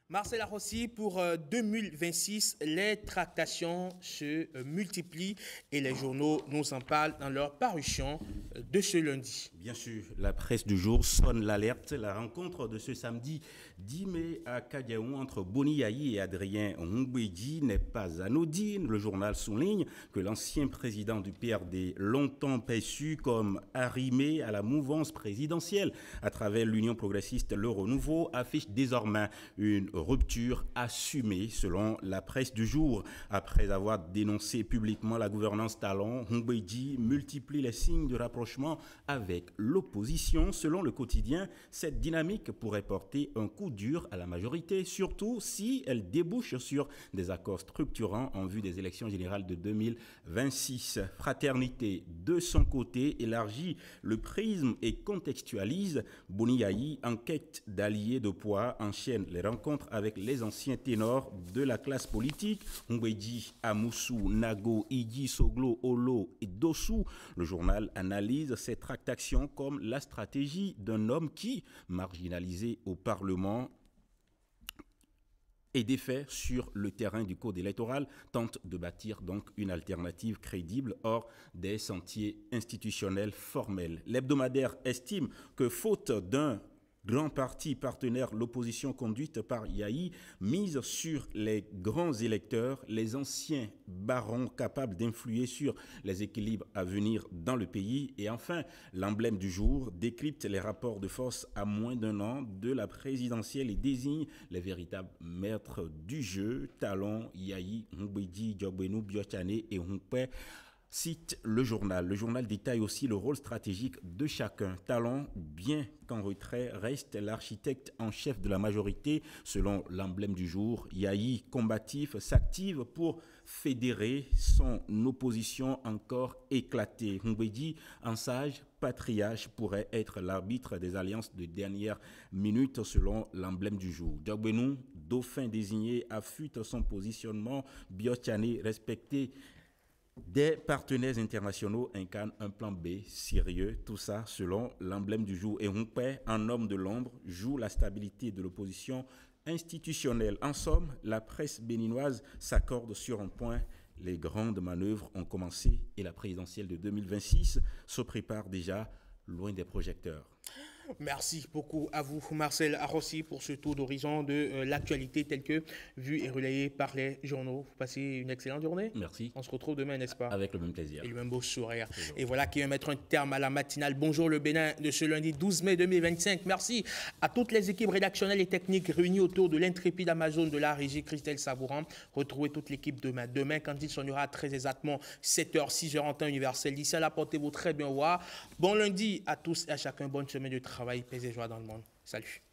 Marcel Arrossi, pour 2026, les tractations se multiplient et les journaux nous en parlent dans leur parution de ce lundi. Bien sûr, la presse du jour sonne l'alerte. La rencontre de ce samedi 10 mai à Kadiaou entre Boni Yayi et Adrien Ngouedji n'est pas anodine. Le journal souligne que l'ancien président du PRD, longtemps perçu comme arrimé à la mouvance présidentielle à travers l'Union progressiste Le Renouveau, affiche désormais une rupture assumée selon la presse du jour. Après avoir dénoncé publiquement la gouvernance talon, Ngouedji multiplie les signes de rapprochement avec l'opposition. Selon le quotidien, cette dynamique pourrait porter un coup dur à la majorité, surtout si elle débouche sur des accords structurants en vue des élections générales de 2026. Fraternité, de son côté, élargit le prisme et contextualise. Boni Yayi, en quête d'alliés de poids, enchaîne les rencontres avec les anciens ténors de la classe politique, Ngouedji, Amoussou, Nago, Idi, Soglo, Olo et Dossou. Le journal analyse ces tractations comme la stratégie d'un homme qui, marginalisé au Parlement et défait sur le terrain du code électoral, tente de bâtir donc une alternative crédible hors des sentiers institutionnels formels. L'hebdomadaire estime que faute d'un grand parti partenaire, l'opposition conduite par Yayi mise sur les grands électeurs, les anciens barons capables d'influer sur les équilibres à venir dans le pays. Et enfin, l'emblème du jour décrypte les rapports de force à moins d'un an de la présidentielle et désigne les véritables maîtres du jeu, Talon, Yayi, Ngouedji, Diogbenou, Biochane et Hunkpe. Cite le journal. Le journal détaille aussi le rôle stratégique de chacun. Talon, bien qu'en retrait, reste l'architecte en chef de la majorité, selon l'emblème du jour. Yayi, combatif, s'active pour fédérer son opposition encore éclatée. Ngouedji, en sage patriarche, pourrait être l'arbitre des alliances de dernière minute, selon l'emblème du jour. Diogbenou, dauphin désigné, affûte son positionnement. Biochane, respecté des partenaires internationaux, incarnent un plan B sérieux, tout ça selon l'emblème du jour. Et Hunkpe, un homme de l'ombre, joue la stabilité de l'opposition institutionnelle. En somme, la presse béninoise s'accorde sur un point Les grandes manœuvres ont commencé et la présidentielle de 2026 se prépare déjà loin des projecteurs. Merci beaucoup à vous, Marcel Arrossi, pour ce tour d'horizon de l'actualité telle que vue et relayée par les journaux. Vous passez une excellente journée. Merci. On se retrouve demain, n'est-ce pas? Avec le même plaisir. Et le même beau sourire. Et voilà qui va mettre un terme à la matinale. Bonjour le Bénin de ce lundi 12 mai 2025. Merci à toutes les équipes rédactionnelles et techniques réunies autour de l'intrépide Amazon de la régie Christelle Savouran. Retrouvez toute l'équipe demain. Demain, quand il sonnera très exactement 7h, 6h en temps universel. D'ici là, portez-vous très bien. Bon lundi à tous et à chacun. Bonne semaine de travail, paix et joie dans le monde. Salut.